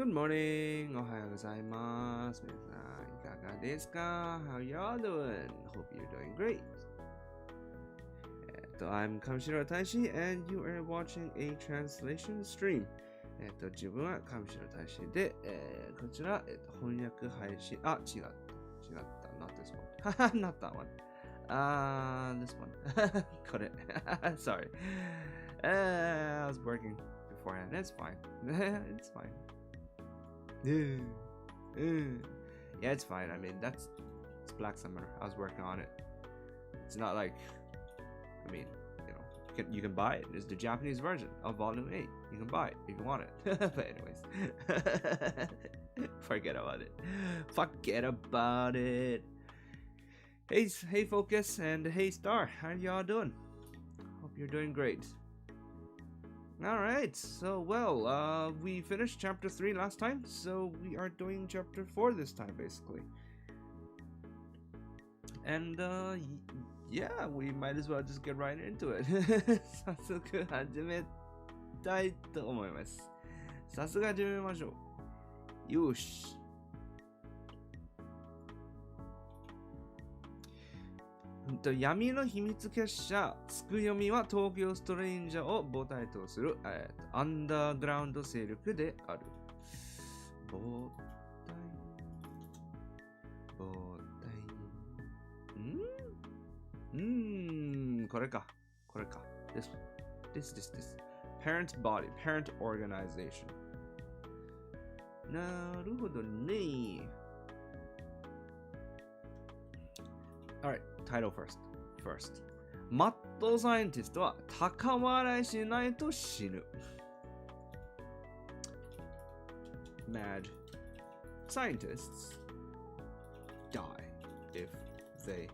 Good morning! おはようございます。皆さん、いかがですか？ How y'all doing? Hope you're doing great. I'm Kamishiro Taishi and you are watching a translation stream. 自分は上白大使で、こちら、翻訳配信、違った。Not this one. Not that one. This one. これ。Sorry. I was working beforehand. It's fine. It's fine. Yeah, it's fine. I mean, it's Black Summer. I was working on it. It's not like, I mean, you can buy it. It's the Japanese version of Volume 8. You can buy it if you want it. But anyways, forget about it. Forget about it. Hey, Focus and hey, Star. How y'all doing? Hope you're doing great. Alright, so we finished chapter 3 last time, so we are doing chapter 4 this time, basically. And, yeah, we might as well just get right into it. 早速始めたいと思います。早速始めましょう。よし。闇の秘密結社、つくよみは東京ストレンジャーを母体とする、アンダーグラウンド勢力である。母体。これか。This. Parent body, parent organization. なるほどね。Alright, title first.マッドサイエンティストは高笑いしないと死ぬ。Mad scientists die if they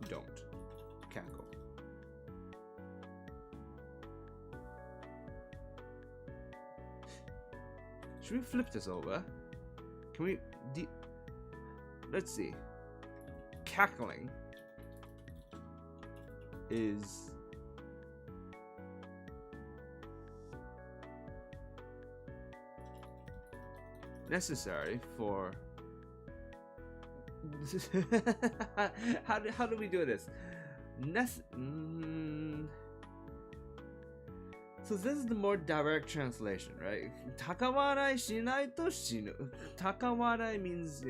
don't cackle. Should we flip this over? Can we... Let's see. Cackling is necessary for how do we do this? So this is the more direct translation, right? 高笑いしないと死ぬ。高笑い means,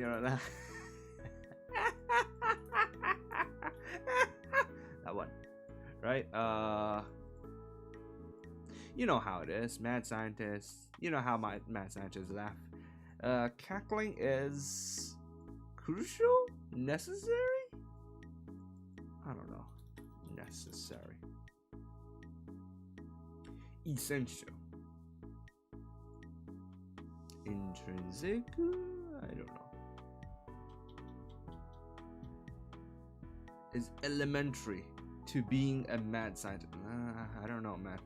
that one, right? You know how it is, mad scientists. You know how mad scientists laugh. Cackling is crucial, necessary. I don't know. Necessary, essential, intrinsic. I don't know. Is elementary to being a mad scientist. I don't know, man.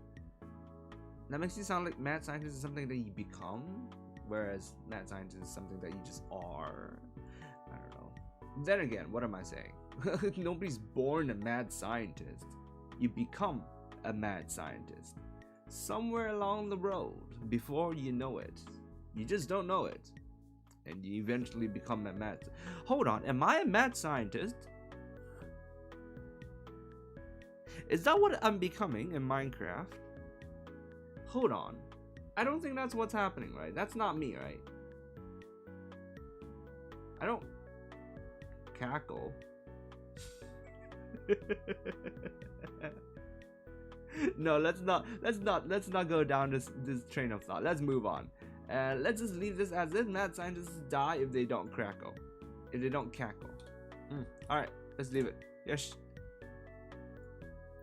That makes you sound like mad scientist is something that you become, whereas mad scientist is something that you just are. I don't know. Then again, what am I saying? Nobody's born a mad scientist. You become a mad scientist somewhere along the road before you know it. You just don't know it. And you eventually become a mad... Hold on, am I a mad scientist? Is that what I'm becoming in Minecraft? Hold on. I don't think that's what's happening, right? That's not me, right? I don't cackle. No, let's not go down this train of thought. Let's move on. Let's just leave this as if mad scientists die if they don't crackle. If they don't cackle. Alright, let's leave it. Yes.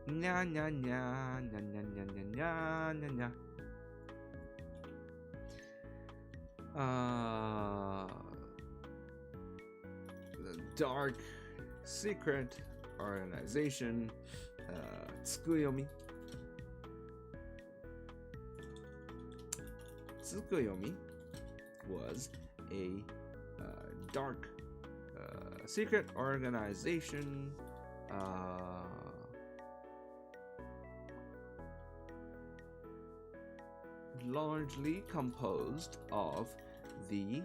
Nya nya nya nya nya nya nya nya nya. The dark secret organization, Tsukuyomi. Tsukuyomi was a dark secret organization. largely composed of the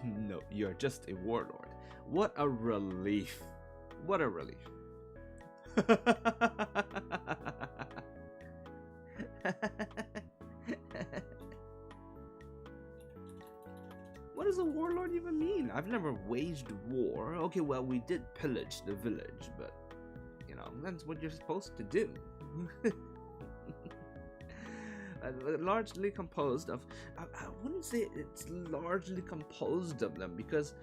No, you're just a warlord. What a relief. What a relief. What does a warlord even mean? I've never waged war. Okay, well, we did pillage the village, but, you know, that's what you're supposed to do. Largely composed of... I wouldn't say it's largely composed of them, because...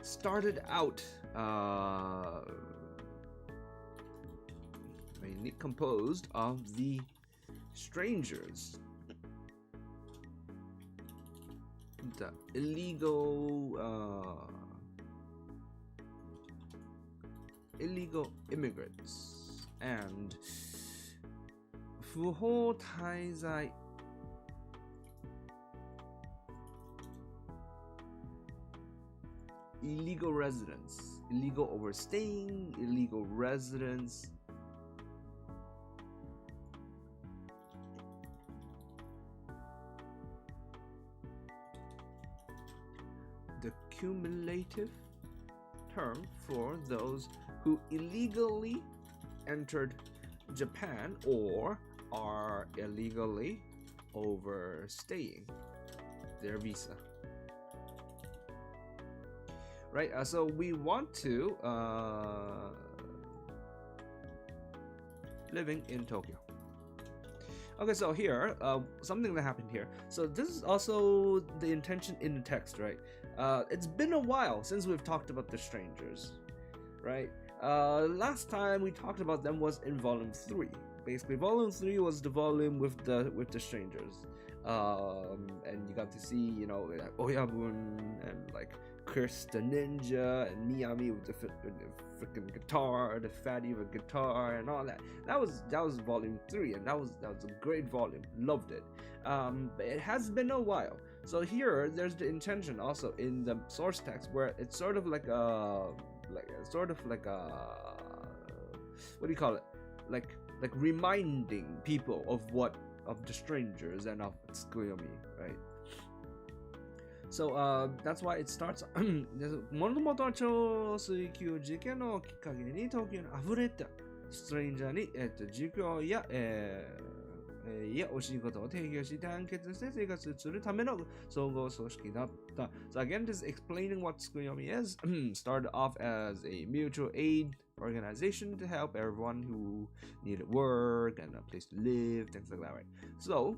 started out mainly composed of the strangers, the illegal immigrants, and 不法滞在 illegal residents, illegal overstaying, illegal residents. The cumulative term for those who illegally entered Japan or are illegally overstaying their visa. Right, so we want to living in Tokyo. Okay, so here, something that happened here. So this is also the intention in the text, right? It's been a while since we've talked about the strangers, right? Last time we talked about them was in volume 3. Basically, volume 3 was the volume with the strangers, and you got to see, you know, Oyabun and like Chris the ninja and Miyami with the freaking guitar, the fatty with a guitar and all that. That was volume 3, and that was a great volume. Loved it. But it has been a while. So here, there's the intention also in the source text where it's sort of like a what do you call it? Like reminding people of the strangers and of Tsukuyomi, right? So that's why it starts. もともと超水球事件のきっかけに東京に溢れたストレンジャーに授業やお仕事を提供し団結して生活するための総合組織だった。So again, this is explaining what Tsukuyomi is. Started off as a mutual aid organization to help everyone who needed work and a place to live, things like that, right? So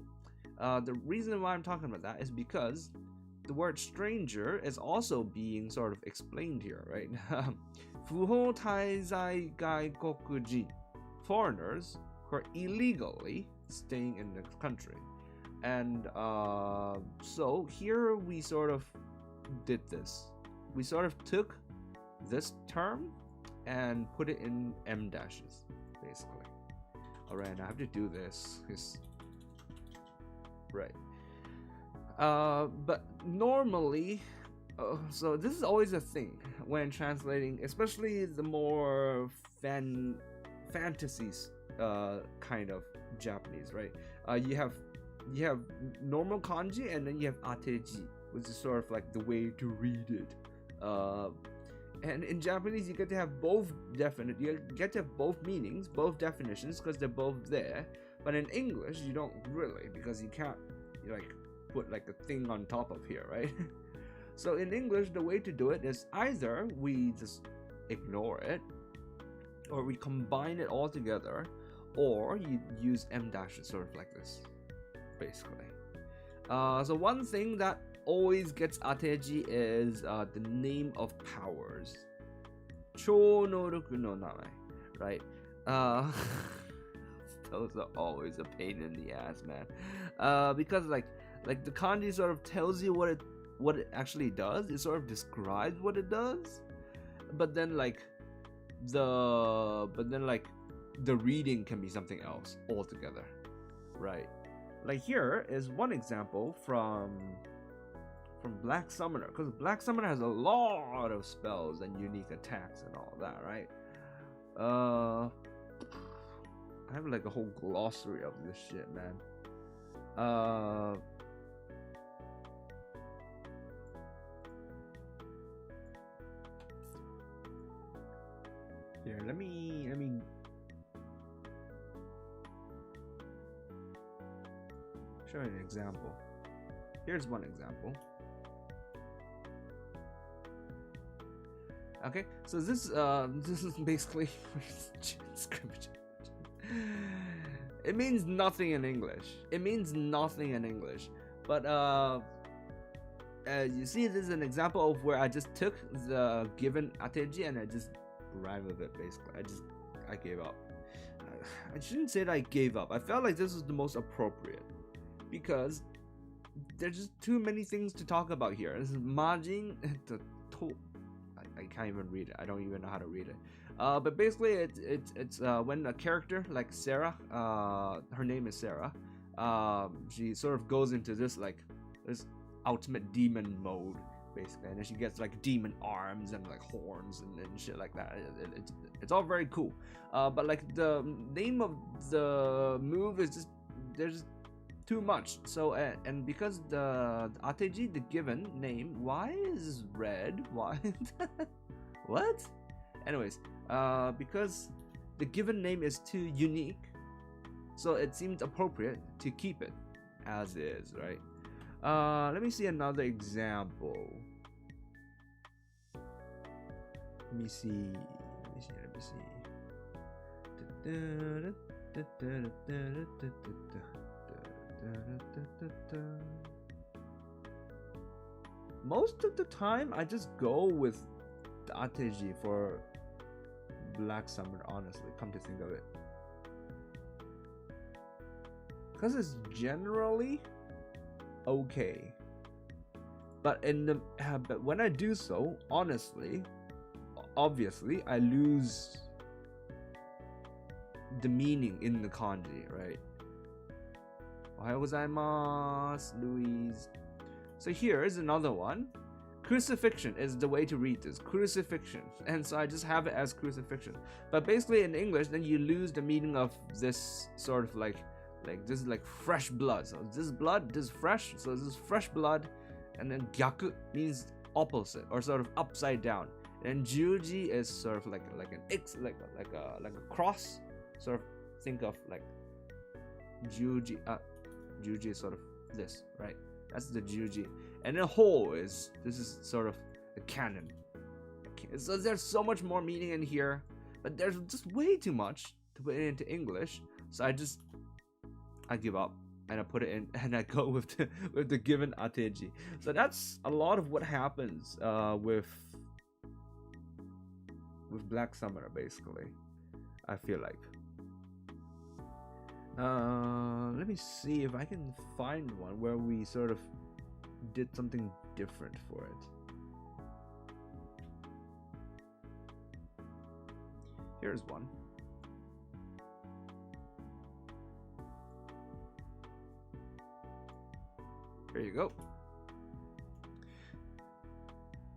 the reason why I'm talking about that is because the word stranger is also being sort of explained here, right? 不法滞在外国人 foreigners who are illegally staying in the country. And so here we sort of did this. We sort of took this term and put it in M dashes, basically. Alright, I have to do this. Right. But normally, so this is always a thing when translating, especially the more fantasies kind of Japanese, right? You have normal kanji and then you have ateji, which is sort of like the way to read it. And in Japanese, you get to have both you get to have both meanings, both definitions, because they're both there. But in English, you don't really, because you can't like put like a thing on top of here, right? So in English, the way to do it is either we just ignore it, or we combine it all together, or you use M dashes sort of like this, basically. So one thing that always gets ateji is the name of powers. Chōnoruku no namae, right? Those are always a pain in the ass, man. Because like the kanji sort of tells you what it actually does. It sort of describes what it does, but then the reading can be something else altogether, right? like here is one example from Black Summoner, because Black Summoner has a lot of spells and unique attacks and all that, right? I have like a whole glossary of this shit, man. Here, let me show you an example. Here's one example. Okay, so this is basically scrimmage. It means nothing in English. It means nothing in English. But you see, this is an example of where I just took the given ateji and I just rhymed with it. Basically, I gave up. I shouldn't say that I gave up. I felt like this was the most appropriate because there's just too many things to talk about here. This is Majin the to. I can't even read it. I don't even know how to read it. But basically, it's when a character like Sarah, her name is Sarah. She sort of goes into this ultimate demon mode, basically, and then she gets like demon arms and like horns and shit like that. It's all very cool. But like the name of the move is just there's too much. So and because the ateji, the given name, why is red? Why? What? Anyways, because the given name is too unique, so it seemed appropriate to keep it as is, right? Let me see another example. Let me see. Most of the time, I just go with the ateji for Black Summoner, honestly, come to think of it. Because it's generally okay. But but when I do so, honestly, obviously, I lose the meaning in the kanji, right? Ohayou gozaimasu, Louise. So here is another one. Crucifixion is the way to read this. Crucifixion. And so I just have it as crucifixion. But basically in English, then you lose the meaning of this sort of like this is like fresh blood. So this blood, this is fresh. So this is fresh blood. And then gyaku means opposite or sort of upside down. And juji is sort of like an X, like a cross. Sort of think of like juji. Juji is sort of this, right? That's the juji. And then hole is, this is sort of a cannon. So there's so much more meaning in here, but there's just way too much to put it into English. So I give up and I put it in and I go with the given ateji. So that's a lot of what happens with Black Summoner, basically, I feel like. Let me see if I can find one where we sort of did something different for it. Here's one. Here you go.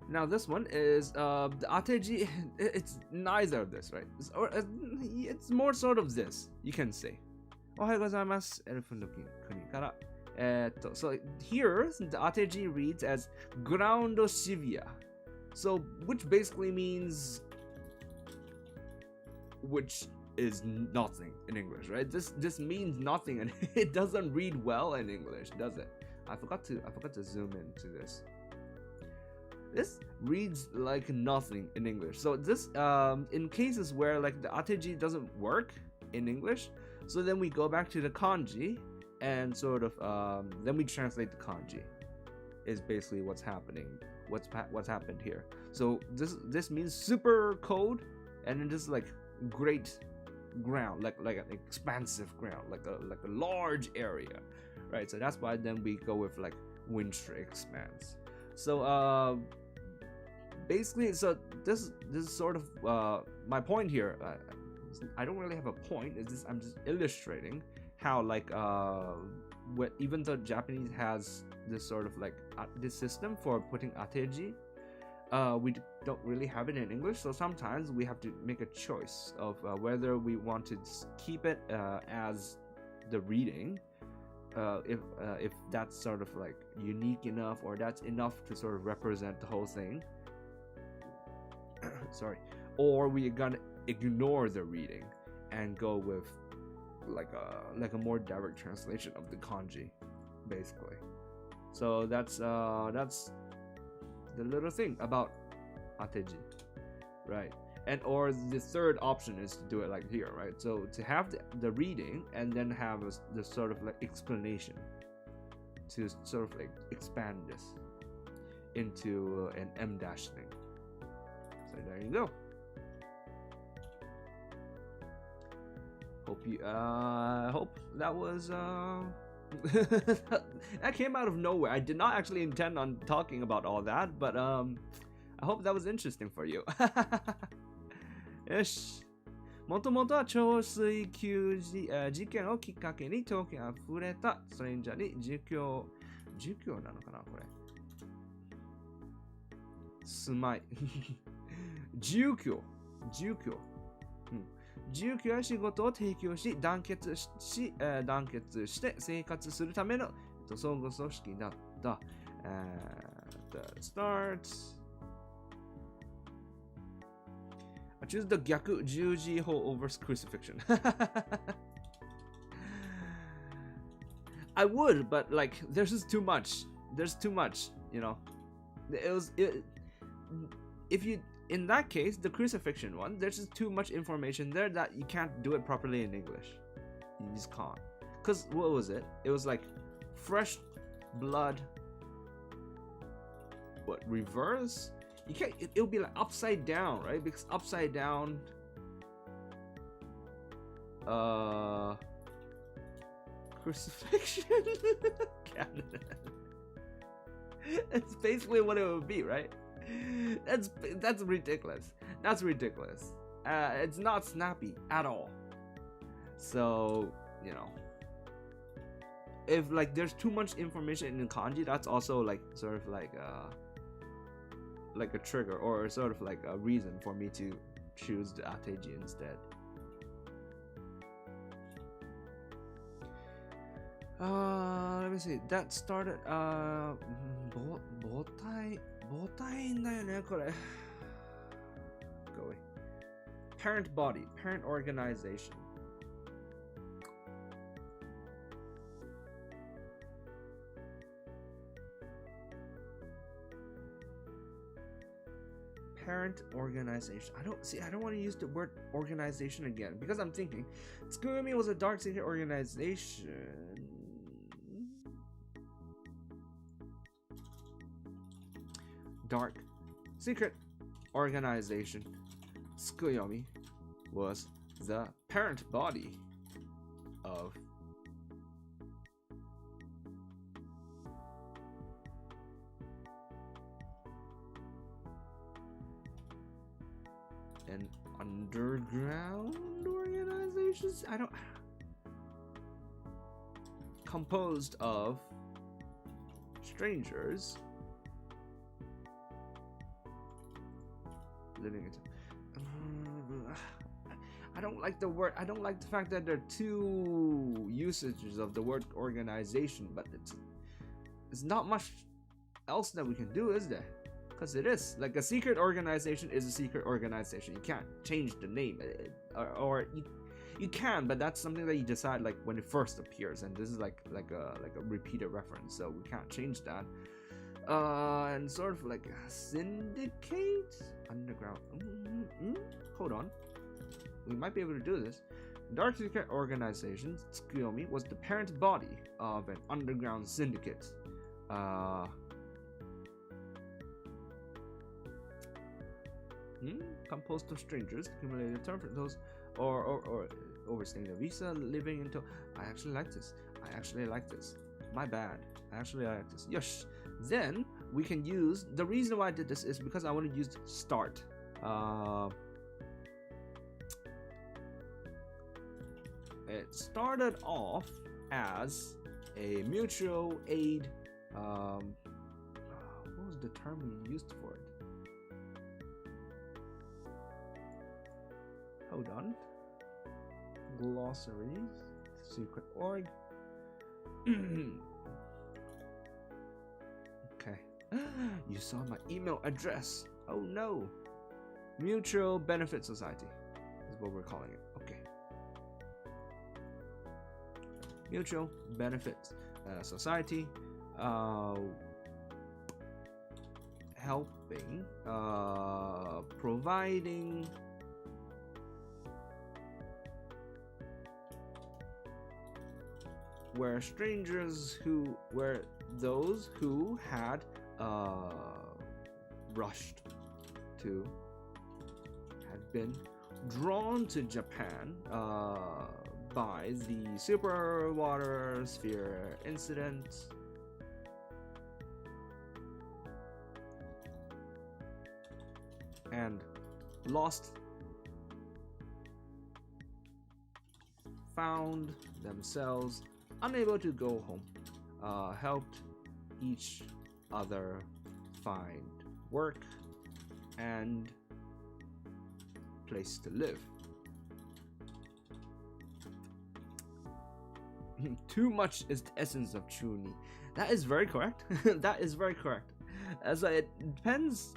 Now this one is the ateji. It's neither of this, right? It's more sort of this, you can say. Ohayou gozaimasu, Elfen no Kuni kara. So here the ateji reads as ground shibia, so which basically means which is nothing in English, right? This means nothing and it doesn't read well in English, does it? I forgot to zoom into this. This reads like nothing in English. So this in cases where like the ateji doesn't work in English, so then we go back to the kanji and sort of then we translate the kanji. Is basically what's happening. What's happened here. So this means super cold, and then this is like great ground, like an expansive ground, like a large area, right? So that's why then we go with like wintry expanse. So basically, so this is sort of my point here. I don't really have a point. It's just I'm just illustrating how even though Japanese has this sort of like this system for putting ateji, we don't really have it in English, so sometimes we have to make a choice of whether we want to keep it as the reading, if that's sort of like unique enough or that's enough to sort of represent the whole thing. Sorry, or we're gonna ignore the reading and go with like a more direct translation of the kanji, basically. So that's the little thing about ateji, right? And or the third option is to do it like here, right? So to have the reading and then have the sort of like explanation to sort of like expand this into an M dash thing. So there you go. Hope that was that came out of nowhere. I did not actually intend on talking about all that, but I hope that was interesting for you. よし。もともとは超水球事件をきっかけに東京あふれたストレンジャーに儒教なのかなこれ。住まい。住居や仕事を提供し、団結して生活するための相互組織だった。I choose the 逆十字法 over crucifixion. I would, but like there's just too much. There's too much, you know. If you in that case, the crucifixion one, there's just too much information there that you can't do it properly in English. You just can't. Because what was it? It was like fresh blood. What, reverse? You can't, it'll be like upside down, right? Because upside down. Crucifixion? It's basically what it would be, right? That's ridiculous. That's ridiculous. It's not snappy at all. So, you know, if like there's too much information in kanji, that's also like sort of like a trigger or sort of like a reason for me to choose the ateji instead. Let me see. That started 母体だよねこれ。Go away. Parent body, parent organization. Parent organization. I don't want to use the word organization again because I'm thinking Tsukumi was a dark secret organization. Dark secret organization. Tsukuyomi was the parent body of an underground organization. Composed of strangers living into. I don't like the word. I don't like the fact that there are two usages of the word organization, but it's not much else that we can do, is there? Because it is like a secret organization is a secret organization. You can't change the name, or you can, but that's something that you decide like when it first appears, and this is like a repeated reference, so we can't change that. And sort of like a syndicate underground. Hold on, we might be able to do this. Dark secret organization Tsukuyomi was the parent body of an underground syndicate. Composed of strangers, accumulated term for those or overstaying the visa, living into. I actually like this. My bad. I actually like this. Yosh. Then we can use. The reason why I did this is because I want to use start. it started off as a mutual aid. What was the term we used for it? Hold on. Glossaries, secret org. Okay. You saw my email address. Oh no. Mutual Benefit Society is what we're calling it. Okay. Mutual Benefit Society. Helping, providing were strangers who were those who had had been drawn to Japan by the super water sphere incident. And found themselves unable to go home, helped each other find work and place to live. Too much is the essence of Chuni. That is very correct. That is very correct. So it depends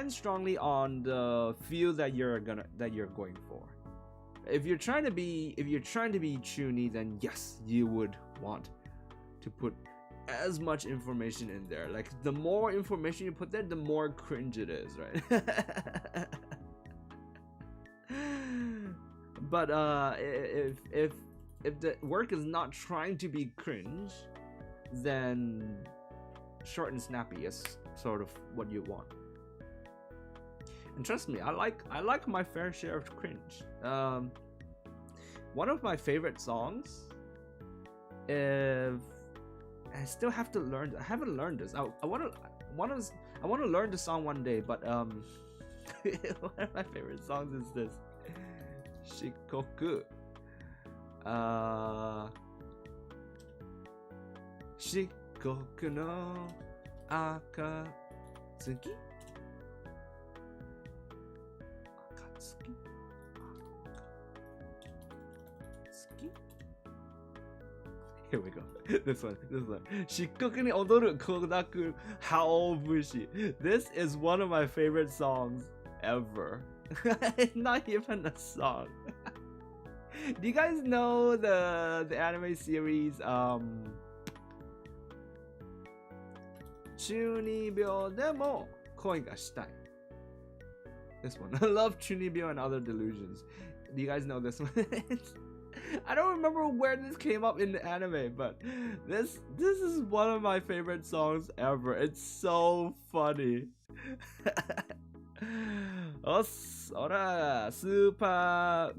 strongly on the field that you're going for. If you're trying to be Chuni, then yes, you would want to put as much information in there. Like the more information you put there, the more cringe it is, right? But if the work is not trying to be cringe, then short and snappy is sort of what you want. And trust me, I like my fair share of cringe. One of my favorite songs, I still have to learn. I haven't learned this. I want to learn the song one day. But one of my favorite songs is this Shikoku. Shikoku no akatsuki. Here we go. This one. Shikoku ni odoru kodaku haobushi. This is one of my favorite songs ever. Not even a song. Do you guys know the anime series Chunibyo demo koi ga shitai? This one. I love Chunibyo and Other Delusions. Do you guys know this one? I don't remember where this came up in the anime, but this is one of my favorite songs ever. It's so funny. Ora, Super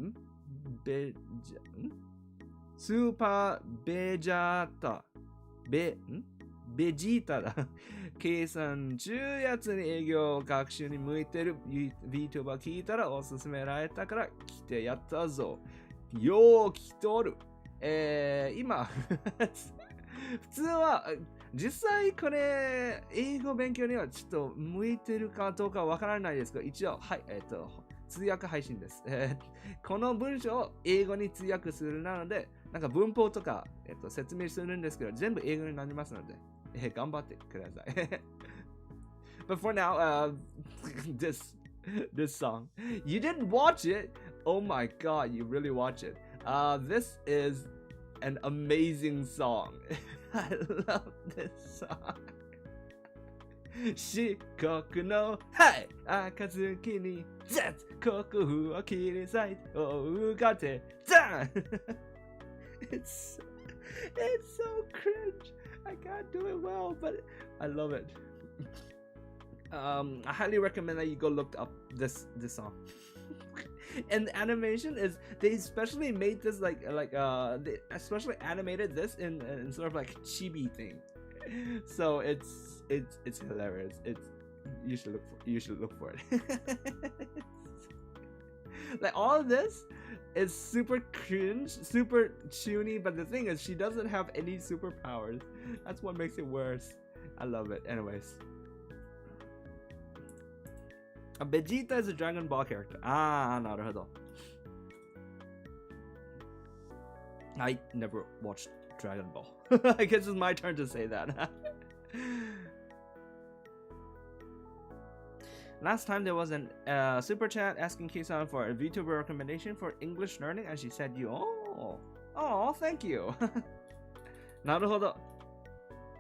Vegeta ベジータだ。計算中やつに営業学習に向いてる VTuber 聞いたらおすすめられたから来てやったぞ。よう来とる。今普通は実際これ英語勉強にはちょっと向いてるかどうかわからないですが、一応はい通訳配信です。この文章を英語に通訳するなので、なんか文法とか、説明するんですけど、全部英語になりますので、頑張ってください。But for now, this song, you didn't watch it. Oh my god, you really watch it. This is an amazing song. I love this song. 四国のはい暁に絶国風を切り裂いて追うかてザンIt's so cringe. I can't do it well, but I love it. I highly recommend that you go look up this song. And the animation is, they especially made this they especially animated this in sort of like chibi thing. So it's hilarious. You should look for it. Like all of this is super cringe, super chuny, but the thing is, she doesn't have any superpowers. That's what makes it worse. I love it. Anyways. Vegeta is a Dragon Ball character. Ah, なるほど. I never watched Dragon Ball. I guess it's my turn to say that. Last time there was an super chat asking Kisan for a VTuber recommendation for English learning, and she said you. Oh, thank you. なるほど。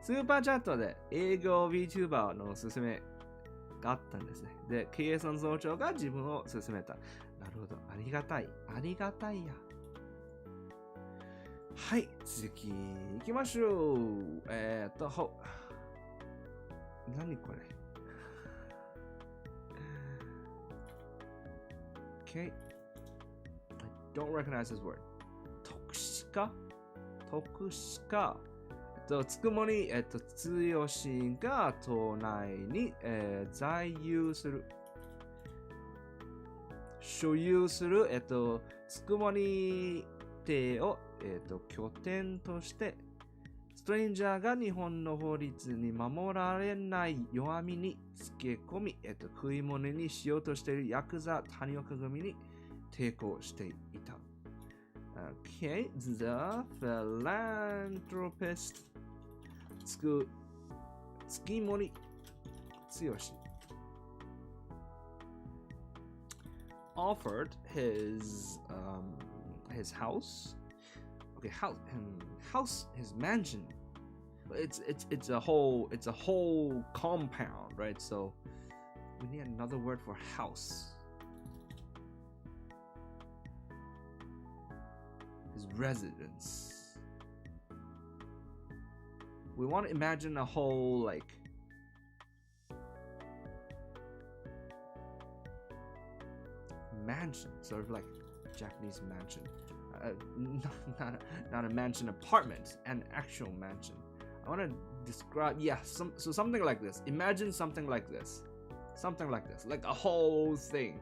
スーパーチャットで英語 VTuber のおすすめがあったんですね。で、KA さん総長が自分を勧めた。なるほど。ありがたい。ありがたいや。はい、続き行きましょう。何これ？Okay. I don't recognize this word. 特殊化つくもり、つよしが都内に、在有する。所有する、つくもり邸を、拠点として、ストレンジャーが日本の法律に守られない弱みにつけ込み、食い物にしようとしているヤクザ谷岡組に抵抗していた。Okay, the philanthropist 月森剛 offered his house. Okay, his mansion. It's a whole compound, right? So we need another word for house. His residence. We want to imagine a whole like mansion, sort of like Japanese mansion. Not a mansion apartment, an actual mansion. I want to describe, something like this. Imagine something like this, like a whole thing.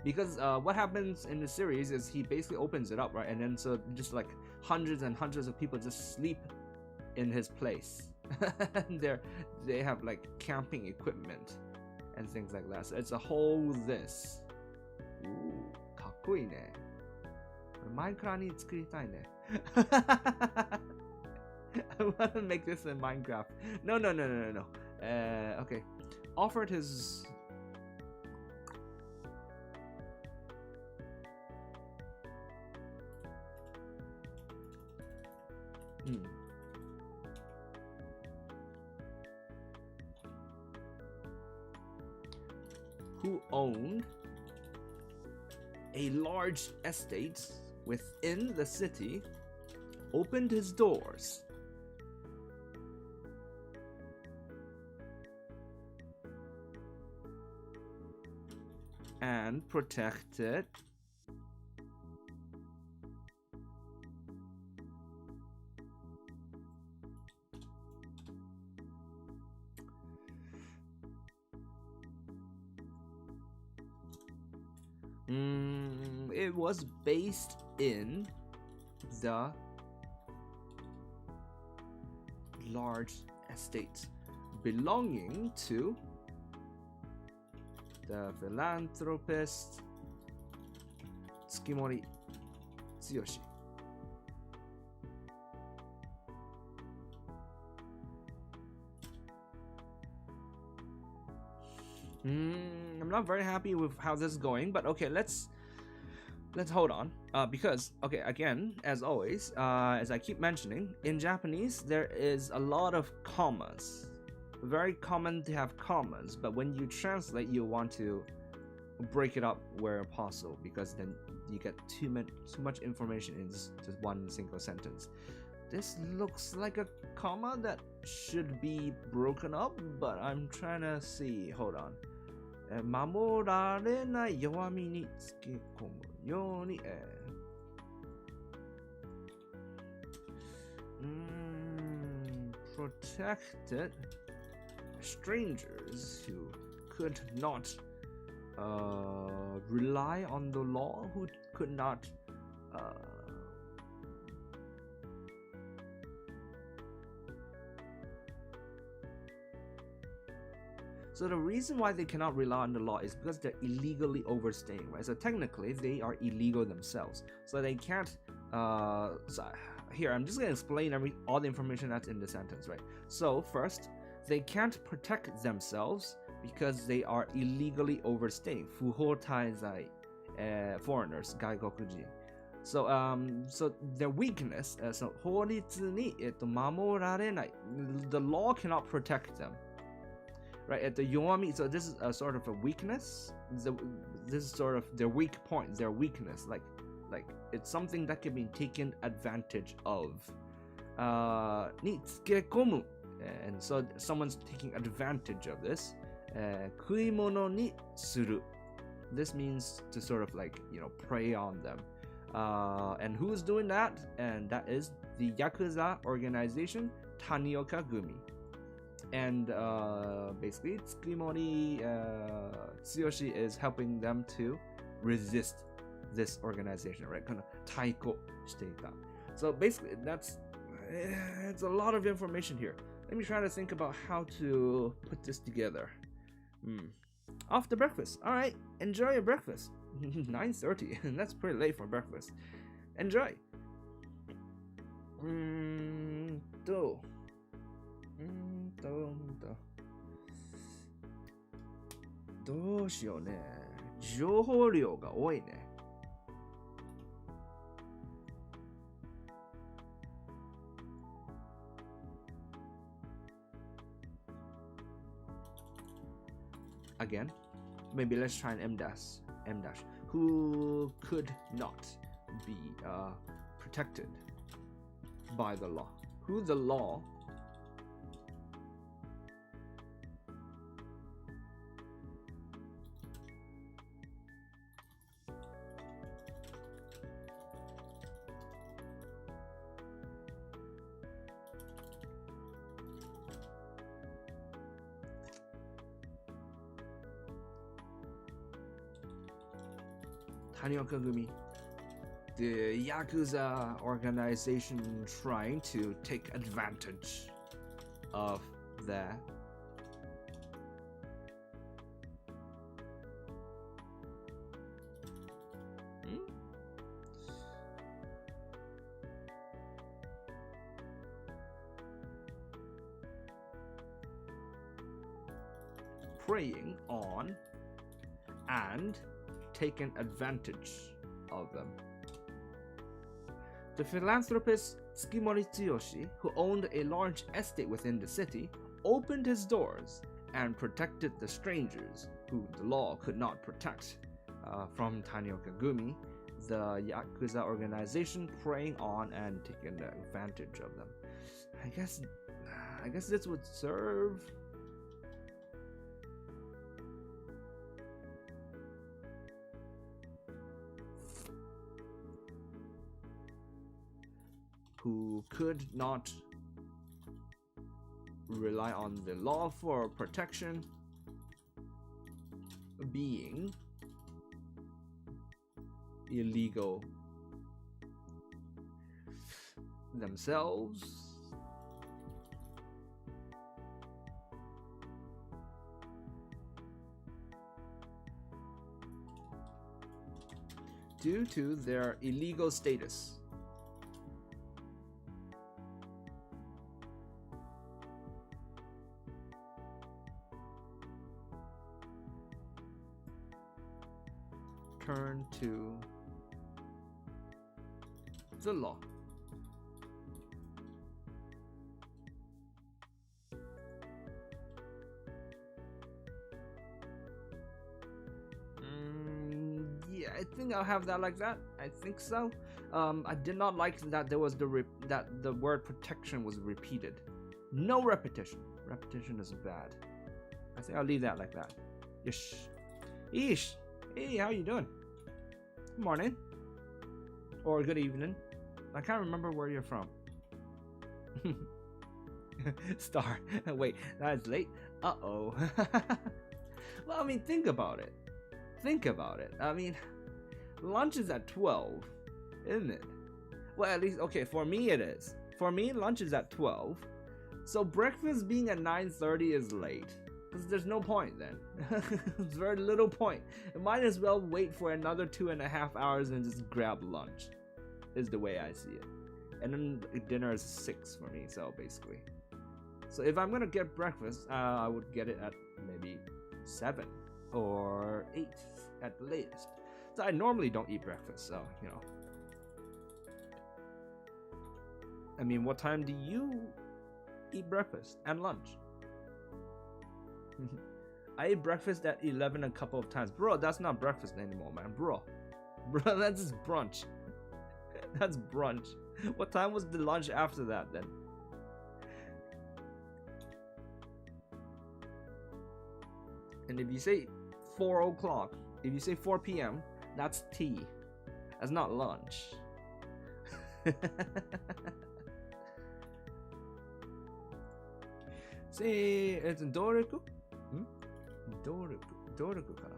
Because what happens in the series is he basically opens it up, right? And then so just like hundreds and hundreds of people just sleep in his place. They have like camping equipment and things like that. So it's a whole this. Ooh, かっこいいね。マイクラに作りたいね。I want to make this in Minecraft. No. Okay. Offered his... Who owned a large estate within the city, opened his doors and protected it was based in the large estate belonging to the philanthropist Tsukimori Tsuyoshi. I'm not very happy with how this is going, but okay, let's hold on, because okay, again, as always, as I keep mentioning, in Japanese there is a lot of commas. Very common to have commas, but when you translate, you want to break it up where possible, because then you get too much information in just one single sentence. This looks like a comma that should be broken up, but I'm trying to see. Hold on. 守られない弱みにつけ込むように、protected strangers who could not rely on the law, who could not So the reason why they cannot rely on the law is because they're illegally overstaying, right? So technically, they are illegal themselves. So they can't. So here, I'm just gonna explain all the information that's in the sentence, right? So first, they can't protect themselves because they are illegally overstaying. 不法滞在, foreigners, 外国人. So their weakness, so 法律に守られない. The law cannot protect them. Right, at the yoami, so this is a sort of a weakness. This is sort of their weak point, their weakness. Like it's something that can be taken advantage of. につけ込む and so someone's taking advantage of this. 食い物にする This means to sort of like, prey on them. And who's doing that? And that is the Yakuza organization Tanioka Gumi. And basically, Tsukimori Tsuyoshi is helping them to resist this organization, right? この対抗していた. So basically, it's a lot of information here. Let me try to think about how to put this together. Off to breakfast. All right, enjoy your breakfast. 9:30. That's pretty late for breakfast. Enjoy. どうしようね。情報量が多いね。Again, maybe let's try an M dash. Who could not be protected by the law? Who the law Tanioka Gumi, the Yakuza organization trying to take advantage of that. Preying on and taken advantage of them. The philanthropist Tsukimori Tsuyoshi, who owned a large estate within the city, opened his doors and protected the strangers who the law could not protect from Tanioka Gumi, the Yakuza organization preying on and taking advantage of them. I guess this would serve. Who could not rely on the law for protection, being illegal themselves, due to their illegal status. Turn to the law. Yeah, I think I'll have that like that. I think so. I did not like that there was that the word protection was repeated. No repetition. Repetition is bad. I think I'll leave that like that. Yesh. Yeesh. Hey, how you doing? Good morning. Or good evening. I can't remember where you're from. Star. Wait, that is late? Uh-oh. Well, I mean, think about it. I mean, lunch is at 12. isn't it? Well, at least, okay, for me it is. For me, lunch is at 12. So breakfast being at 9:30 is late. Because there's no point then. There's very little point. I might as well wait for another 2.5 hours and just grab lunch. Is the way I see it. And then dinner is 6 for me, so basically. So if I'm gonna get breakfast, I would get it at maybe 7 or 8 at the latest. So I normally don't eat breakfast, so you know. I mean, what time do you eat breakfast and lunch? I ate breakfast at 11 a couple of times. Bro, that's not breakfast anymore, man. Bro, that's just brunch. That's brunch. What time was the lunch after that then? And if you say 4 o'clock, if you say 4 p.m., that's tea. That's not lunch. See, it's Doriku? Doriku kana.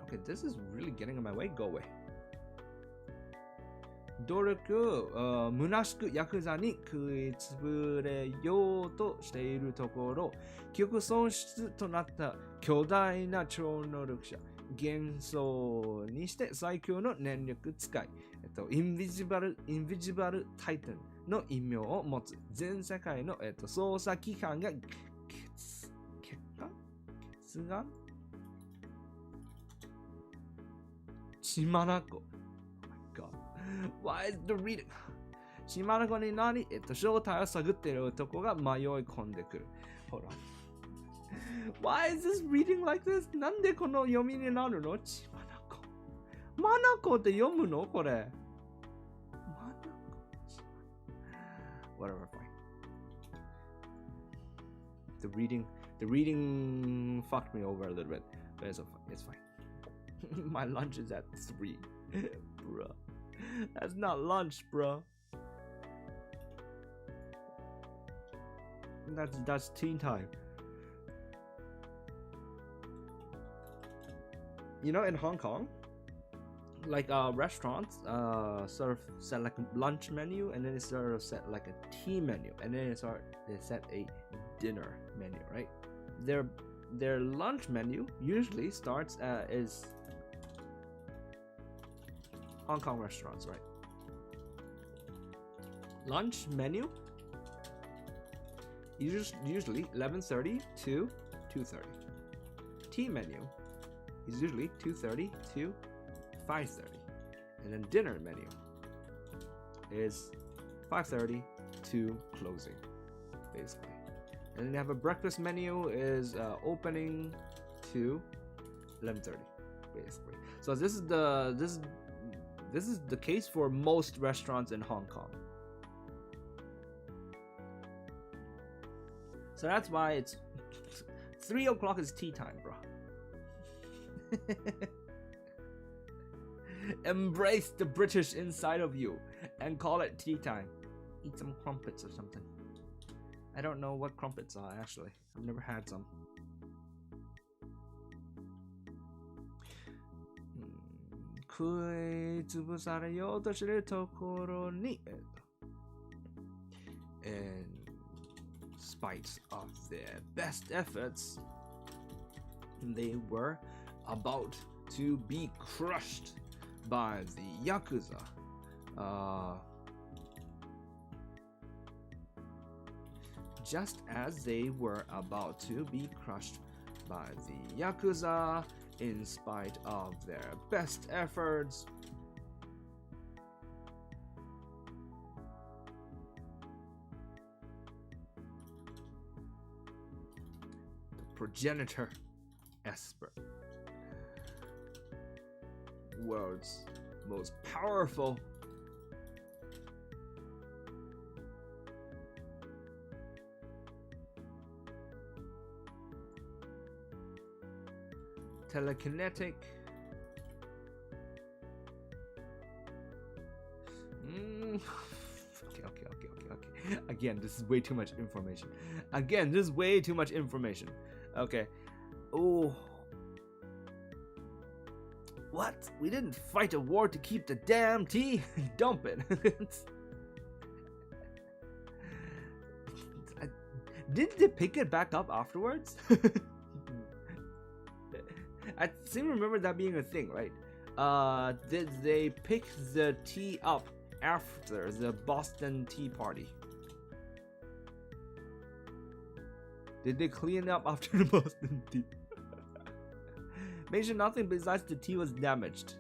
Okay, this is really getting in my way. Go away. 努力、虚しくヤクザに食いつぶれようとしているところ、記憶喪失となった巨大な超能力者、幻想にして最強の念力使い、インビジバルタイタンの異名を持つ全世界の、捜査機関が決断血眼。Why is the reading? 血眼になり、正体を探っている男が迷い込んでくる。Hold on. Why is this reading like this? なんでこの読みになるの？血眼。眼って読むのこれ。Whatever, fine. The reading fucked me over a little bit, but it's fine. My lunch is at 3. Bruh. That's not lunch, bro. That's tea time. You know, in Hong Kong, like restaurants sort of set like a lunch menu, and then they sort of set like a tea menu, and then they set a dinner menu, right? Their lunch menu usually starts is Hong Kong restaurants, right? Lunch menu usually 11:30 to 2:30. Tea menu is usually 2:30 to 5:30. And then dinner menu is 5:30 to closing, basically. And then they have a breakfast menu is opening to 11:30, basically. So this is the case for most restaurants in Hong Kong. So that's why it's 3 o'clock is tea time, bro. Embrace the British inside of you and call it tea time. Eat some crumpets or something. I don't know what crumpets are, actually. I've never had some. In spite of their best efforts, they were about to be crushed by the Yakuza. Just as they were about to be crushed by the Yakuza, in spite of their best efforts, the progenitor expert, world's most powerful telekinetic okay. Again, this is way too much information. Okay. Oh, What? We didn't fight a war to keep the damn tea? Dump it. Didn't they pick it back up afterwards? I seem to remember that being a thing, right? Did they pick the tea up after the Boston Tea Party? Did they clean up after the Boston Tea? Mention nothing besides the tea was damaged.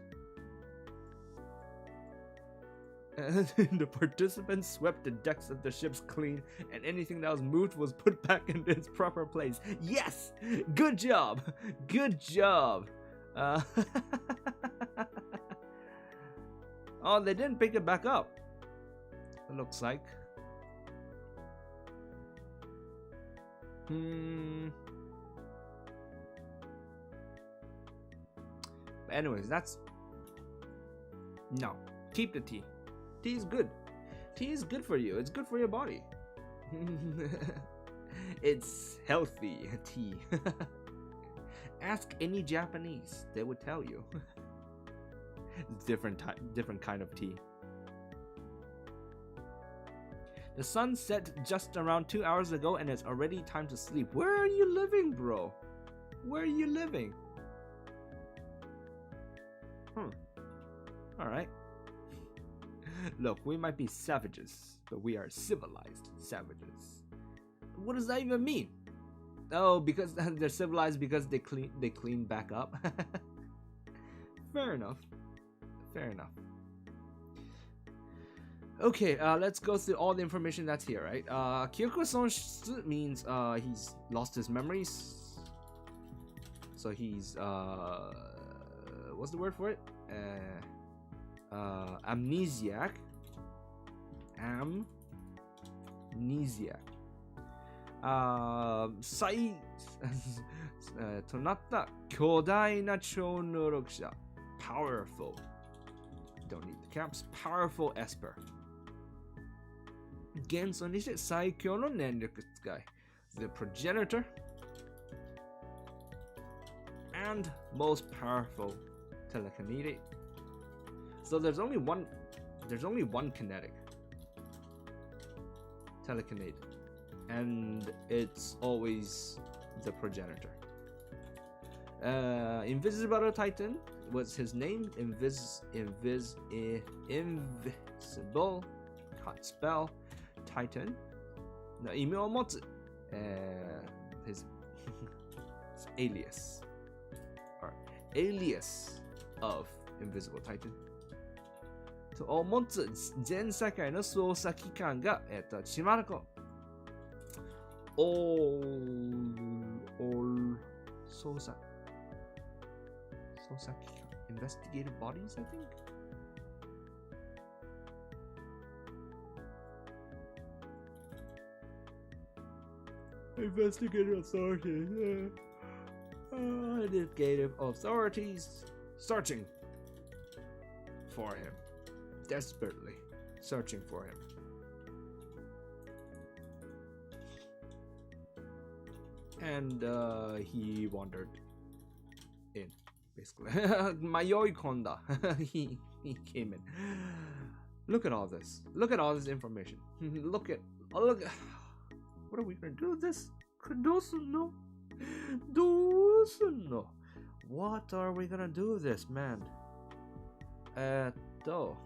The participants swept the decks of the ships clean, and anything that was moved was put back in its proper place. Yes! Good job! Good job! Oh, they didn't pick it back up. It looks like. But anyways, that's... No. Keep the tea. Tea is good. Tea is good for you. It's good for your body. It's healthy tea. Ask any Japanese. They would tell you. Different kind of tea. The sun set just around 2 hours ago and it's already time to sleep. Where are you living, bro? Where are you living? Alright. Look, we might be savages, but we are civilized savages. What does that even mean? Oh, because they're civilized because they clean back up. Fair enough. Fair enough. Okay, let's go through all the information that's here, right? Kyoku sonshitsu means he's lost his memories. So he's what's the word for it? Amnesiac. Amnesiac. となった巨大な超能力者 powerful don't need the caps powerful esper 現存にして最強の念力使い the progenitor and most powerful telekinetic. So there's only one kinetic telekinetic, and it's always the progenitor. Invisible Titan was his name. Invisible can't spell Titan. No, 異名を持つ his alias or alias of Invisible Titan と持つ全世界の捜査機関がしばらく捜査機関 investigative bodies I think investigative authorities investigative authorities searching for him desperately searching for him and he wandered in basically 迷い込んだ he came in look at all this information look what are we gonna do this どうすんの what are we gonna do this man So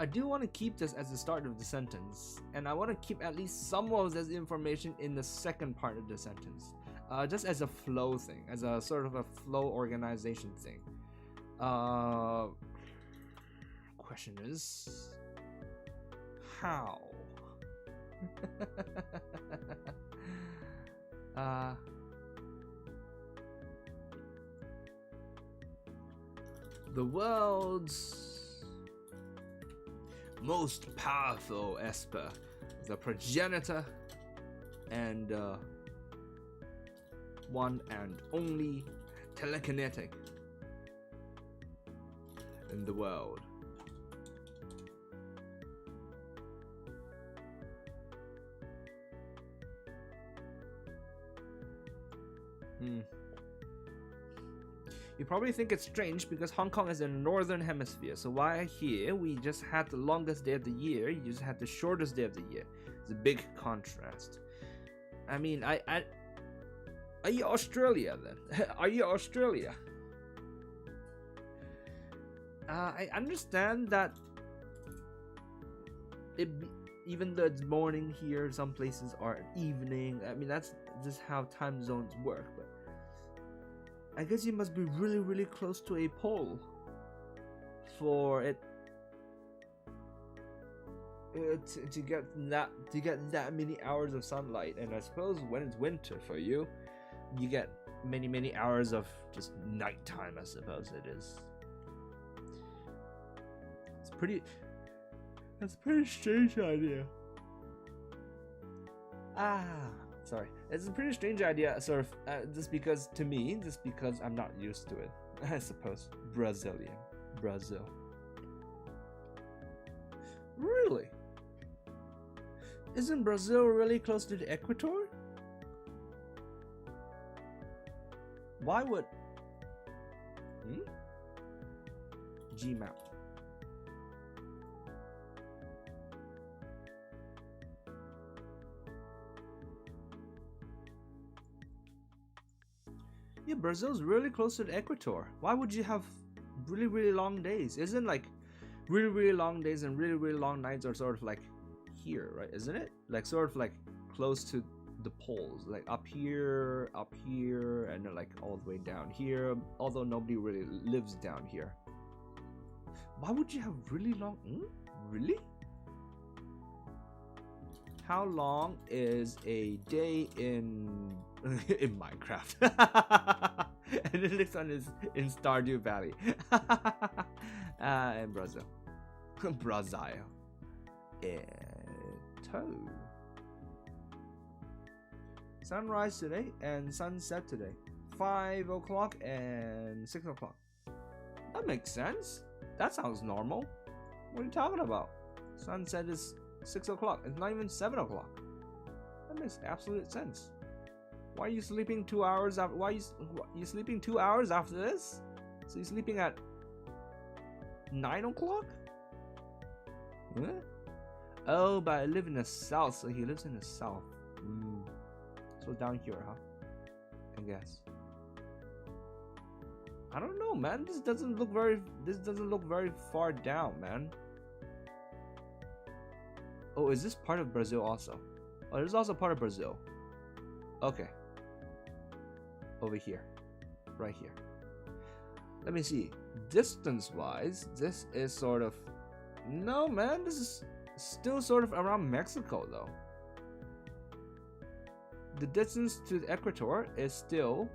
I do want to keep this as the start of the sentence, and I want to keep at least some of this information in the second part of the sentence, just as a flow thing, as a sort of a flow organization thing. Question is, how? The world's most powerful Esper, the progenitor, and one and only telekinetic, in the world. You probably think it's strange because Hong Kong is in the northern hemisphere, so while here we just had the longest day of the year, you just had the shortest day of the year. It's a big contrast. I mean, are you Australia then? Are you Australia? I understand that even though it's morning here, some places are evening. I mean, that's just how time zones work, but I guess you must be really, really close to a pole for it to get that many hours of sunlight. And I suppose when it's winter for you, you get many hours of just nighttime. I suppose it is. That's a pretty strange idea. Sorry. It's a pretty strange idea, sort of, just because I'm not used to it. I suppose. Brazil. Really? Isn't Brazil really close to the equator? Why would... Gmap. Yeah, Brazil's really close to the equator. Why would you have really, really long days? Isn't like really, really long days and really, really long nights are sort of like here, right? Isn't it? Like sort of like close to the poles, like up here, and then like all the way down here, although nobody really lives down here. Why would you have really long... Really? How long is a day in Minecraft? And it lives in Stardew Valley. In Brazil. Brazil. Sunrise today and sunset today. 5 o'clock and 6 o'clock. That makes sense. That sounds normal. What are you talking about? Sunset is 6 o'clock. It's not even 7 o'clock. That makes absolute sense. Why are you sleeping 2 hours after? Why you sleeping 2 hours after this? So you're sleeping at 9 o'clock? Huh? Oh, but I live in the south, so he lives in the south. So down here, huh? I guess. I don't know, man. This doesn't look very far down, man. Oh, is this part of Brazil also? Oh, there's also part of Brazil. Okay. Over here. Right here. Let me see. Distance-wise, this is sort of... No, man. This is still sort of around Mexico, though. The distance to the equator is still...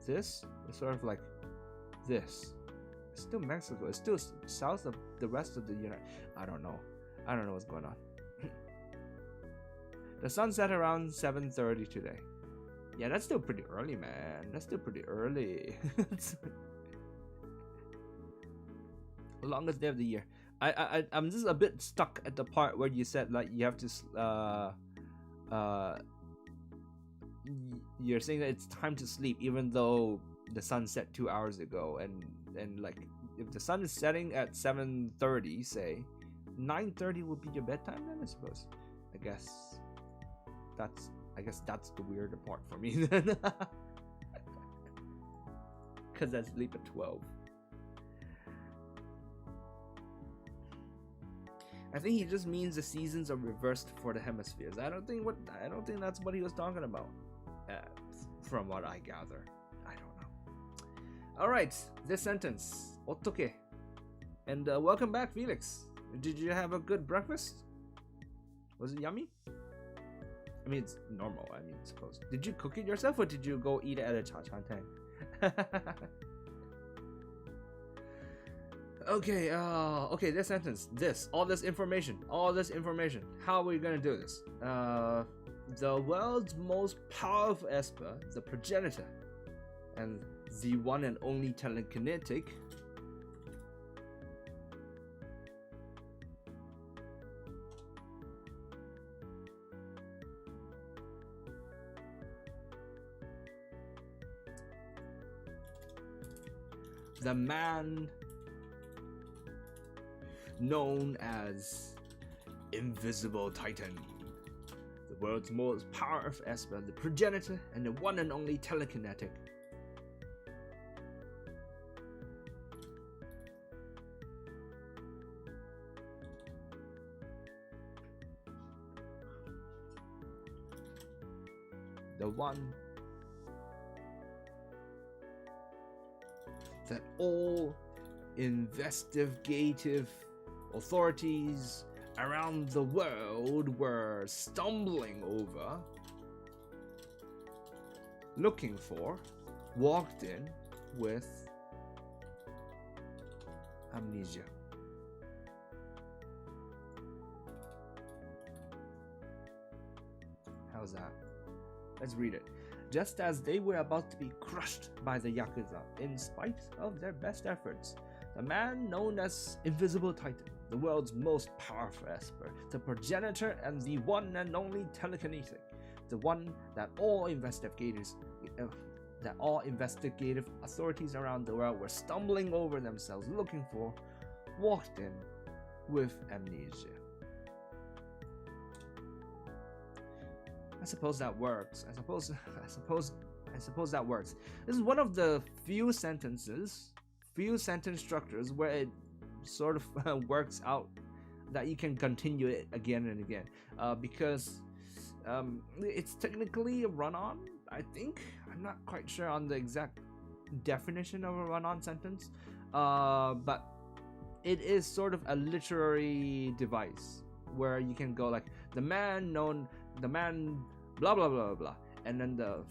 This is sort of like this. It's still Mexico. It's still south of the rest of the United... I don't know. I don't know what's going on. The sun set around 7:30 today. Yeah, that's still pretty early, man. That's still pretty early. Longest day of the year. I'm just a bit stuck at the part where you said like you have to you're saying that it's time to sleep even though the sun set 2 hours ago, and like if the sun is setting at 7:30, say 9:30 would be your bedtime then, I suppose. I guess that's the weirder part for me then. Cause I sleep at 12. I think he just means the seasons are reversed for the hemispheres. I don't think that's what he was talking about. From what I gather. I don't know. Alright, this sentence. Ottoke. And welcome back, Felix. Did you have a good breakfast? Was it yummy? I mean, it's normal, I suppose. Did you cook it yourself or did you go eat it at a cha-chan tang? Okay, okay, this sentence. All this information. How are we gonna do this? The world's most powerful esper, the progenitor, and the one and only telekinetic the man known as Invisible Titan, the world's most powerful esper, the progenitor, and the one and only telekinetic. The one that all investigative authorities around the world were stumbling over, looking for, walked in with amnesia. How's that? Let's read it. Just as they were about to be crushed by the Yakuza, in spite of their best efforts, the man known as Invisible Titan, the world's most powerful esper, the progenitor and the one and only telekinetic, the one that all investigative authorities around the world were stumbling over themselves looking for, walked in with amnesia. I suppose that works. I suppose that works. This is one of the few sentence structures where it sort of works out that you can continue it again and again. Because it's technically a run-on, I think. I'm not quite sure on the exact definition of a run-on sentence. But it is sort of a literary device where you can go like the man blah blah blah blah, and then the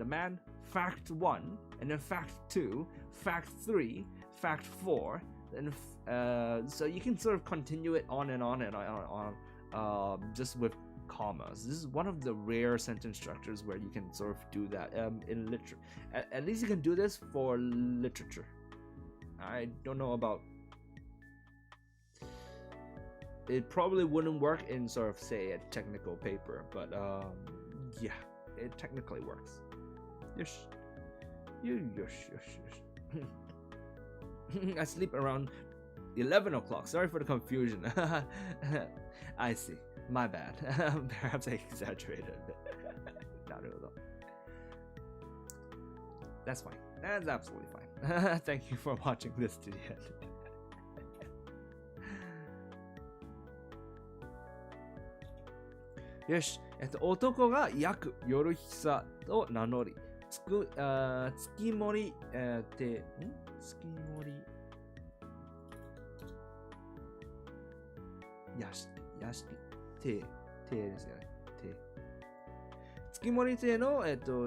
man fact 1, and then fact 2, fact 3, fact 4, and so you can sort of continue it on and on and on, just with commas. This is one of the rare sentence structures where you can sort of do that in literature. At least you can do this for literature. I don't know about. It probably wouldn't work in sort of say a technical paper, but yeah, it technically works. Yes. I sleep around 11 o'clock. Sorry for the confusion. I see. My bad. Perhaps I exaggerated a bit. That's fine. That's absolutely fine. Thank you for watching this to the end. よし、男が役夜久と名乗り、月森月森屋敷亭ですよね。月森亭の、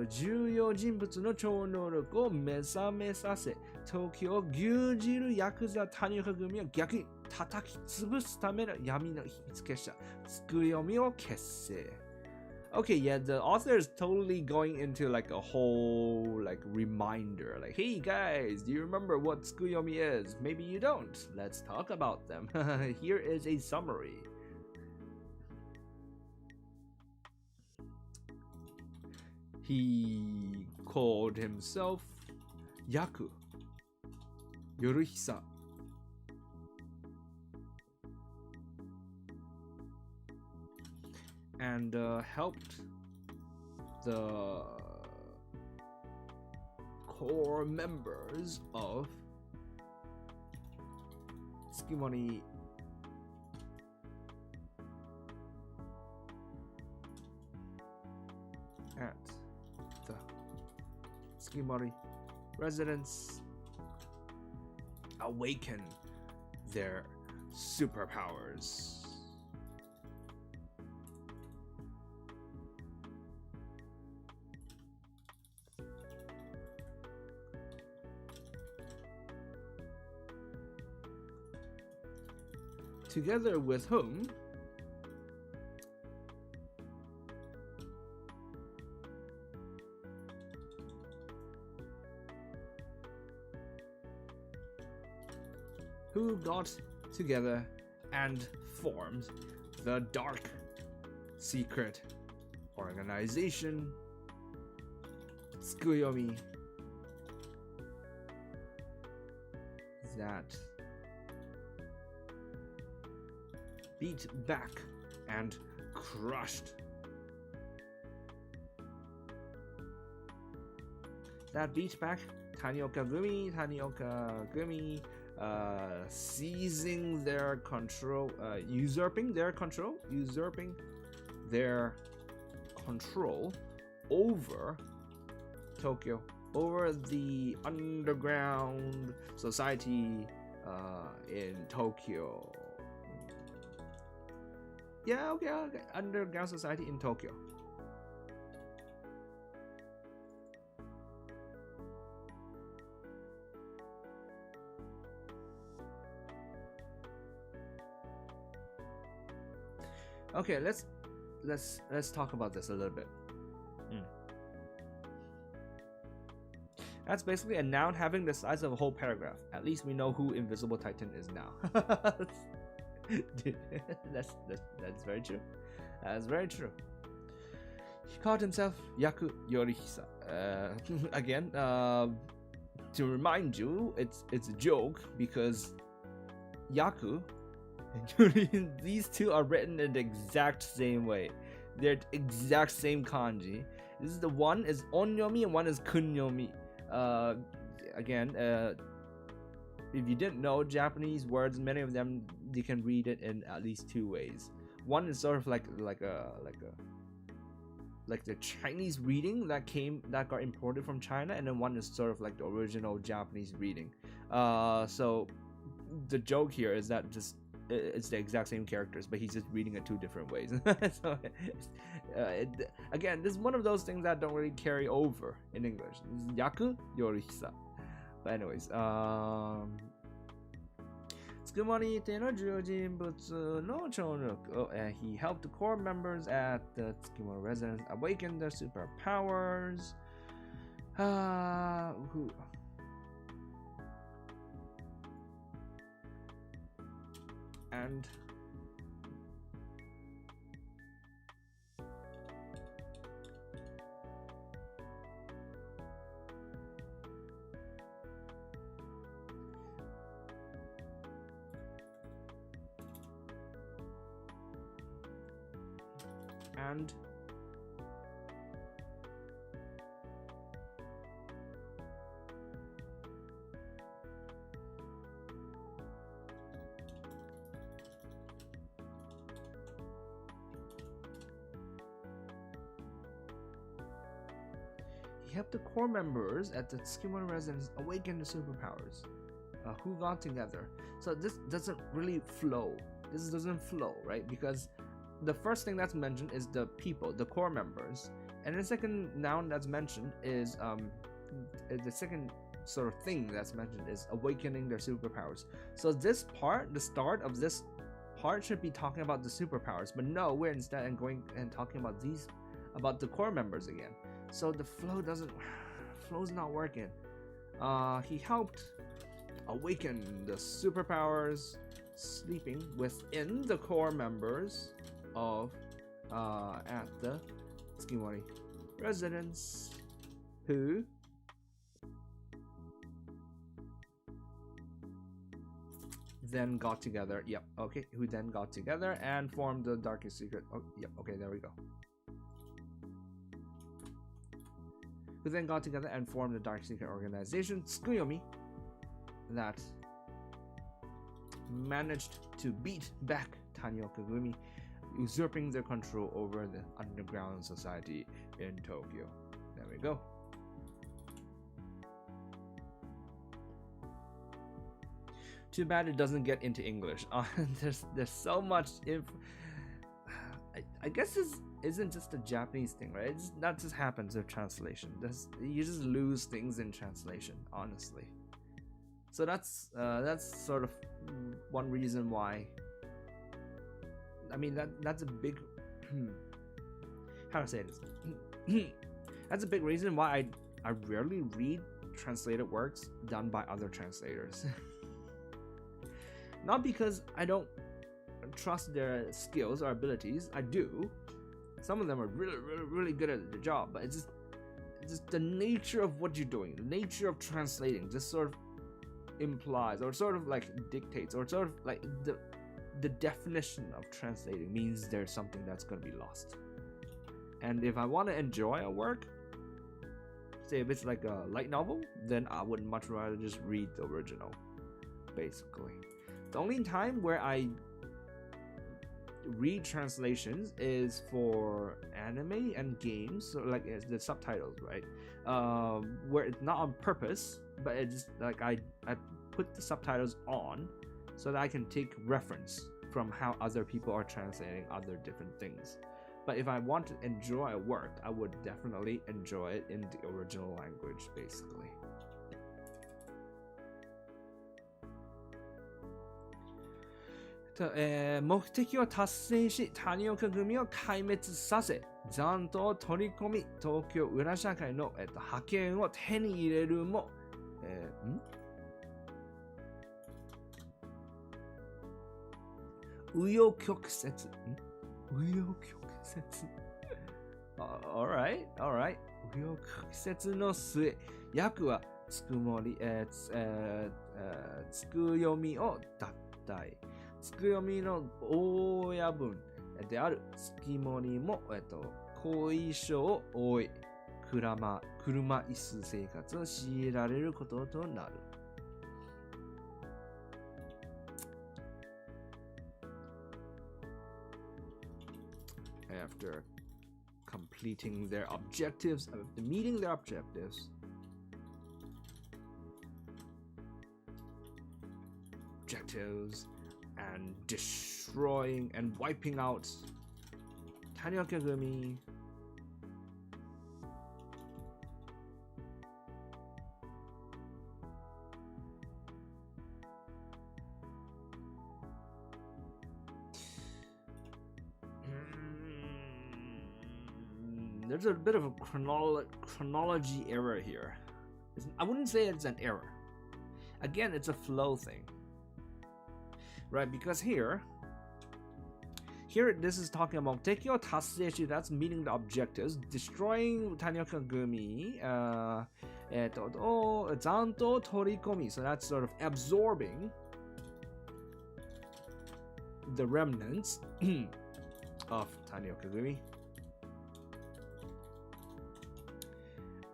重要人物の超能力を目覚めさせ、東京を牛耳るヤクザ谷岡組を逆に叩き潰すための闇の秘密結社、つくよみを結成。Okay, yeah, the author is totally going into like a whole like reminder, like, hey guys, do you remember what Tsukuyomi is? Maybe you don't. Let's talk about them. Here is a summary. He called himself Yaku Yoruhisa. And helped the core members of Tsukimori at the Tsukimori residence awaken their superpowers. Together with whom who got together and formed the dark secret organization Tsukuyomi that beat back and crushed. That beat back, Tanioka Gumi, seizing their control, usurping their control over Tokyo, over the underground society in Tokyo. Yeah, okay. Underground society in Tokyo. Okay, let's talk about this a little bit. That's basically a noun having the size of a whole paragraph. At least we know who Invisible Titan is now. That's very true. That's very true. He called himself Yaku Yorihisa. Again, to remind you, it's a joke because Yaku and Yuri, these two are written in the exact same way. They're exact same kanji. This is the one is onyomi and one is kunyomi. Again, if you didn't know Japanese words, many of them you can read it in at least two ways. One is sort of like the Chinese reading that got imported from China, and then one is sort of like the original Japanese reading. So the joke here is that it's the exact same characters, but he's just reading it two different ways. So again, this is one of those things that don't really carry over in English. Yaku Yorihisa. But anyways, he helped the core members at the Tsukimoto residence awaken their superpowers. And he helped the core members at the Tsukimoto residence awaken the superpowers. Who got together? So this doesn't really flow. This doesn't flow, right? Because the first thing that's mentioned is the people, the core members, and the second noun that's mentioned is the second sort of thing that's mentioned is awakening their superpowers. So this part, the start of this part, should be talking about the superpowers, but no, we're instead going and talking about the core members again. So the flow's not working. He helped awaken the superpowers sleeping within the core members of at the Tsukimoto residence, who then got together. Who then got together and formed the darkest secret. There we go. Who then got together and formed the dark secret organization Tsukuyomi that managed to beat back Tanioka Gumi, usurping their control over the underground society in Tokyo. There we go. Too bad it doesn't get into English. There's so much I guess this isn't just a Japanese thing, right? That just happens with translation. You just lose things in translation, honestly. So that's sort of one reason why. I mean that's a big how to say this. That's a big reason why I rarely read translated works done by other translators. Not because I don't trust their skills or abilities. I do. Some of them are really good at the job, but it's just the nature of what you're doing, the nature of translating, just sort of implies or sort of like dictates or sort of like the definition of translating means there's something that's going to be lost. And if I want to enjoy a work, say if it's like a light novel, then I would much rather just read the original, basically. The only time where I read translations is for anime and games, so like it's the subtitles, right? Where it's not on purpose, but it's just like I put the subtitles on so that I can take reference from how other people are translating other different things. But if I want to enjoy a work, I would definitely enjoy it in the original language, basically. So, 目的を達成し、谷岡組を壊滅させ、残党を取り込み、東京裏社会の、覇権を手に入れるも、紆余曲折。紆余曲折。alright. 紆余曲折の末、役はつくもり、つく読みを脱退。つく読みの大親分である月森も、後遺症を負い、車椅子生活を強いられることとなる。After completing their objectives, after meeting their objectives, and destroying and wiping out Tanioka Gumi, there's a bit of a chronology error here. I wouldn't say it's an error. Again, it's a flow thing. Right, because here this is talking about Tekio Taseshi, that's meeting the objectives, destroying Tanioka Gumi, Zanto Torikomi, so that's sort of absorbing the remnants of Tanioka Gumi.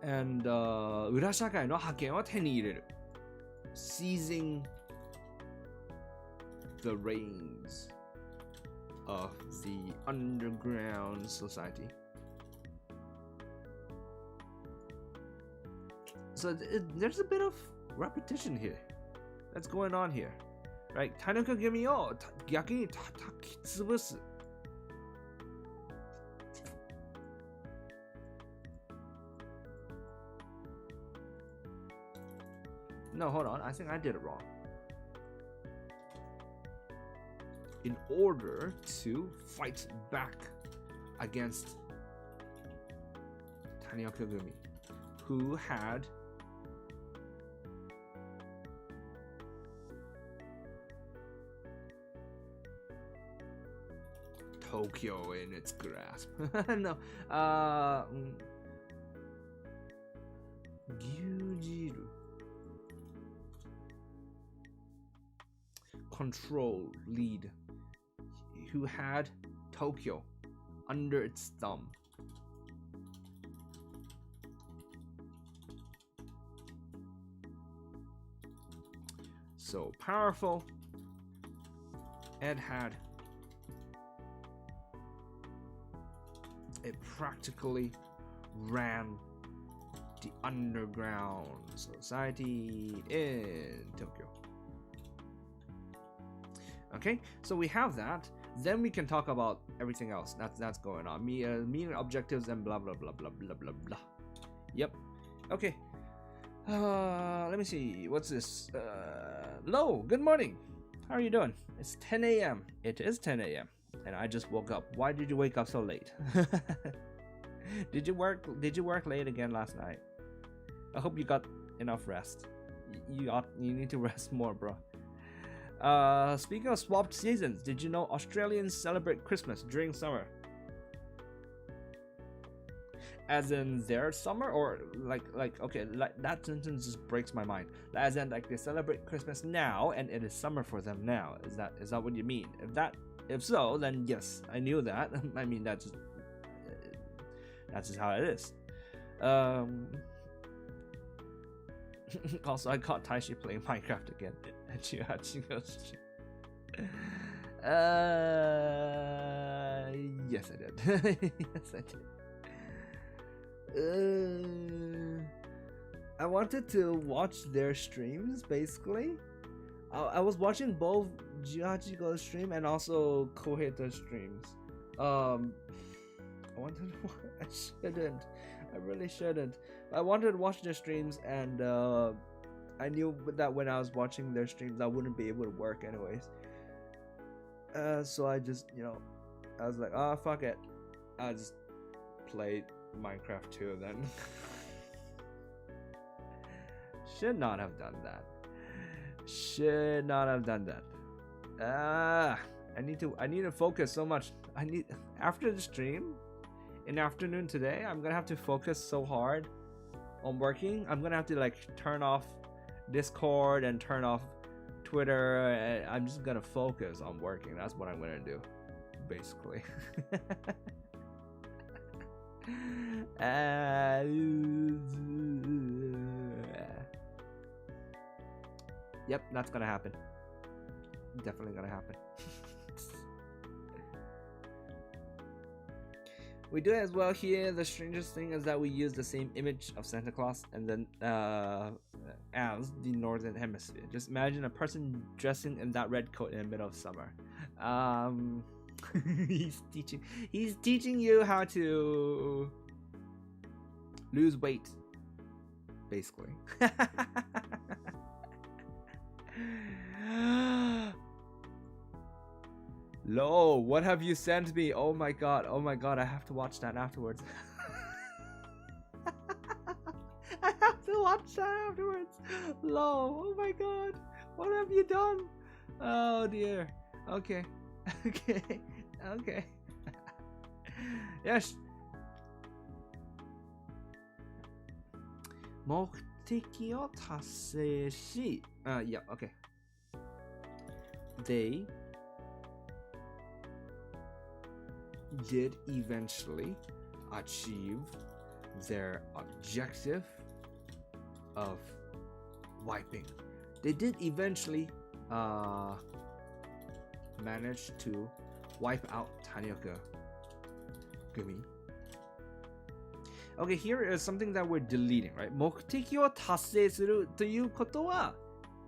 And Urashakai no haken wa te ni ireru, seizing the reins of the underground society. So there's a bit of repetition here that's going on here, right? Tanioka Gumi o gyaku ni tatakitsubusu. No, hold on. I think I did it wrong. In order to fight back against Tanioka Gumi, who had Tokyo in its grasp. No, Gyujiru. Control, lead, who had Tokyo under its thumb. So powerful. It practically ran the underground society in Tokyo. Okay, so we have that. Then we can talk about everything else that's going on. Meeting objectives and blah blah blah blah blah blah blah. Yep. Okay. Let me see. What's this? Lo, good morning. How are you doing? It's 10 a.m. It is 10 a.m. and I just woke up. Why did you wake up so late? Did you work late again last night? I hope you got enough rest. You need to rest more, bro. Speaking of swapped seasons, did you know Australians celebrate Christmas during summer? as in their summer, or like okay, like that sentence just breaks my mind. As in like they celebrate Christmas now and it is summer for them now. Is that what you mean? If so, then yes, I knew that. I mean that's just how it is. Also, I caught Taishi playing Minecraft again. And she goes, yes, I did. Yes, I did. I wanted to watch their streams, basically. I was watching both Jihachigo's stream and also Koheta's streams. I shouldn't. I really shouldn't. I wanted to watch their streams, and I knew that when I was watching their streams, I wouldn't be able to work anyways. So I just, I was like, oh, fuck it. I just played Minecraft 2 then. Should not have done that. Should not have done that. I need to focus so much. After the stream in the afternoon today, I'm gonna have to focus so hard on working. I'm gonna have to like turn off Discord and turn off Twitter, and I'm just gonna focus on working. That's what I'm gonna do, basically. Yep, that's gonna happen. Definitely gonna happen. We do it as well here. The strangest thing is that we use the same image of Santa Claus and then as the Northern Hemisphere. Just imagine a person dressing in that red coat in the middle of summer. He's teaching you how to lose weight, basically. Lo, what have you sent me? Oh my god, I have to watch that afterwards. I have to watch that afterwards. Lo, oh my god, what have you done? Oh dear. Okay. Okay. Yes. 目的を達成し yeah, okay. They did eventually achieve their objective of wiping. They did eventually manage to wipe out Tanioka Gumi. Okay, here is something that we're deleting, right? 目的を達成するということは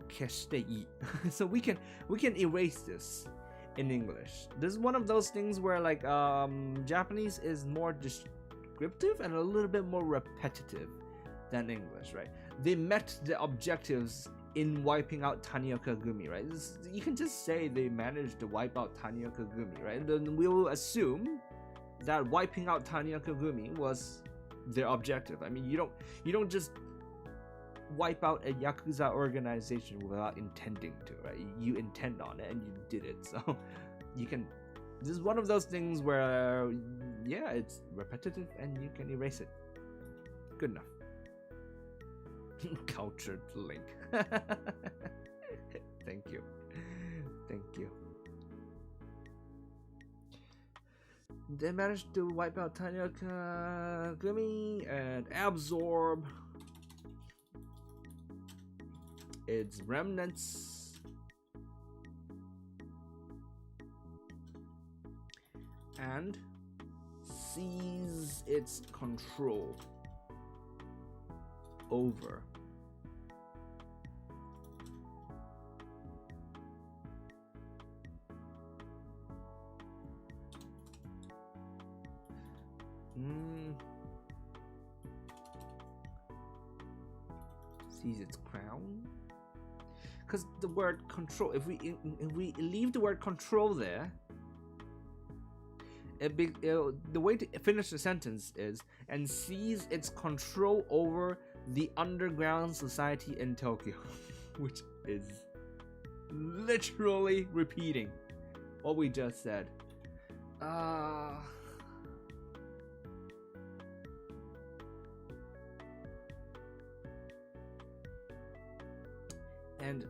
消していい. So we can erase this in English. This is one of those things where like Japanese is more descriptive and a little bit more repetitive than English, right? They met the objectives in wiping out Tanioka Gumi, right? You can just say they managed to wipe out Tanioka Gumi, right? And then we will assume that wiping out Tanioka Gumi was their objective. I mean, you don't just wipe out a Yakuza organization without intending to, right? You intend on it and you did it. So you can, this is one of those things where, yeah, it's repetitive and you can erase it. Good enough. Cultured link. Thank you. They managed to wipe out Tanioka Gumi and absorb its remnants and seize its control over seize its crown, because the word control, if we leave the word control there, the way to finish the sentence is and seize its control over the underground society in Tokyo, which is literally repeating what we just said. and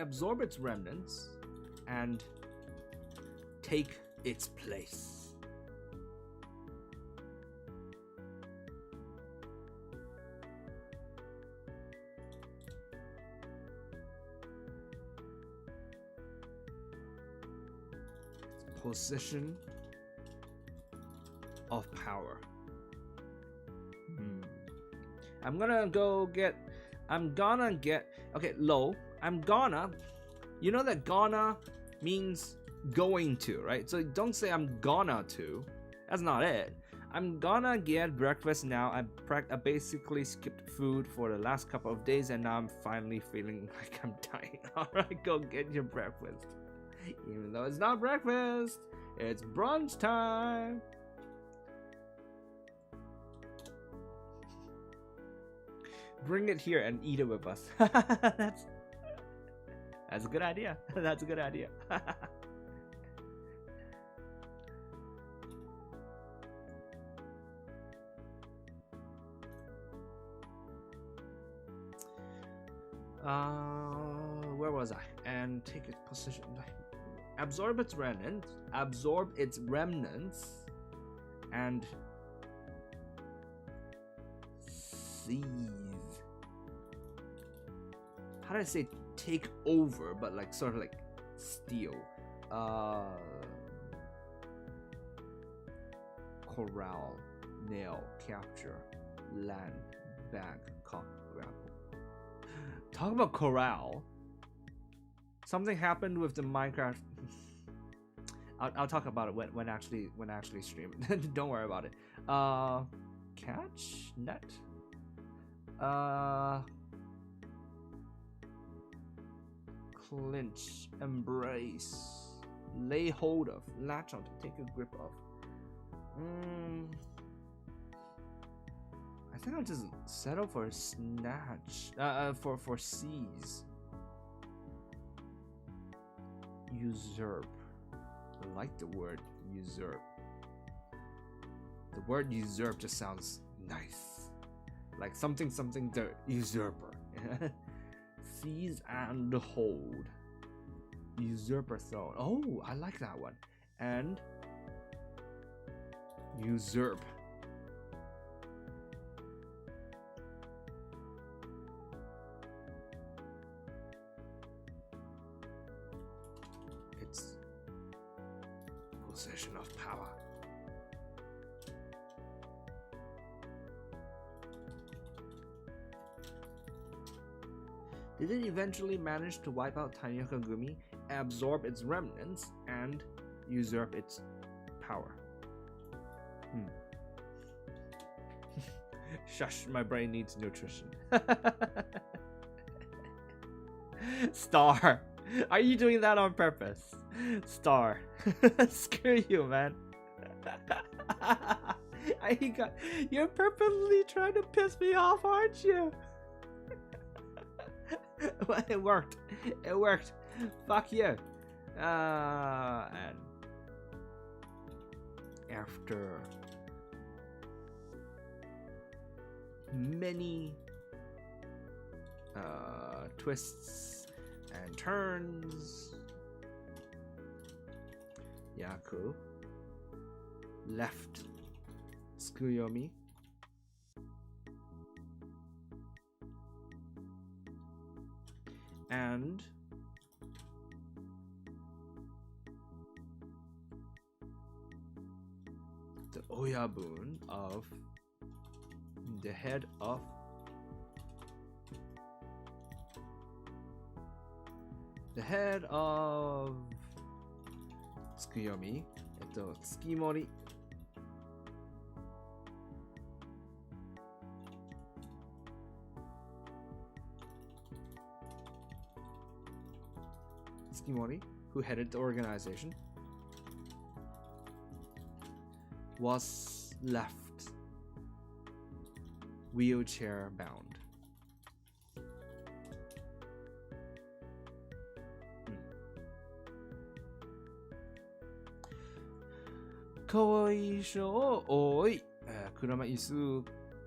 absorb its remnants and take its place. Position of power. I'm gonna get okay, low. You know that gonna means going to, right? So don't say I'm gonna to. That's not it. I'm gonna get breakfast now. I basically skipped food for the last couple of days and now I'm finally feeling like I'm dying. Alright, go get your breakfast. Even though it's not breakfast, it's brunch time. Bring it here and eat it with us. That's a good idea. That's a good idea. Where was I? And take its position. Absorb its remnants, and seize. How do I say take over, but like sort of like steal? Corral, nail, capture, land, bag, cock, grapple. Talk about corral. Something happened with the Minecraft. I'll talk about it when actually stream. Don't worry about it. Catch, net. Clinch, embrace, lay hold of, latch onto, take a grip of. I think I'll just settle for a snatch. For seize. Usurp. I like the word usurp. The word usurp just sounds nice. Like something the usurper. Seize and hold. Usurper throne. Oh, I like that one. And usurp. It's possession of power. Did it eventually manage to wipe out Tanyoka Gumi, absorb its remnants, and usurp its power? Shush, my brain needs nutrition. Star, are you doing that on purpose? Star, screw you, man. You're purposely trying to piss me off, aren't you? Well, it worked. It worked. Fuck you. And after many twists and turns, Yaku left Tsukuyomi and the Oyabun of the head of Tsukuyomi, Tsukimori. Tsukimori, who headed the organization, was left wheelchair bound. Kawai sho oi. 車椅子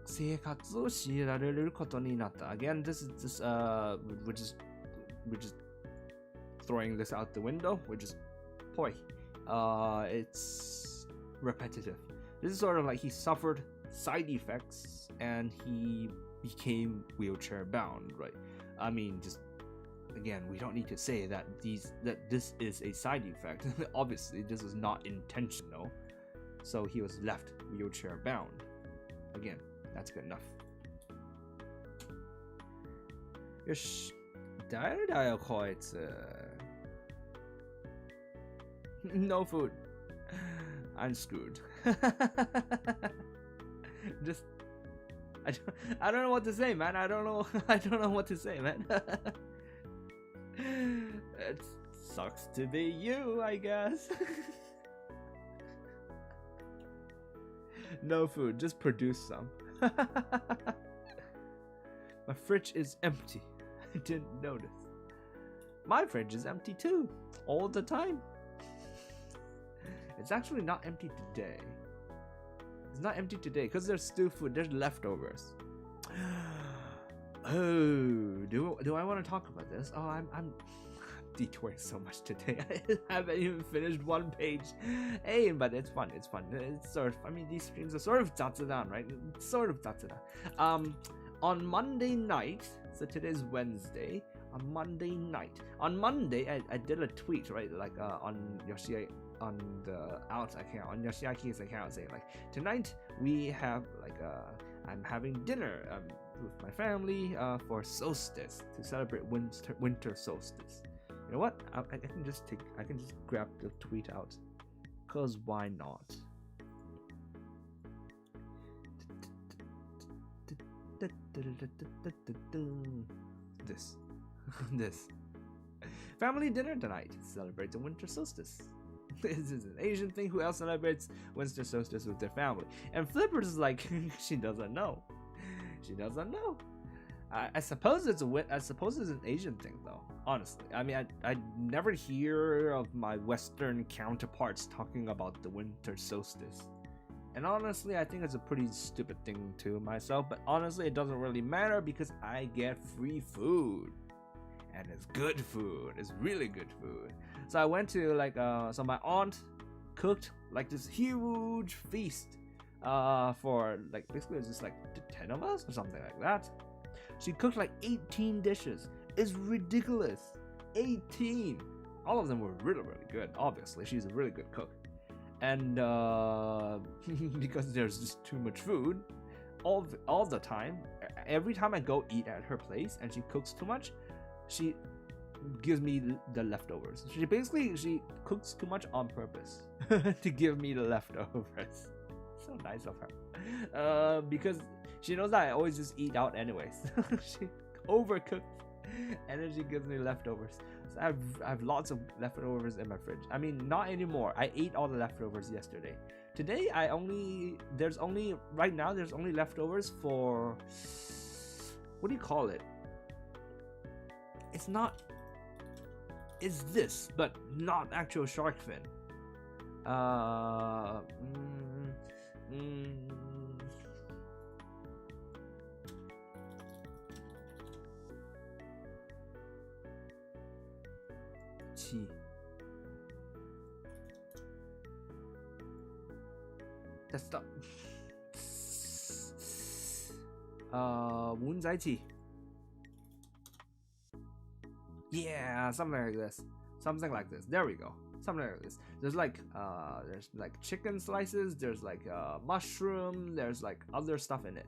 生活を強いられることになった。Again, this is we're just throwing this out the window. We're just poi. It's repetitive. This is sort of like he suffered side effects and he became wheelchair bound, right? I mean, just again, we don't need to say that this is a side effect. Obviously, this was not intentional. So he was left wheelchair bound. Again, that's good enough. よし、誰だよこいつ。No food. I'm screwed. Just I don't know what to say, man. I don't know what to say, man. It sucks to be you, I guess. No food, just produce some. My fridge is empty. I didn't notice. My fridge is empty too, all the time. It's actually not empty today. It's not empty today because there's still food. There's leftovers. Oh, do I want to talk about this? Oh, I'm detouring so much today. I haven't even finished one page. Hey, but it's fun. It's fun. It's sort of. I mean, these streams are sort of zatsudan, right? It's sort of zatsudan. On Monday night. So today's Wednesday. On Monday night. On Monday, I did a tweet, right? Like on Yoshi. On the out account, on Yoshiaki's account, saying like, tonight we have like I'm having dinner with my family for solstice to celebrate winter solstice. You know what? I can just grab the tweet out, cause why not? This family dinner tonight. Celebrate the winter solstice. This is an Asian thing. Who else celebrates winter solstice with their family? And Flippers is like, she doesn't know. She doesn't know. I suppose it's an Asian thing though. Honestly, I mean, I never hear of my Western counterparts talking about the winter solstice. And honestly, I think it's a pretty stupid thing to myself. But honestly, it doesn't really matter because I get free food. And it's good food. It's really good food. So I went to like so my aunt cooked like this huge feast for like basically it's just like 10 of us or something like that. She cooked like 18 dishes. It's ridiculous. 18. All of them were really, really good. Obviously, she's a really good cook. And because there's just too much food all the time, every time I go eat at her place and she cooks too much, she gives me the leftovers. She cooks too much on purpose to give me the leftovers. So nice of her. Because she knows that I always just eat out anyways. She overcooks and then she gives me leftovers. So I have lots of leftovers in my fridge. I mean, not anymore. I ate all the leftovers yesterday. Today there's only leftovers for, what do you call it? It's this, but not actual shark fin. Chi. That's the 碗仔翅. Yeah, something like this. There we go. Something like this. There's like chicken slices. There's like mushroom. There's like other stuff in it.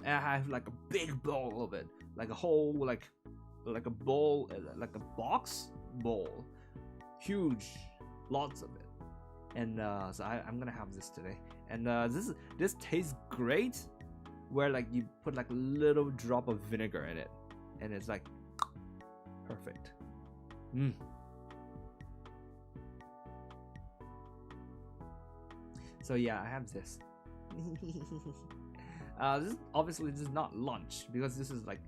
And I have like a big bowl of it, like a whole like a bowl, like a box bowl, huge, lots of it. And so I'm gonna have this today. And this tastes great. Where like you put like a little drop of vinegar in it, and it's like perfect. So yeah, I have this. This is not lunch because this is like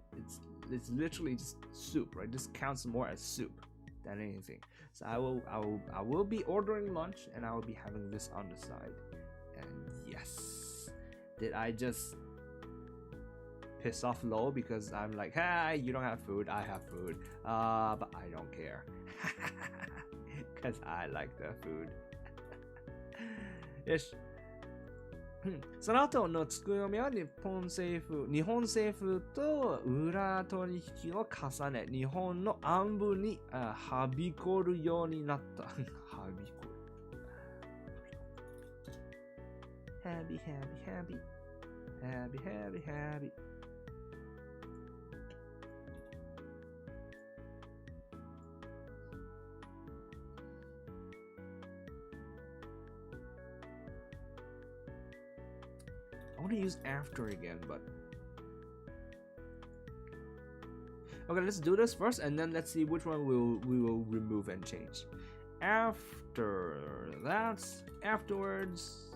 it's literally just soup, right? This counts more as soup than anything. So I will be ordering lunch and I will be having this on the side. And yes, did I just piss off Lo because I'm like, hey, you don't have food, I have food, but I don't care because I like the food. よし。その後のつくよみは日本政府と裏取引を重ね、日本の暗部にはびこるようになった。はびこる。Happy. I want to use after again, but okay, let's do this first and then let's see which one we will remove and change. After that's afterwards.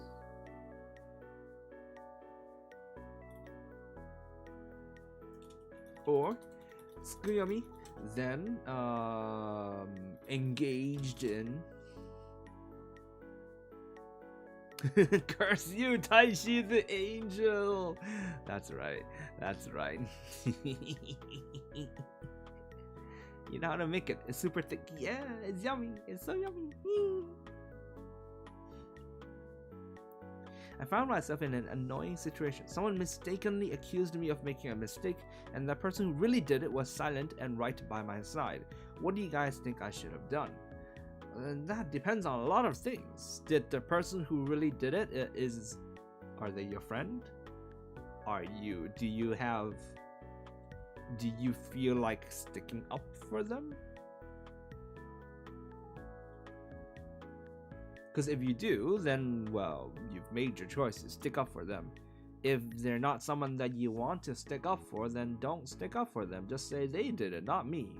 Or Tsukuyomi then engaged in curse you, Taishi the angel. That's right. You know how to make it. It's super thick. Yeah, it's yummy. It's so yummy. I found myself in an annoying situation. Someone mistakenly accused me of making a mistake, and the person who really did it was silent and right by my side. What do you guys think I should have done? That depends on a lot of things. Did the person who really did it are they your friend? Do you feel like sticking up for them? Because if you do, then, well, you've made your choice to stick up for them. If they're not someone that you want to stick up for, then don't stick up for them. Just say they did it, not me.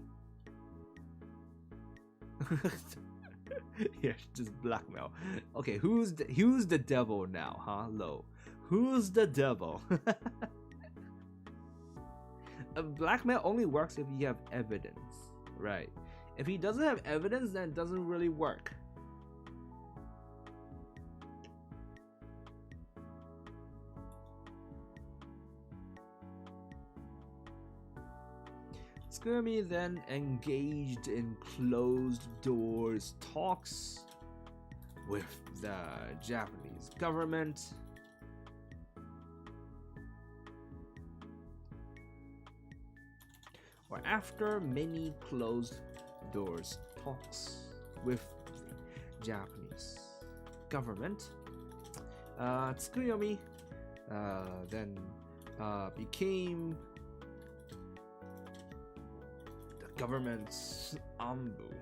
Yeah, just blackmail. Okay, who's the devil now, huh? Lo. Who's the devil? Blackmail only works if you have evidence, right? If he doesn't have evidence, then it doesn't really work. Tsukumi then engaged in closed doors talks with the Japanese government. Or after many closed doors talks with the Japanese government, Tsukuyomi then became government's ambu.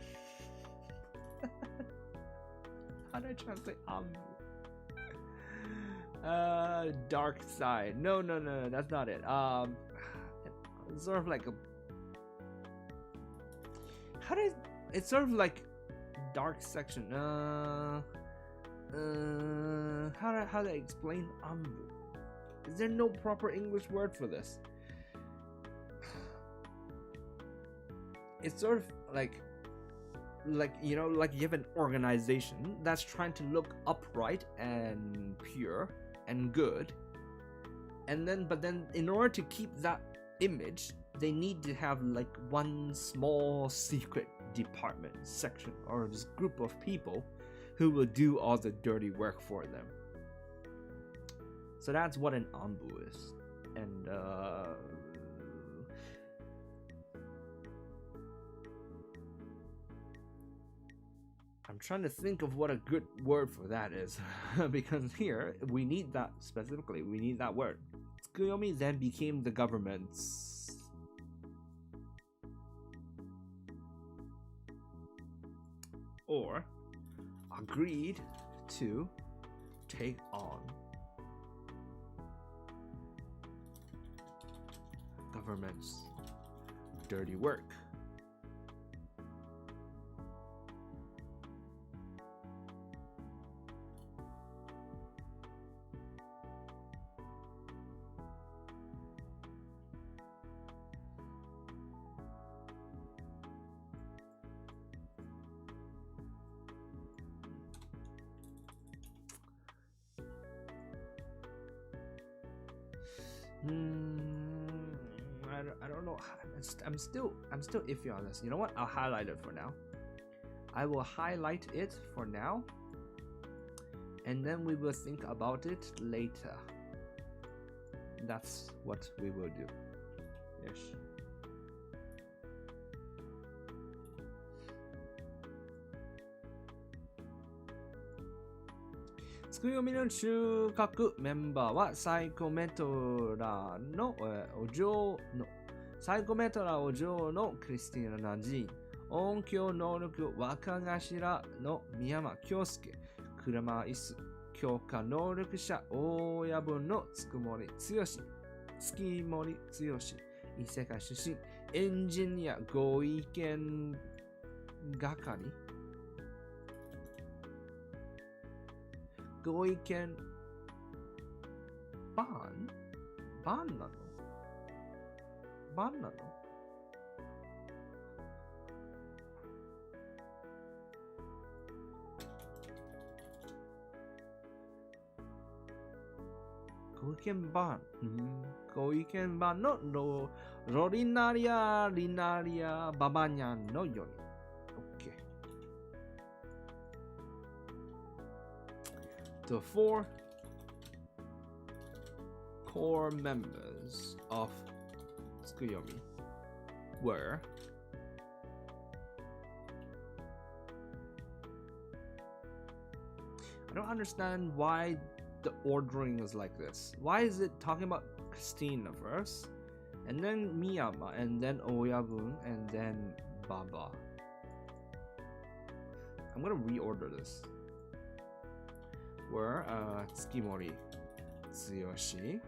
How do I translate ambu? Dark side. No, that's not it. Sort of like a. It's sort of like dark section. How do I explain ambu? Is there no proper English word for this? It's sort of like you know, like you have an organization that's trying to look upright and pure and good, but then in order to keep that image, they need to have like one small secret department section or this group of people who will do all the dirty work for them. So that's what an ambu is. And I'm trying to think of what a good word for that is. Because here, we need that specifically. We need that word. Tsukuyomi then became the government's or agreed to take on government's dirty work. I don't know. I'm still iffy on this. You know what? I'll highlight it for now. I will highlight it for now, and then we will think about it later. That's what we will do. Yes. つくよみの中核メンバーはサイコメトラのお嬢のクリスティーナ・ジーン、音響能力若頭の宮山京介、車椅子強化能力者大谷分の月森剛、異世界出身、エンジニアご意見係、ご意見バンなのご意見版のロリナリアババニャンのように。OK。The four core members of Tsukuyomi were I don't understand why the ordering is like this. Why is it talking about Christina first, and then Miyama, and then Oyabun, and then Baba? I'm gonna reorder this. Were Tsukimori Tsuyoshi,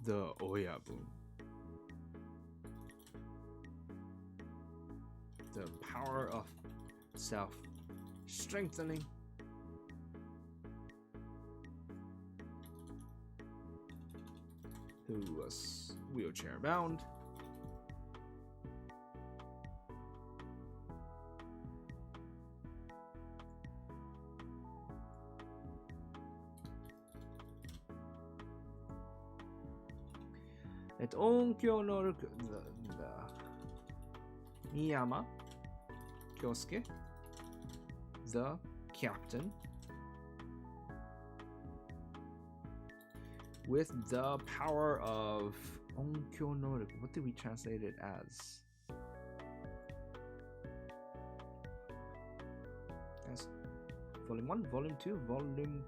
the Oyabun, the power of self-strengthening, who was wheelchair bound, Onkyo no the Miyama Kyosuke, the captain, with the power of Onkyo no. What did we translate it as? As volume 1, volume 2, volume.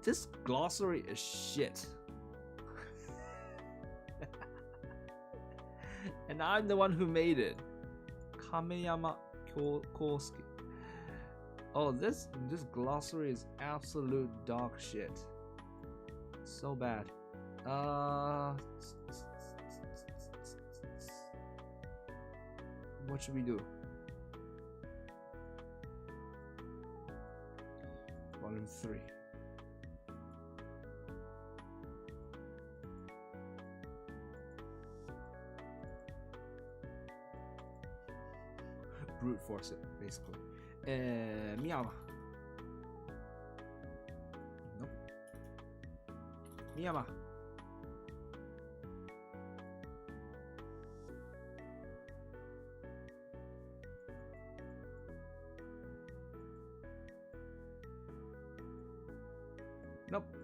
This glossary is shit. And I'm the one who made it. Kameyama Kosuke. Oh, this glossary is absolute dog shit. So bad. What should we do? Volume 3. Brute force it, basically. Miyama. Nope. Miyama. Nope.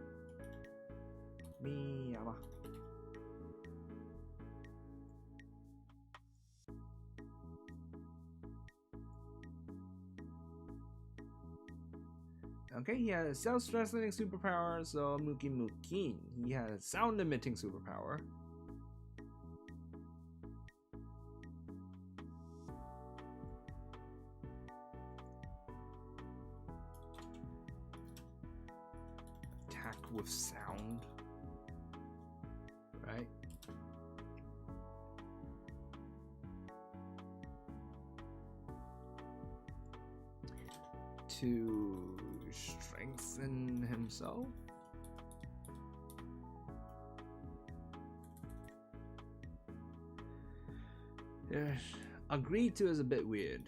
Miyama. Okay, he has self-strengthening superpower, so Muki Mukin. He has sound-emitting superpower. Attack with sound. Right? To strengthen himself. Yes, agreed to is a bit weird.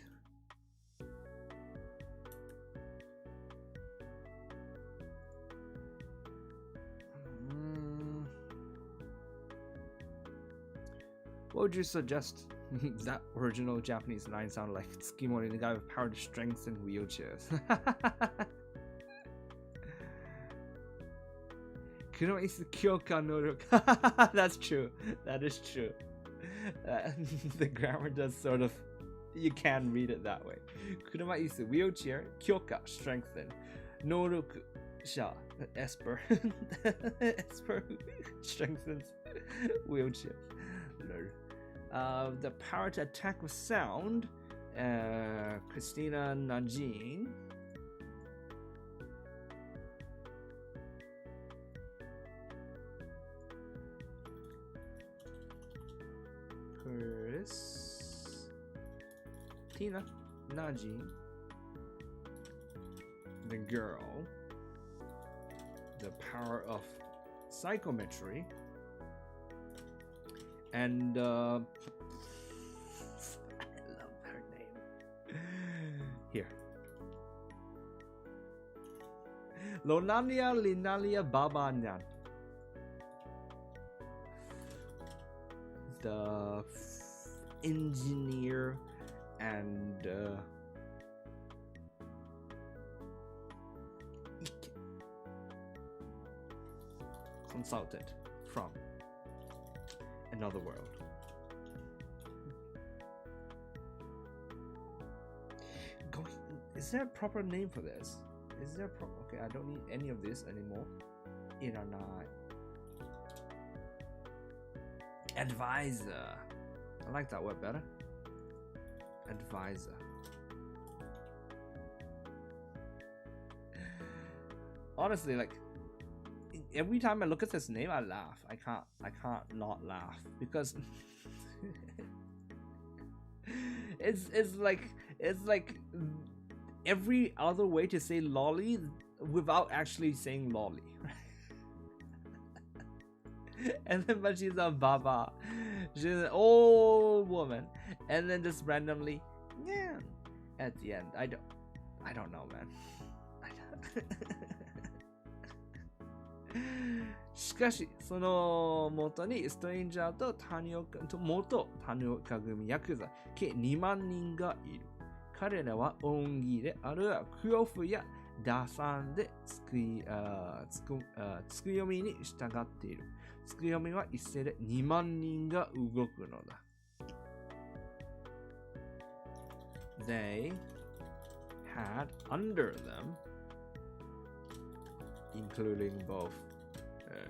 What would you suggest? That original Japanese line sounded like Tsukimori, the guy with power to strengthen wheelchairs. That's true. That is true. The grammar does sort of, you can read it that way. Kuruma isu, wheelchair, kyoka, strengthen. Noruku, sha, esper. Esper strengthens wheelchair. The power to attack with sound, Christina Najin. Tina Najin, the girl, the power of psychometry, and I love her name. Here, Lonania Linalia Babanyan. The engineer and consultant from another world. Is there a proper name for this? Is there okay, I don't need any of this anymore. Iranai. Advisor. I like that word better. Advisor. Honestly, like every time I look at this name, I laugh. I can't not laugh because it's like every other way to say lolly without actually saying lolly. And then, but she's a baba, she's an old woman, and then just randomly, yeah, at the end. I don't know, man. しかし、その元にストレンジャーと元谷岡組ヤクザ計2万人がいる。彼らは恩義であるいはクオフや打算でつく読みに従っている。つく読みは一斉で2万人が動くのだ。They had under them, including both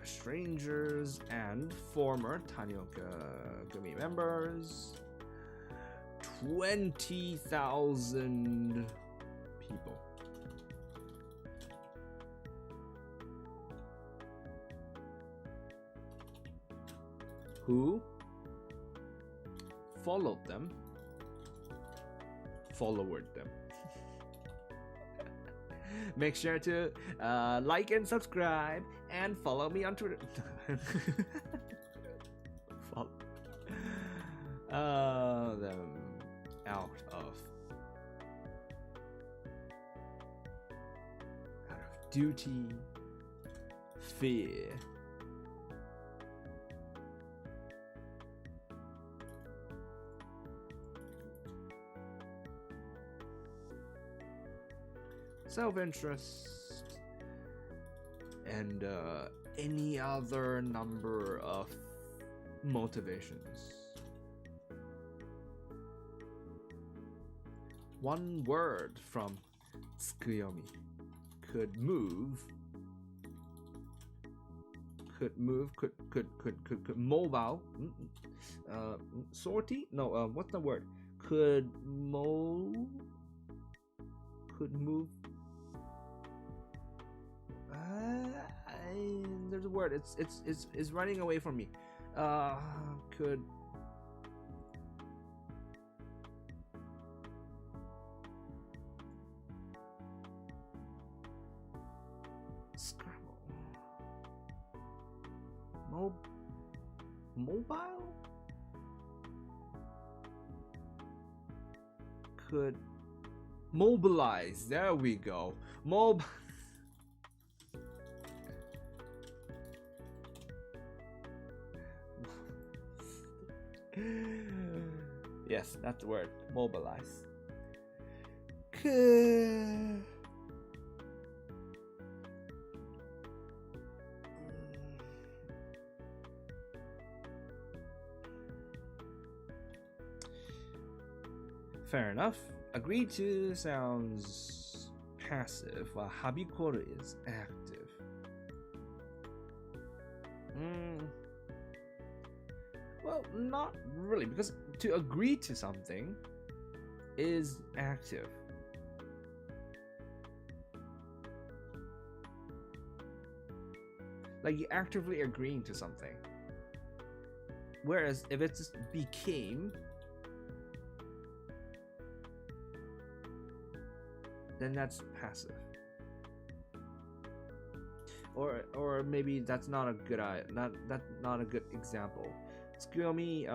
strangers and former Tanioka Gumi members, 20,000 people. Who followed them, followed them. Make sure to like and subscribe and follow me on Twitter. Follow them out of duty, fear, self-interest, and any other number of motivations. One word from Tsukuyomi could mobile, sortie? No, what's the word? Could move. There's a word. It's running away from me. Could scramble. Mobile? Could mobilize. There we go. Yes, that's the word. Mobilize. Fair enough. Agree to sounds passive, while habikoru is active. Well, not really, because to agree to something is active. Like you're actively agreeing to something. Whereas if it just became, then that's passive. Or maybe that's not a good not a good example. Tsukuyomi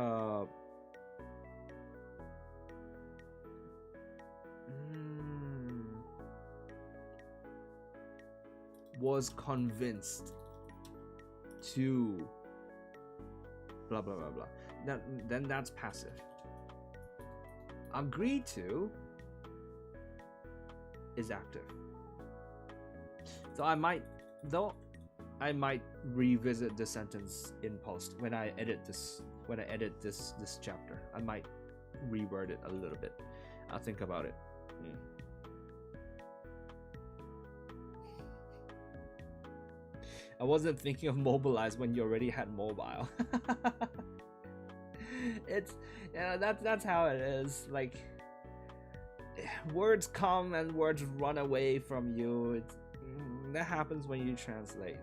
was convinced to blah blah blah blah. Then that's passive. Agree to is active. So I might revisit the sentence in post when I edit this chapter. I might reword it a little bit. I'll think about it. I wasn't thinking of mobilize when you already had mobile. It's that's how it is. Like words come and words run away from you. That happens when you translate.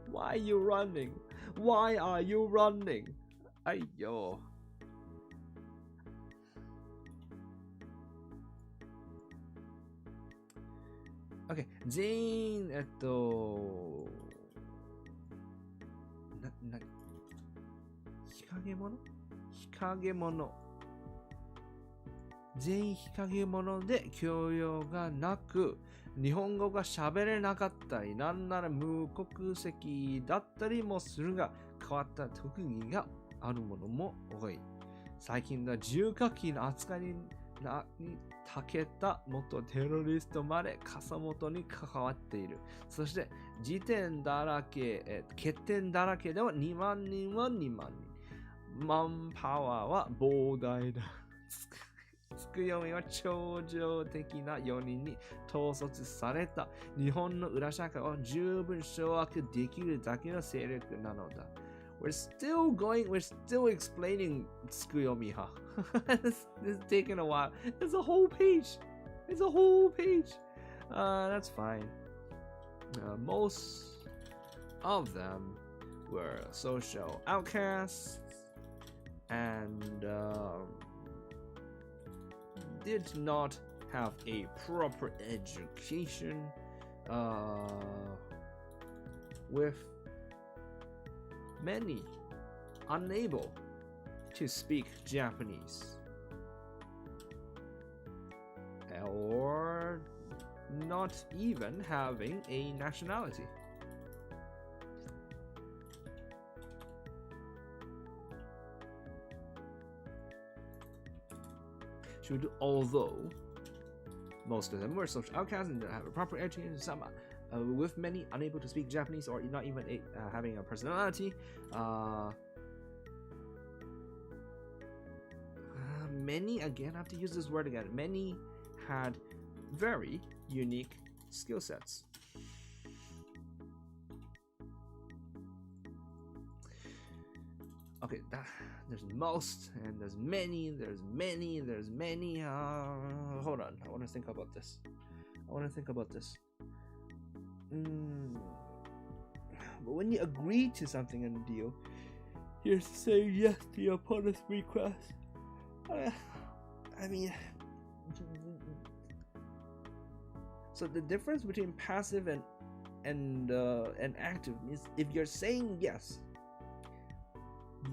Why are you running? Why are you running? Ayyo. Okay, 全員日陰者全員日陰者で教養がなく日本語が喋れなかったりなんなら無国籍だったりもするが変わった特技があるものも多い。最近の重火器の扱いに長けた元テロリストまで傘元に関わっている。そして欠点だらけでは2万人は2万人。マンパワーは膨大だ。つくよみは超常的な4人に統率された日本の裏社会を十分掌握できるだけの勢力なのだ。We're still explaining Tsukuyomi, huh? This is taking a while. It's a whole page. That's fine. Most of them were social outcasts and did not have a proper education with many unable to speak Japanese or not even having a nationality. Although most of them were social outcasts and didn't have a proper education, some with many unable to speak Japanese or not even having a personality. Many, again, I have to use this word again, many had very unique skill sets. Okay, there's most, and there's many. Hold on, I want to think about this. But when you agree to something in a deal, you're saying yes to your opponent's request. I mean, so the difference between passive and active is if you're saying yes,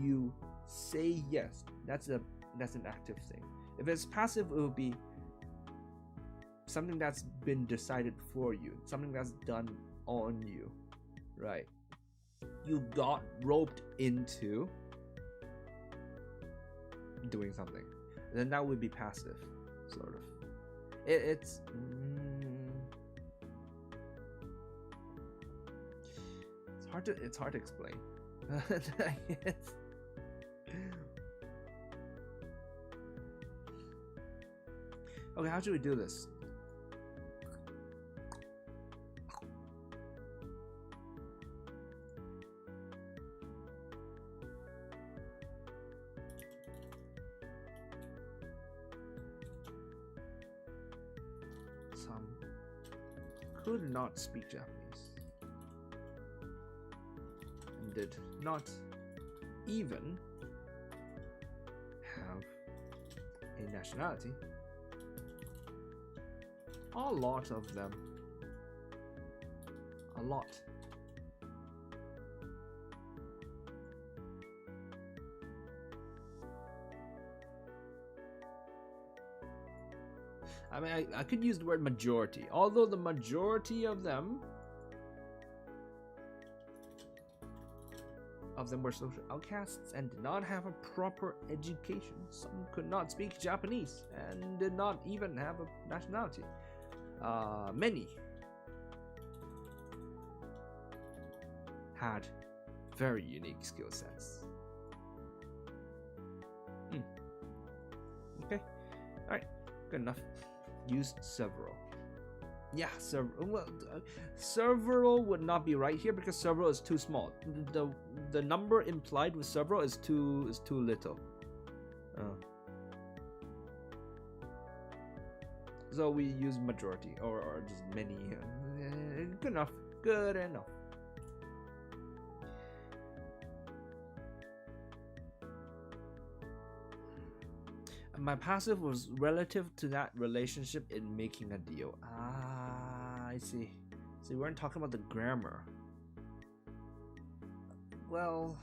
you say yes. That's an active thing. If it's passive, it will be something that's been decided for you, something that's done on you, right? you got roped into doing something, then that would be passive, sort of. It's hard to explain. Okay, how should we do this? Some could not speak Japanese and did not even have a nationality. A lot of them. A lot. I mean, I could use the word majority, although the majority of them were social outcasts and did not have a proper education. Some could not speak Japanese and did not even have a nationality. Many had very unique skill sets. Okay, all right, good enough. Used several. Yeah, several. Well, several would not be right here because several is too small. The number implied with several is too little. So we use majority or just many. Good enough. Good enough. My passive was relative to that relationship in making a deal. Ah, I see. So we weren't talking about the grammar. Well,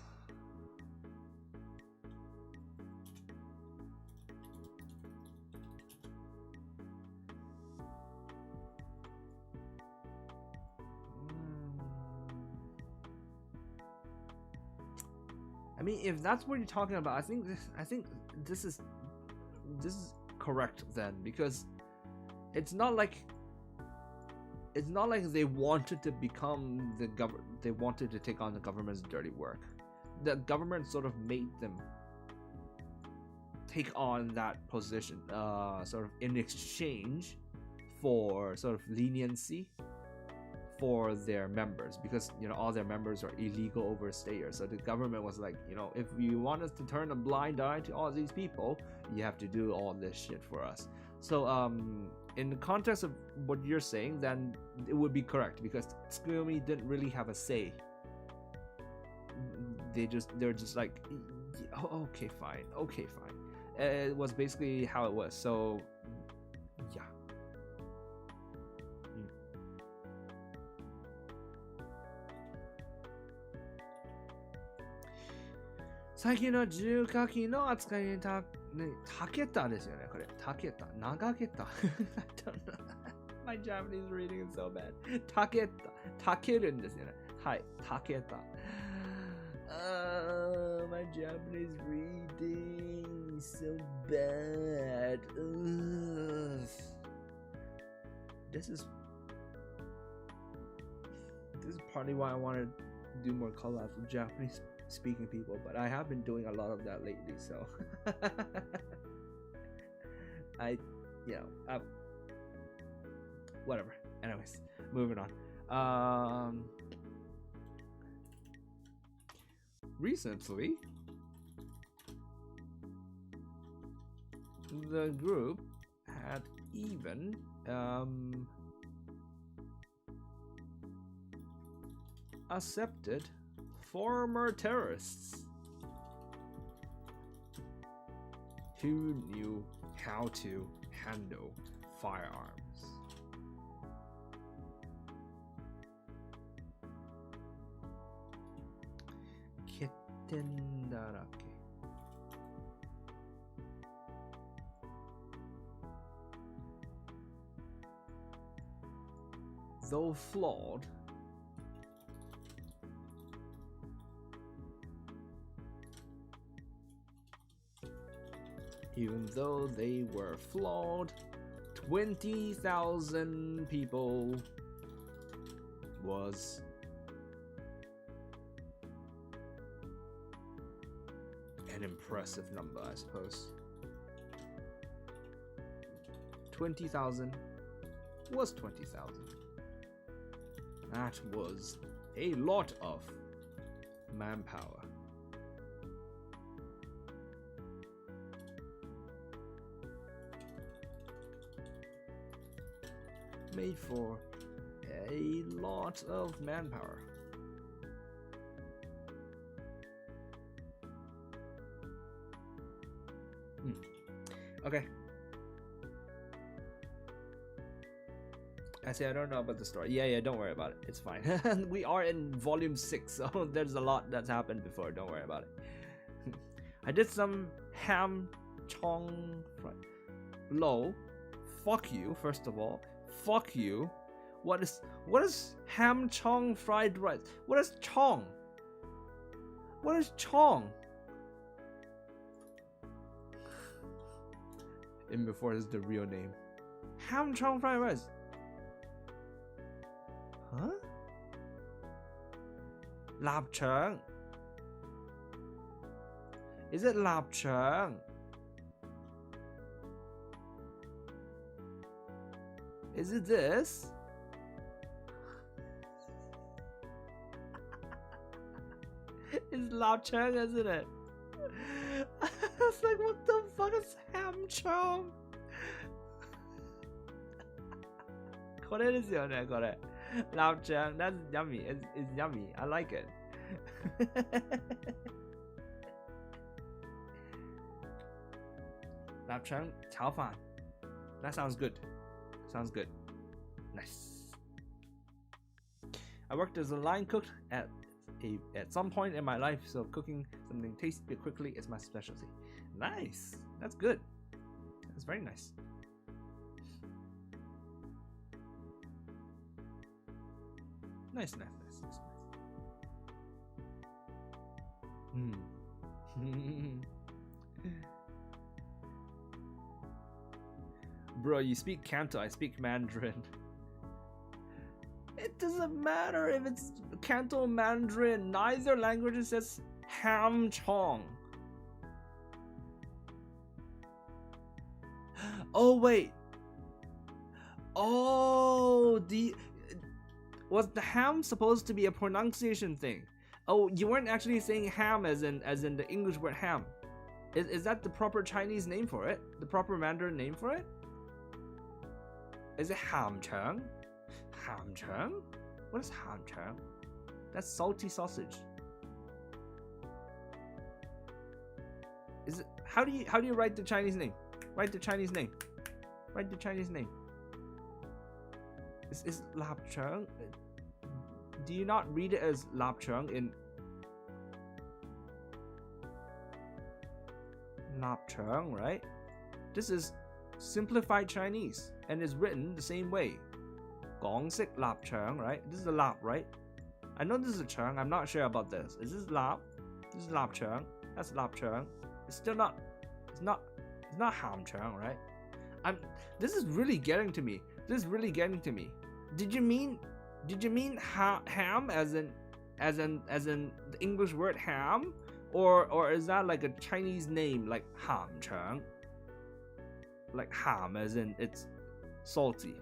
I mean, if that's what you're talking about, I think this is correct then, because it's not like they wanted to become the government. They wanted to take on the government's dirty work. The government sort of made them take on that position, sort of in exchange for sort of leniency for their members, because all their members are illegal overstayers. So the government was like, if you want us to turn a blind eye to all these people, you have to do all this shit for us. So in the context of what you're saying, then it would be correct, because Tsukuyomi didn't really have a say. They're just like, oh, okay fine. It was basically how it was. So yeah. 最近の重火器の扱いにたけたですよね、これ。たけた。長けた。I don't know. My Japanese reading is so bad. たけた。たけるんですよね。はい。たけた。My Japanese reading is so bad. This is partly why I want to do more collabs with Japanese speaking people, but I have been doing a lot of that lately, so whatever. Anyways, moving on. Recently, the group had even accepted former terrorists who knew how to handle firearms. Kitten darake. Though flawed, Even though they were flawed, 20,000 people was an impressive number, I suppose. 20,000 was 20,000. That was a lot of manpower. Made for a lot of manpower. Okay. I say I don't know about the story. Yeah, don't worry about it. It's fine. We are in volume 6, so there's a lot that's happened before. Don't worry about it. I did some ham chong fried. Low. Fuck you, first of all. Fuck you. What is ham chong fried rice? What is chong? What is chong? And before is the real name. Ham chong fried rice. Huh? Lap chang. Is it lap chang? Is it this? It's lap chang, isn't it? It's like, what the fuck is ham chong? これですよね、これ。Lap chang, that's yummy. It's yummy. I like it. Lap chang, 炒饭. That sounds good. Sounds good. Nice. I worked as a line cook at some point in my life, so cooking something tasty quickly is my specialty. Nice. That's good. That's very nice. Nice. Bro, you speak Canto, I speak Mandarin. It doesn't matter if it's Canto or Mandarin. Neither language says ham chong. Oh wait. Oh, was the ham supposed to be a pronunciation thing? Oh, you weren't actually saying ham as in the English word ham. Is that the proper Chinese name for it? The proper Mandarin name for it? Is it ham chang? Ham chang? What is ham chang? That's salty sausage. Is it? How do you write the Chinese name? Write the Chinese name. Write the Chinese name. Is lap chang? Do you not read it as lap chang in lap chang, right? This is simplified Chinese and is written the same way. Gong sik lap chang, right? This is a lap, right? I know this is a chang. I'm not sure about this. Is this lap? This is lap chang. That's lap chang. It's still not. It's not ham chang, right? This is really getting to me. This is really getting to me. Did you mean ham as in the English word ham, or is that like a Chinese name like ham chang? Like ham as in it's salty.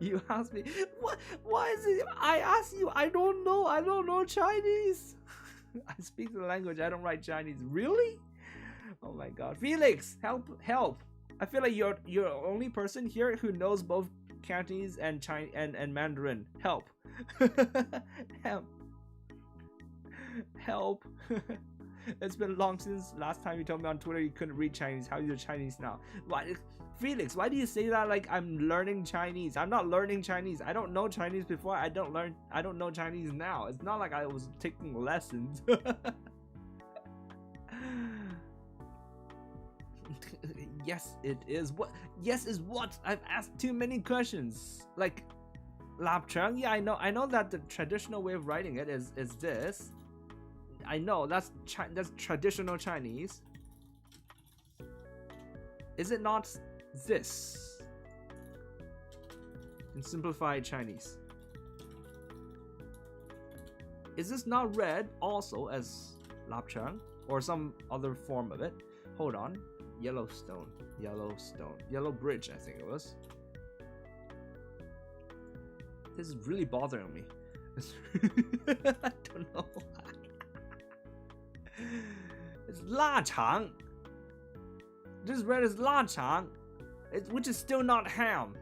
You asked me what? Why is it? I asked you. I don't know. I don't know Chinese. I speak the language. I don't write Chinese. Really? Oh my God, Felix, help! I feel like you're the only person here who knows both Cantonese and Chinese and Mandarin. Help! Help! It's been long since last time you told me on Twitter you couldn't read Chinese. How are you Chinese now? Why, Felix? Why do you say that like I'm learning Chinese? I'm not learning Chinese. I don't know Chinese before. I don't know Chinese now. It's not like I was taking lessons. Yes, it is. What? Yes, is what? I've asked too many questions. Like, lap chang? Yeah, I know that the traditional way of writing it is this. I know that's traditional Chinese. Is it not this? In simplified Chinese. Is this not read also as lapchang or some other form of it? Hold on. Yellowstone. Yellow Bridge, I think it was. This is really bothering me. I don't know why. It's La Chang. This is read as La Chang, which is still not ham.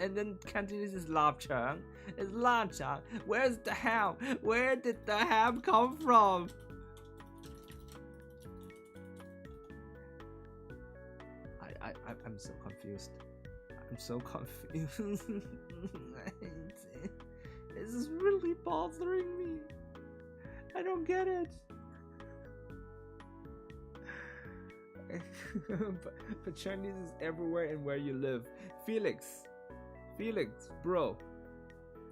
And then Cantonese is La Chang. It's La Chang. Where's the ham? Where did the ham come from? I'm so confused. I'm so confused. This is really bothering me. I don't get it. but Chinese is everywhere and where you live. Felix, bro.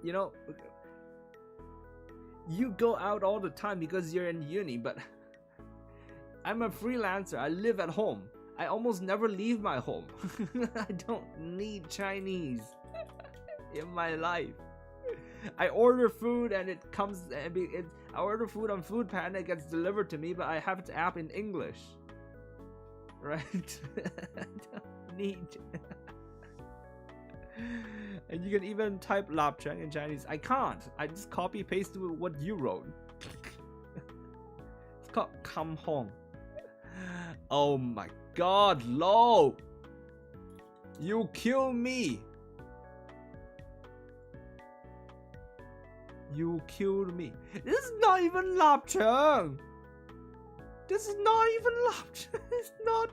You know, you go out all the time because you're in uni, but I'm a freelancer. I live at home. I almost never leave my home. I don't need Chinese in my life. I order food and it comes. I order food on Foodpanda, it gets delivered to me, but I have the app in English. Right? I don't need. And you can even type lapchang in Chinese. I can't. I just copy paste what you wrote. It's called come home. Oh my god, Lo! You kill me! You killed me. This is not even lapchang! This is not even lapchang. It's not.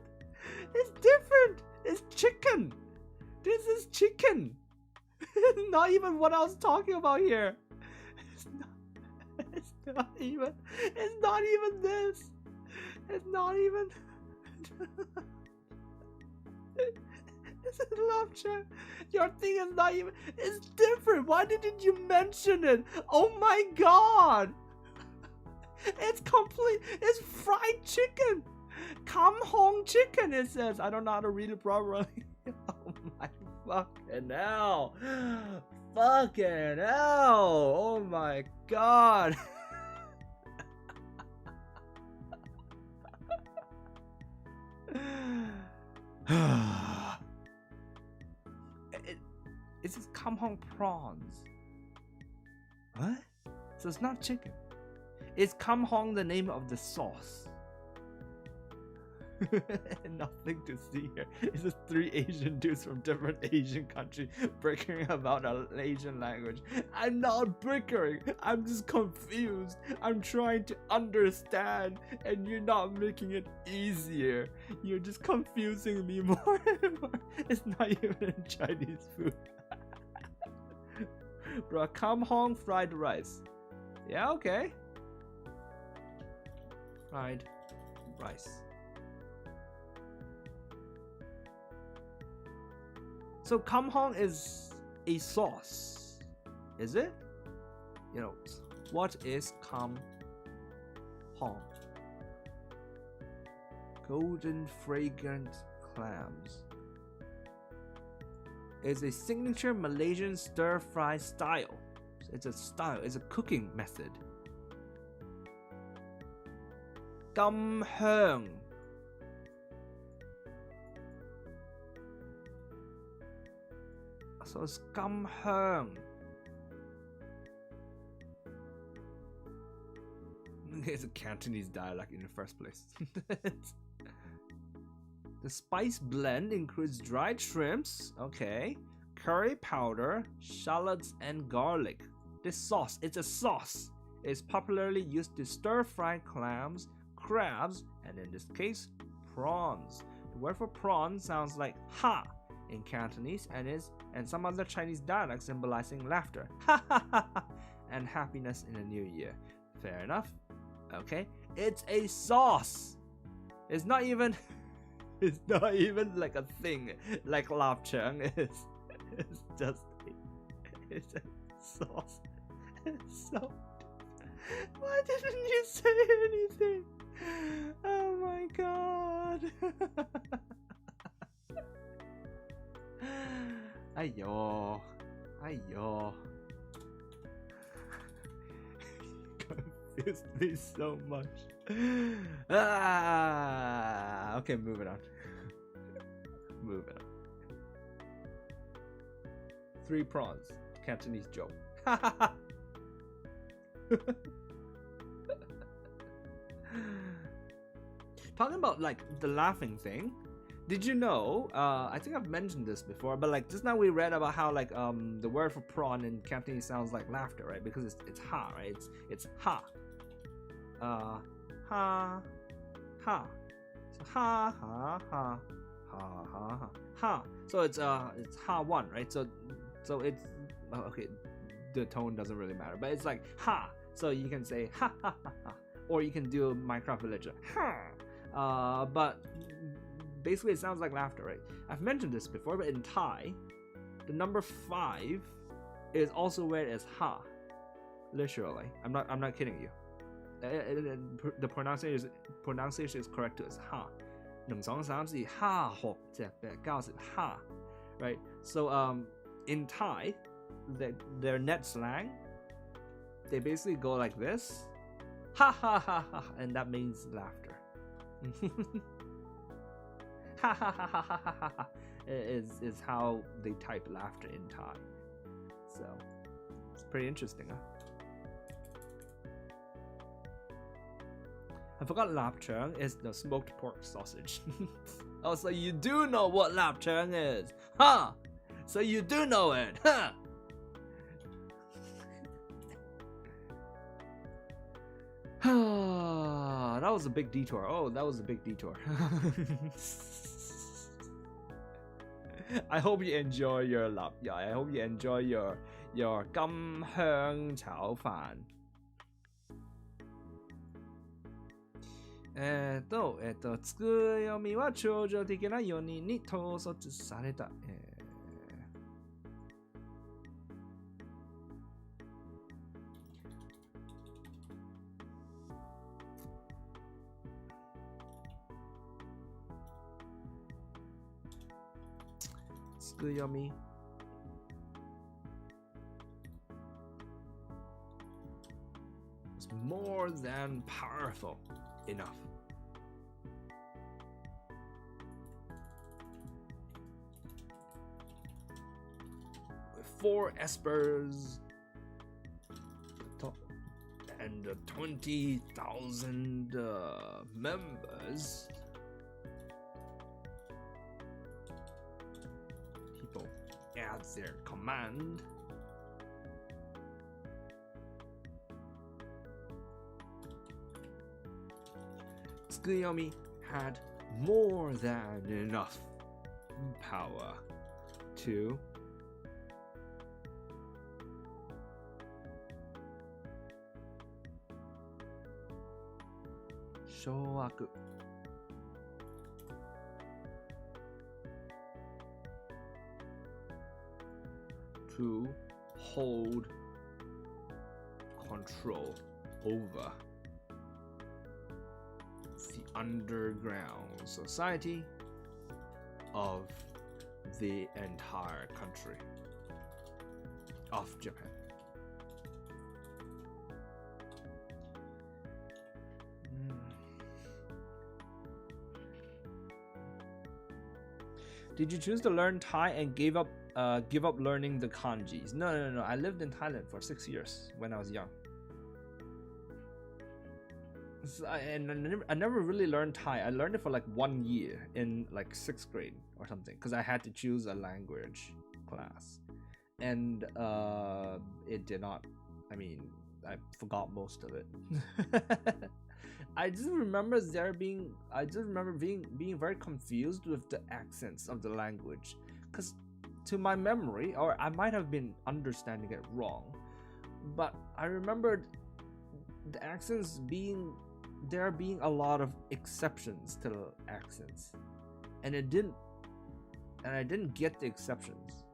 It's different. It's chicken. This is chicken. Not even what I was talking about here. It's not even this. It's not even. This is lapchang. Your thing is not even. It's different. Why didn't you mention it? Oh my god. It's complete. It's fried chicken. Come home chicken, it says. I don't know how to read it properly. Oh my fucking hell. Fucking hell. Oh my god. It's just come home prawns. What? So it's not chicken. Is come hong the name of the sauce? Nothing to see here. It's just 3 Asian dudes from different Asian countries bickering about an Asian language. I'm not bickering. I'm just confused. I'm trying to understand, and you're not making it easier. You're just confusing me more and more. It's not even in Chinese food. Bro, come hong fried rice. Yeah, okay. Fried rice. So kam hong is a sauce, is it? You know, what is kam hong? Golden fragrant clams. It's a signature Malaysian stir-fry style. It's a style, it's a cooking method. Kam hong. So it's kam hong. It's a Cantonese dialect in the first place. The spice blend includes dried shrimps, okay, curry powder, shallots, and garlic. This sauce, it's a sauce, is popularly used to stir-fry clams, crabs, and in this case, prawns. The word for prawn sounds like ha in Cantonese and some other Chinese dialects symbolizing laughter, ha ha ha ha, and happiness in the new year. Fair enough. Okay, it's a sauce. It's not even like a thing like lapchang is. It's just it's a sauce. So, why didn't you say anything? Oh my god. Ayo. Ayo. Confused me so much. Okay, moving on. Moving on. 3 prawns. Cantonese joke. Talking about like the laughing thing, did you know, I think I've mentioned this before, but like just now we read about how like the word for prawn in Cantonese sounds like laughter, right? Because it's ha, right? It's ha. Ha ha. So ha ha ha ha ha ha. So it's ha one, right? So it's okay, the tone doesn't really matter, but it's like ha. So you can say ha ha ha ha, or you can do Minecraft Villager ha. But basically it sounds like laughter, right? I've mentioned this before, but in Thai, the number 5 is also read as ha. Literally, I'm not kidding you. The pronunciation is correct to as ha. 1, 2, 3, 4, 5, 6, 7, 8, 9, 10, ha. Right? So in Thai, their net slang, they basically go like this, ha ha ha ha, and that means laughter. Ha ha ha ha ha ha ha is how they type laughter in Thai. So it's pretty interesting, huh? I forgot lapchung is the smoked pork sausage. Oh, so you do know what lapchung is, huh? So you do know it, huh? That was a big detour. Oh, that was a big detour. I hope you enjoy your lap. Yeah, I hope you enjoy your 金香炒飯。つくよみは超常的な4人に統率された。つくよみ。It's more than powerful enough. With 4 espers and 20,000 members, people at their command. Tsukuyomi had more than enough power to showaku, to hold control over the underground society of the entire country of Japan. Did you choose to learn Thai and give up learning the kanjis? No. I lived in Thailand for 6 years when I was young. So I never really learned Thai. I learned it for like 1 year in like 6th grade or something because I had to choose a language class, and it did not. I mean, I forgot most of it. I just remember being very confused with the accents of the language, because to my memory, or I might have been understanding it wrong, but I remembered the accents being a lot of exceptions to the accents, and I didn't get the exceptions.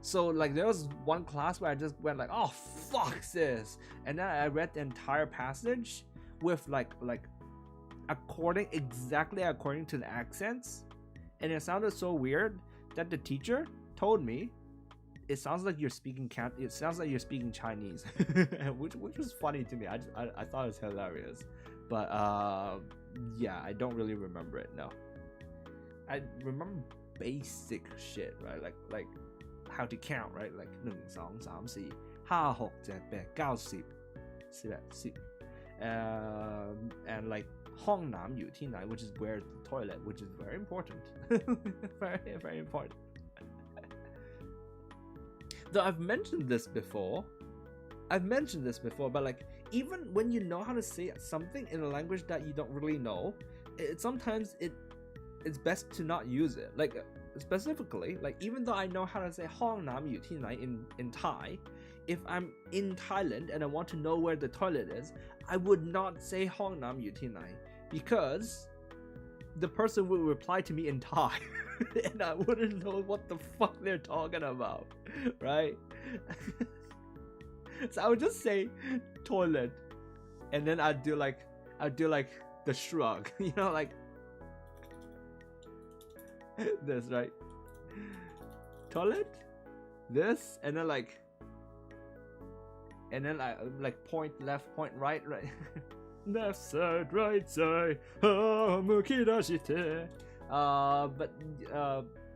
So like there was one class where I just went like, oh fuck this, and then I read the entire passage with like exactly according to the accents, and it sounded so weird that the teacher told me it sounds like you're speaking Chinese, which was funny to me. I thought it was hilarious, but yeah, I don't really remember it. No, I remember basic shit, right? Like how to count, right? Like 1, 2, 3, 4, 5, 6, 7, 8, 9, 10, and like ห้องน้ำอยู่ที่ไหน which is where the toilet, which is very important. very, very important. Though I've mentioned this before, but like even when you know how to say something in a language that you don't really know, sometimes it's best to not use it. Like specifically, like even though I know how to say ห้องน้ำอยู่ที่ไหน in Thai, if I'm in Thailand and I want to know where the toilet is, I would not say ห้องน้ำอยู่ที่ไหน because the person would reply to me in Thai and I wouldn't know what the fuck they're talking about, right? So I would just say toilet, and then I'd do like the shrug, you know, like this, right? Toilet, this, and then I like point left, point right, right? Left side, right side, but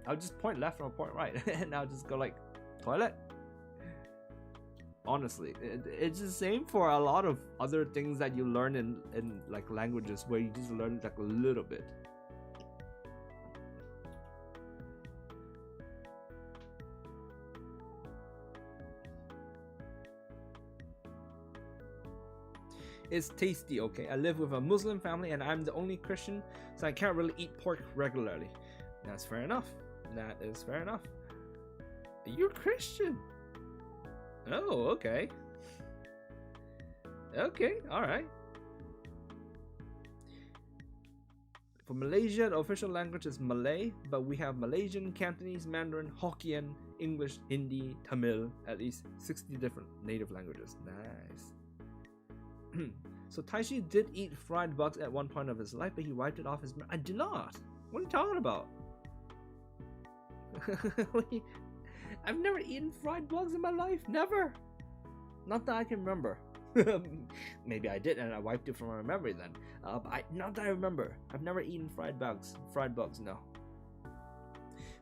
I'll just point left or point right, and I'll just go like toilet. Honestly, it's the same for a lot of other things that you learn in like languages where you just learn like a little bit. It's tasty, okay? I live with a Muslim family and I'm the only Christian, so I can't really eat pork regularly. That's fair enough. That is fair enough. You're Christian? Oh, okay. Okay, alright. For Malaysia, the official language is Malay, but we have Malaysian, Cantonese, Mandarin, Hokkien, English, Hindi, Tamil, at least 60 different native languages. Nice. So Taishi did eat fried bugs at one point of his life, but he wiped it off his mouth. I did not. What are you talking about? I've never eaten fried bugs in my life. Never. Not that I can remember. Maybe I did and I wiped it from my memory then. Not that I remember. I've never eaten fried bugs. Fried bugs, no.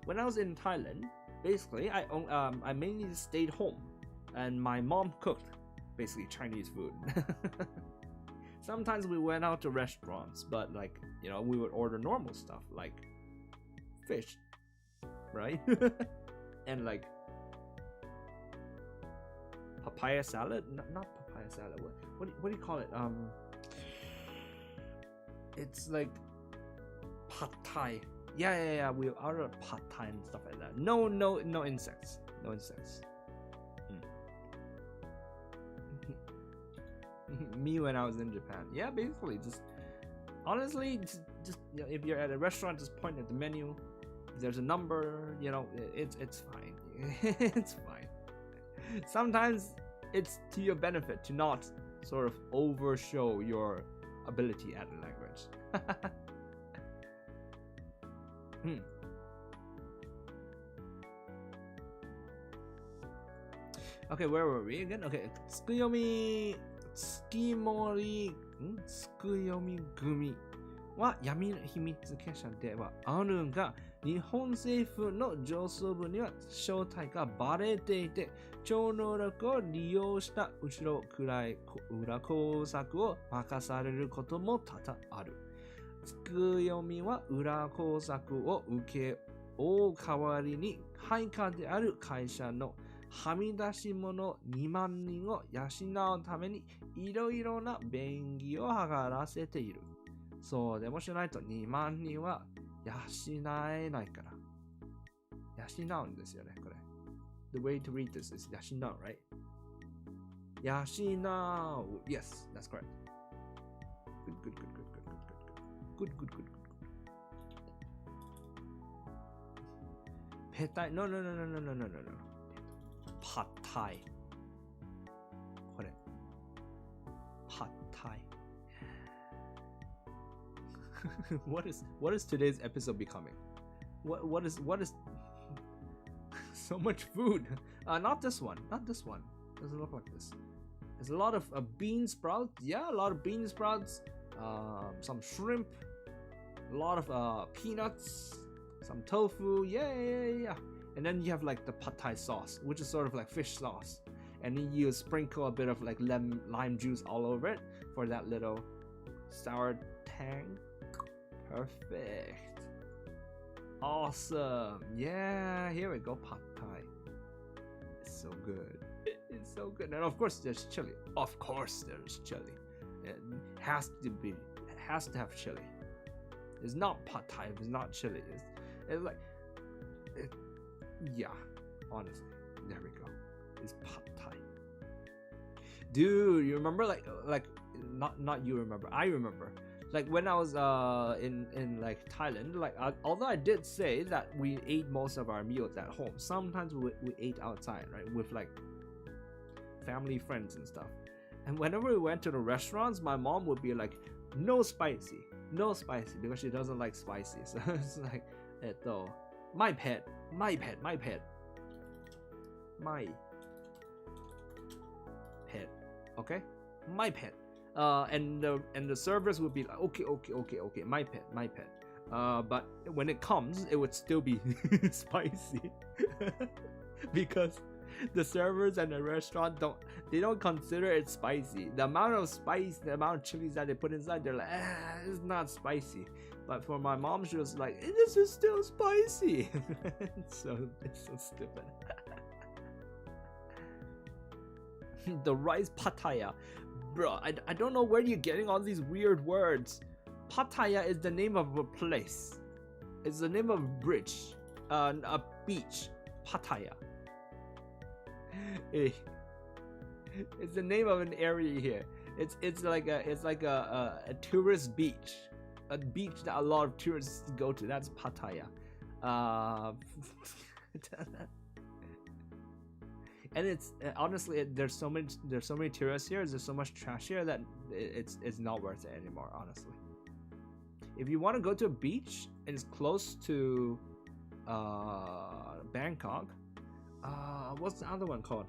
When I was in Thailand, basically, I mainly stayed home. And my mom cooked. Basically Chinese food. Sometimes we went out to restaurants, but like, you know, we would order normal stuff like fish, right? And like papaya salad, not papaya salad. What do you call it? It's like pad thai. Yeah. We ordered pad thai and stuff like that. No insects. No insects. Me when I was in Japan. Yeah, basically just honestly just you know, if you're at a restaurant, just point at the menu. If there's a number, you know, it's fine. It's fine. Sometimes it's to your benefit to not sort of overshow your ability at the language. Okay, where were we again? Okay, Tsukuyomi組は闇の秘密結社ではあるが、日本政府の上層部には正体がバレていて、超能力を利用した裏工作を任されることも多々ある。つくよみは裏工作を受け負う代わりに配下である会社のはみ出し者2万人を養うためにいろいろな便宜を図らせている。そうでもしないと2万人は養えないから。養うんですよね、これ。The way to read this is 養う、right? 養う。Yes, that's correct. Good. Petai. No. Pad Thai. これ Pad Thai. what is today's episode becoming? What is so much food? Not this one. Doesn't look like this. There's a lot of bean sprouts. Yeah, a lot of bean sprouts. Some shrimp. A lot of peanuts. Some tofu. Yeah. And then you have like the pad thai sauce, which is sort of like fish sauce. And then you sprinkle a bit of like lime juice all over it for that little sour tang. Perfect. Awesome. Yeah, here we go. Pad thai. It's so good. It's so good. And of course there's chili. Of course there's chili. It has to have chili. It's not pad thai if it's not chili. It's like yeah, honestly. There we go. It's pad thai. Dude, you remember like not you remember. I remember. Like when I was in like Thailand, like although I did say that we ate most of our meals at home, sometimes we ate outside, right, with like family, friends and stuff. And whenever we went to the restaurants, my mom would be like, no spicy, because she doesn't like spicy. So it's like, my pet, okay, my pet. And the servers would be like, okay, my pet. But when it comes, it would still be spicy because the servers and the restaurant don't consider it spicy. The amount of spice, the amount of chilies that they put inside, they're like, it's not spicy. But for my mom, she was like, this is still spicy. It's so stupid. The rice pattaya. Bro, I don't know where you're getting all these weird words. Pattaya is the name of a place. It's the name of a bridge, a beach. Pattaya. It's the name of an area here. It's like a tourist beach, a beach that a lot of tourists go to. That's Pattaya. And it's honestly, there's so many tourists here. There's so much trash here that it's not worth it anymore. Honestly, if you want to go to a beach and it's close to Bangkok, what's the other one called?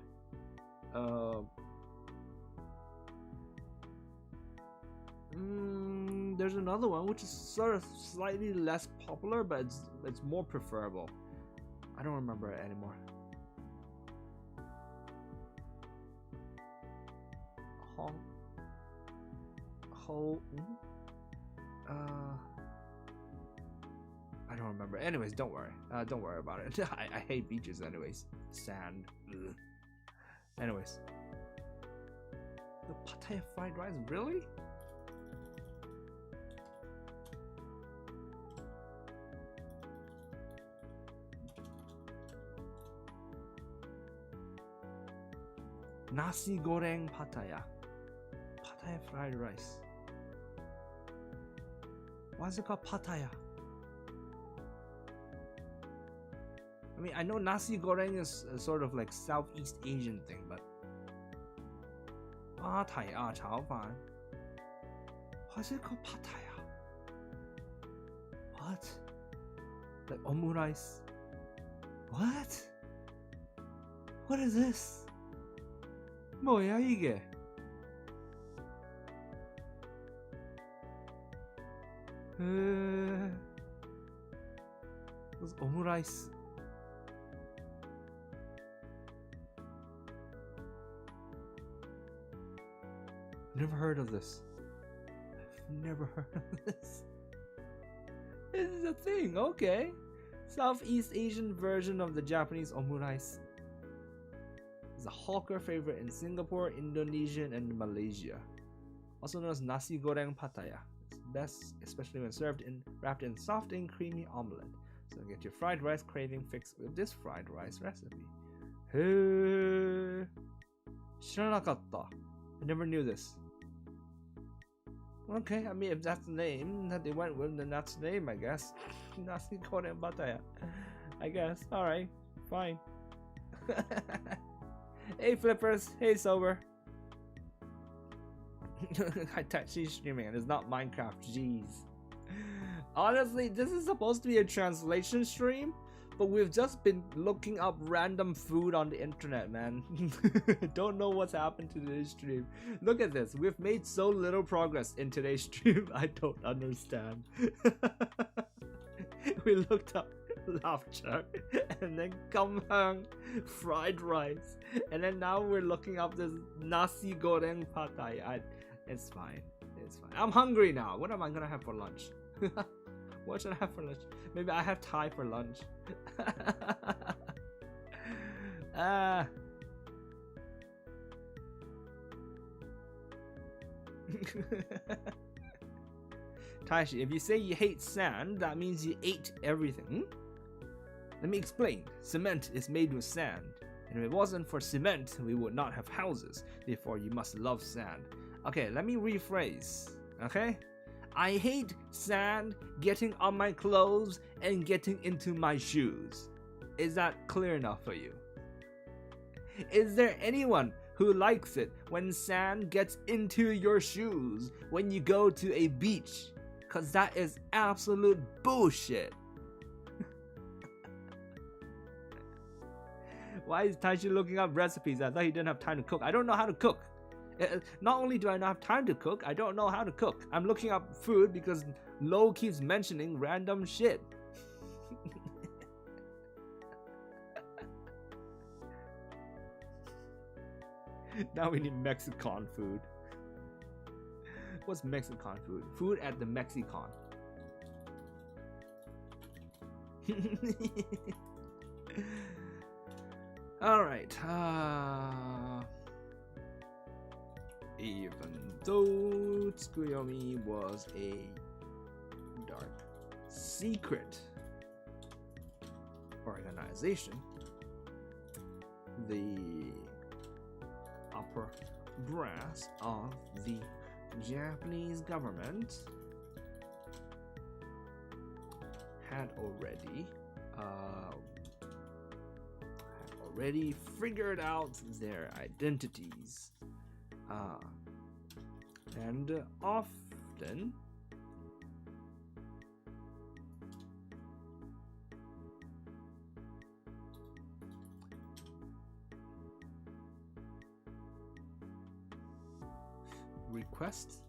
There's another one which is sort of slightly less popular, but it's more preferable. I don't remember it anymore. I don't remember. Anyways, don't worry about it. I hate beaches anyways. Sand. Ugh. Anyways, the Pattaya fried rice, really? Nasi goreng Pattaya. Pattaya fried rice. Why is it called Pattaya? I mean, I know nasi goreng is a sort of like Southeast Asian thing, but Pattaya 炒飯. Why is it called Pattaya? What? Like omurice? What? What is this? 뭐야 이게? What's omurice? Never heard of this. I've never heard of this. This is a thing, okay. Southeast Asian version of the Japanese omurice. It's a hawker favorite in Singapore, Indonesia, and Malaysia. Also known as nasi goreng Pattaya. It's best, especially when wrapped in soft and creamy omelette. So get your fried rice craving fixed with this fried rice recipe. Hey, 知らなかった. I never knew this. Okay, I mean, if that's the name that they went with, then that's the name, I guess. Nasi goreng Pattaya. I guess. Alright, fine. Hey Flippers, hey Sober. She's streaming and it's not Minecraft, jeez. Honestly, this is supposed to be a translation stream, but we've just been looking up random food on the internet, man. Don't know what's happened to today's stream. Look at this, we've made so little progress in today's stream, I don't understand. We looked up laughter and then kamhang fried rice, and then now we're looking up this nasi goreng pad thai. It's fine, it's fine. I'm hungry now. What am I gonna have for lunch? What should I have for lunch? Maybe I have Thai for lunch. Taishi, if you say you hate sand, that means you ate everything. Let me explain. Cement is made with sand. And if it wasn't for cement, we would not have houses. Therefore, you must love sand. Okay, let me rephrase. Okay? I hate sand getting on my clothes and getting into my shoes. Is that clear enough for you? Is there anyone who likes it when sand gets into your shoes when you go to a beach? Cause that is absolute bullshit. Why is Taishi looking up recipes? I thought he didn't have time to cook. I don't know how to cook. Not only do I not have time to cook, I don't know how to cook. I'm looking up food because Lo keeps mentioning random shit. Now we need Mexican food. What's Mexican food? Food at the Mexicon. Alright. Even though Tsukuyomi was a dark secret organization, the upper brass of the Japanese government had already figured out their identities, and often request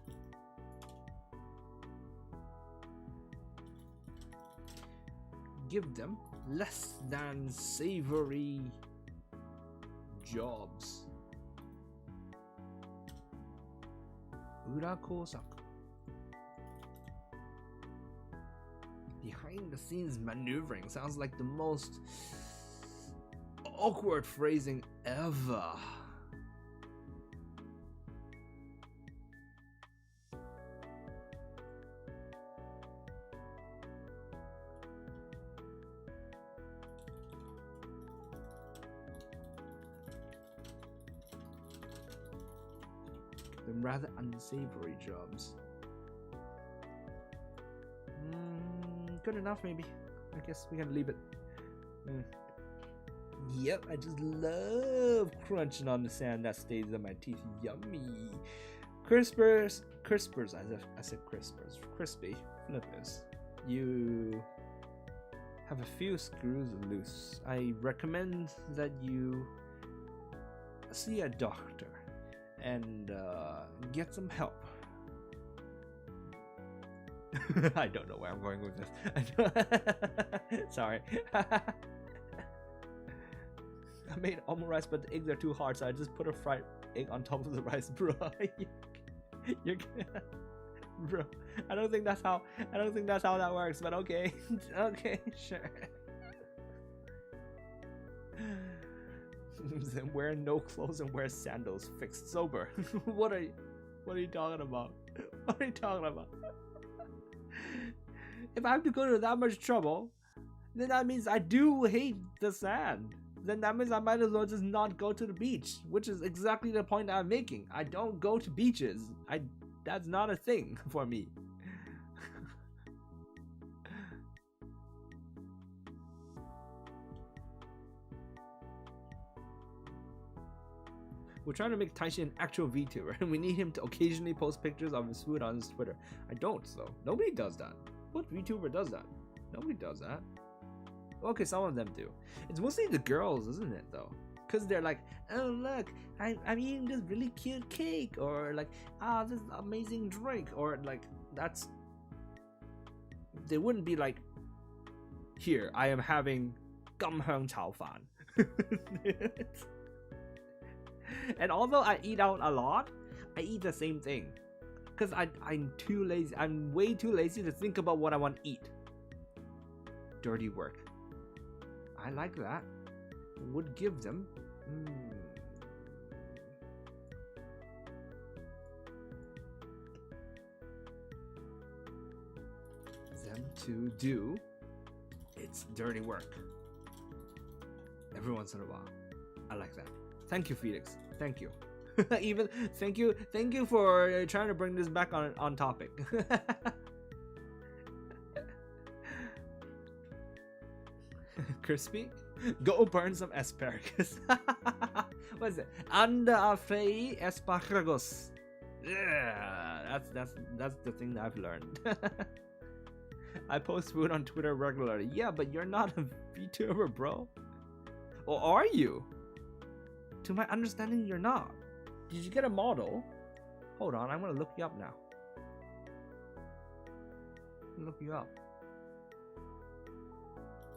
give them less than savory jobs. Urakosaku. Behind the scenes maneuvering sounds like the most awkward phrasing ever. Them rather unsavory jobs. Good enough, maybe. I guess we can leave it. Yep, I just love crunching on the sand that stays on my teeth. Yummy. Crispers. I said crispers. Crispy flippers. You have a few screws loose. I recommend that you see a doctor and get some help. I don't know where I'm going with this. Sorry. I made almond rice, but the eggs are too hard, so I just put a fried egg on top of the rice, bro. You're bro. I don't think that's how that works, but okay. Okay, sure. Wear no clothes and wear sandals. Fixed sober. What are you talking about? What are you talking about? If I have to go to that much trouble, then that means I do hate the sand. Then that means I might as well just not go to the beach, which is exactly the point I'm making. I don't go to beaches. That's not a thing for me. We're trying to make Taishi an actual VTuber, and we need him to occasionally post pictures of his food on his Twitter. I don't, so nobody does that. What VTuber does that? Nobody does that. Okay, some of them do. It's mostly the girls, isn't it, though? Because they're like, oh, look, I'm eating this really cute cake, or like, ah, this amazing drink, or like, that's... They wouldn't be like, here, I am having gamheng chao fan. And although I eat out a lot, I eat the same thing. Because I'm too lazy. I'm way too lazy to think about what I want to eat. Dirty work. I like that. Would give them. Them to do. It's dirty work. Every once in a while. I like that. Thank you, Felix. Thank you. Even thank you for trying to bring this back on topic. Crispy, go burn some asparagus. What is it? Anda afei asparagus. Yeah, that's the thing that I've learned. I post food on Twitter regularly. Yeah, but you're not a VTuber, bro. Or are you? To my understanding, you're not. Did you get a model? Hold on, I'm gonna look you up now. Look you up.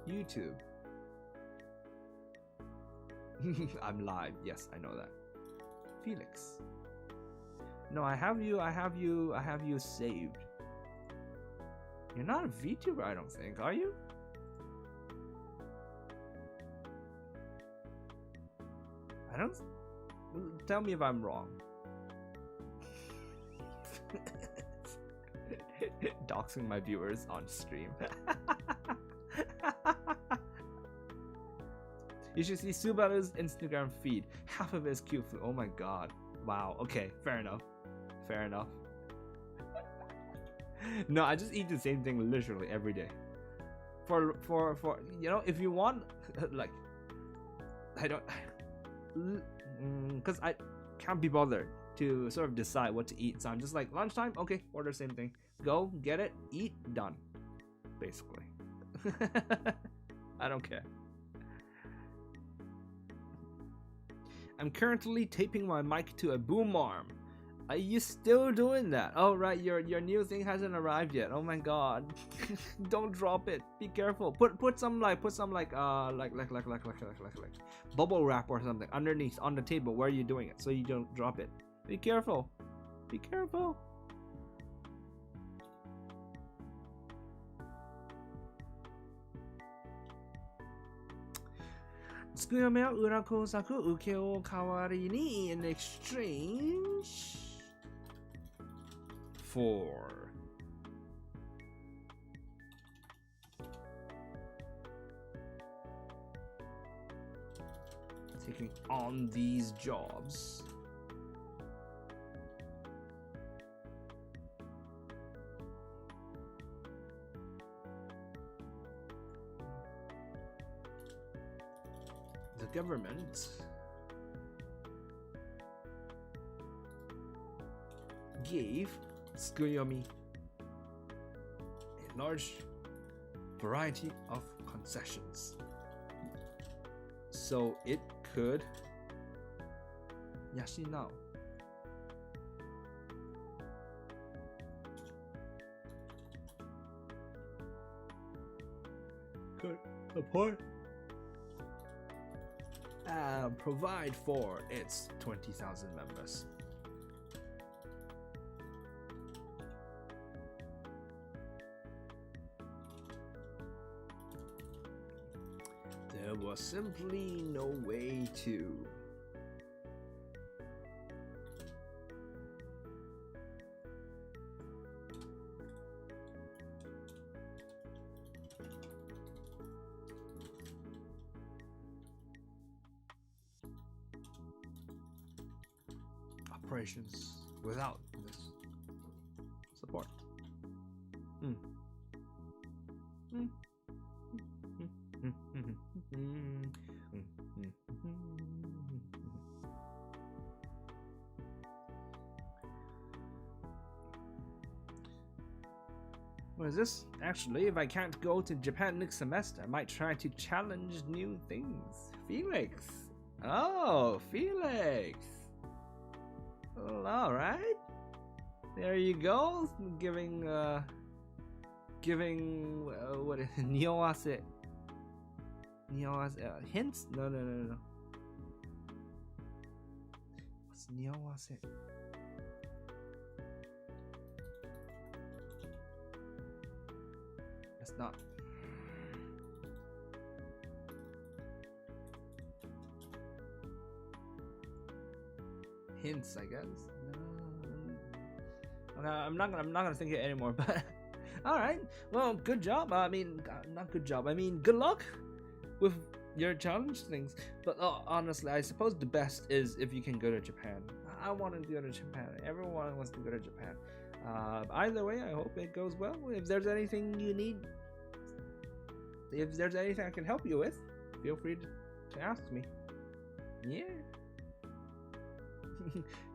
YouTube. I'm live. Yes, I know that. Felix. No, I have you saved. You're not a VTuber, I don't think, are you? I don't... Tell me if I'm wrong. Doxing my viewers on stream. You should see Subaru's Instagram feed. Half of it is cute food. Oh my god. Wow. Okay, fair enough. Fair enough. No, I just eat the same thing literally every day. For you know, if you want, like, I don't, because I can't be bothered to sort of decide what to eat. So I'm just like, lunchtime, okay, order the same thing. Go, get it, eat, done. Basically. I don't care. I'm currently taping my mic to a boom arm. Are you still doing that? Oh right, your new thing hasn't arrived yet. Oh my god. Don't drop it. Be careful. Put some bubble wrap or something underneath on the table where you're doing it so you don't drop it. Be careful. Be careful. Tsukuyomi wa ura kousaku uke o kawari ni in exchange for taking on these jobs. The government gave Tsukuyomi a large variety of concessions so it could yashinao could support provide for its 20,000 members. There was simply no way to. Operations without this support. What is this? Actually, if I can't go to Japan next semester, I might try to challenge new things. Felix. Oh, Felix. Well, all right. There you go. Giving what is Nioase? Hints? No. What's Nioase? That's not. Hints, I guess. No. Okay, I'm not gonna think it anymore. But all right. Well, good job. I mean, not good job. I mean, good luck with your challenge things. But honestly, I suppose the best is if you can go to Japan. I want to go to Japan. Everyone wants to go to Japan. Either way, I hope it goes well. If there's anything you need, if there's anything I can help you with, feel free to ask me. Yeah.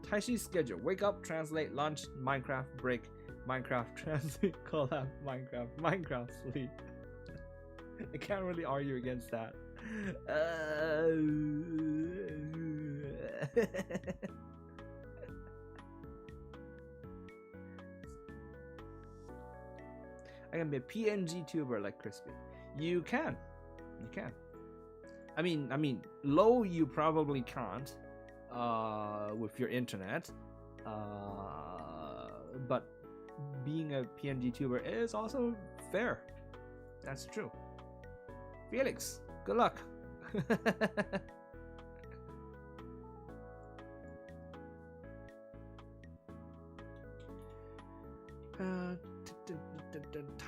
Taishi's schedule: wake up, translate, lunch, Minecraft, break, Minecraft, translate, collab, Minecraft, sleep. I can't really argue against that. I can be a PNG tuber like Crispy. You can. I mean, low you probably can't. With your internet, but being a PNG tuber is also fair. That's true. Felix, good luck.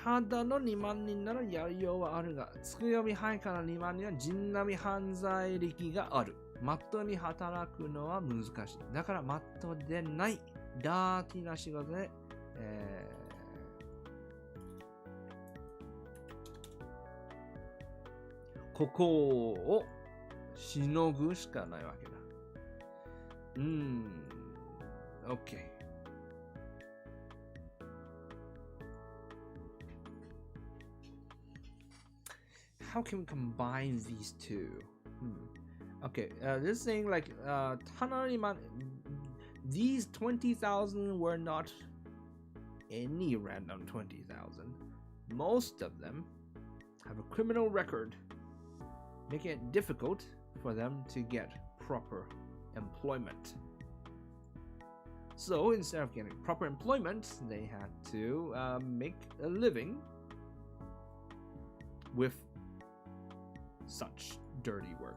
ただの2万人ならやりようはあるが、つくよみハイから2万人は人並み犯罪歴がある。マットに働くのは難しい。だからマットでないダーティーな仕事で、ここをしのぐしかないわけだ。OK。How can we combine these two? Okay, this thing like these 20,000 were not any random 20,000. Most of them have a criminal record, making it difficult for them to get proper employment. So instead of getting proper employment, they had to make a living with such dirty work.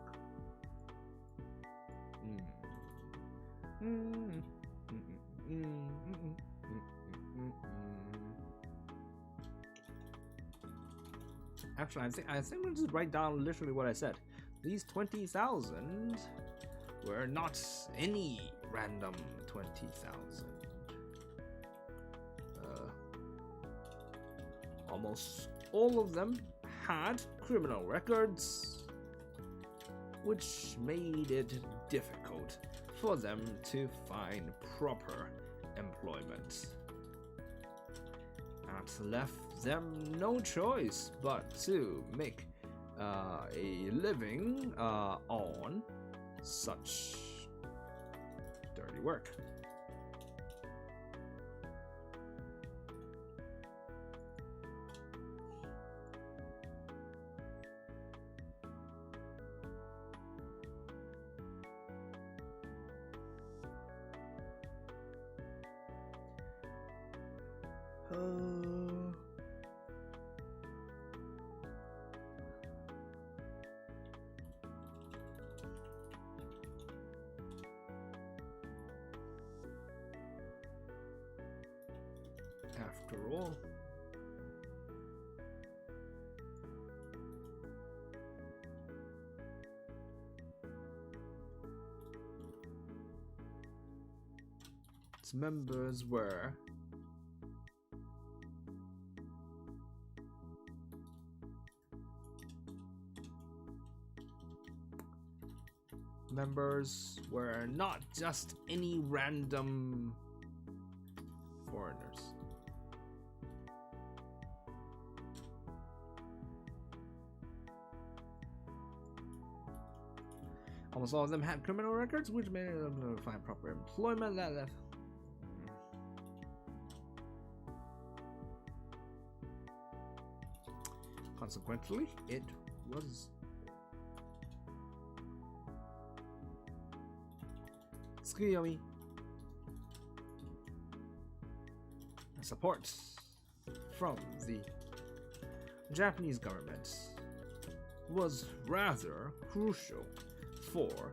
Actually, I think we'll just write down literally what I said. These 20,000 were not any random 20,000. Almost all of them had criminal records, which made it difficult for them to find proper employment. That left them no choice but to make a living on such dirty work. After all, its members were not just any random foreigners. Almost all of them had criminal records, which made them find proper employment that left. Consequently, it was Tsukuyomi. Support from the Japanese government was rather crucial for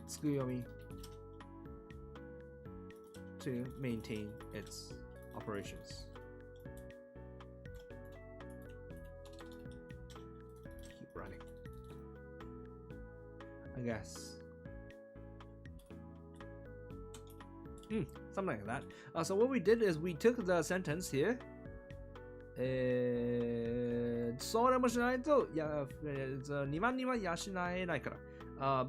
Tsukuyomi to maintain its operations. Keep running, I guess. Something like that. So what we did is we took the sentence here. それもしないと、2万人は養えないから。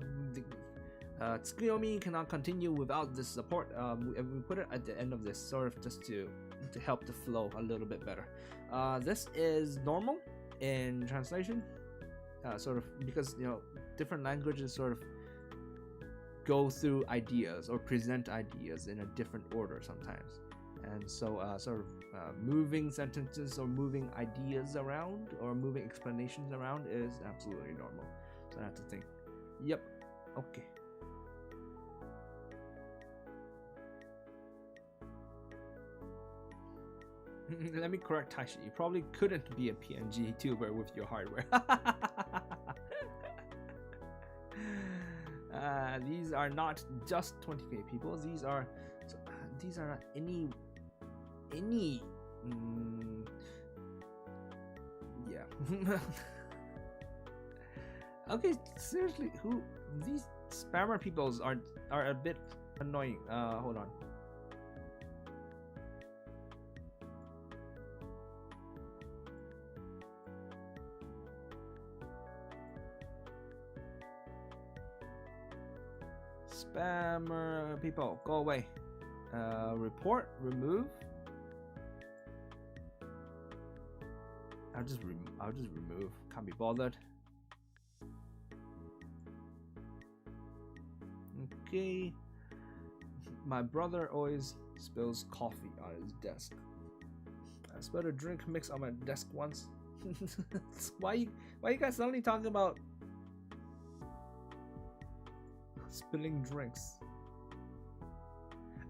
Tsukuyomi cannot continue without this support. And we put it at the end of this, sort of just to help the flow a little bit better. This is normal in translation, sort of because different languages sort of go through ideas or present ideas in a different order sometimes. And so sort of moving sentences or moving ideas around or moving explanations around is absolutely normal. So I have to think, yep, okay. Let me correct Taishi. You probably couldn't be a PNG tuber with your hardware. These are not just 20k people. These are not any yeah. Okay, seriously, who these spammer peoples are a bit annoying. Hold on. Spammer people, go away. Report, remove. I'll just remove. Can't be bothered. Okay. My brother always spills coffee on his desk. I spilled a drink mix on my desk once. Why you guys suddenly talking about spilling drinks?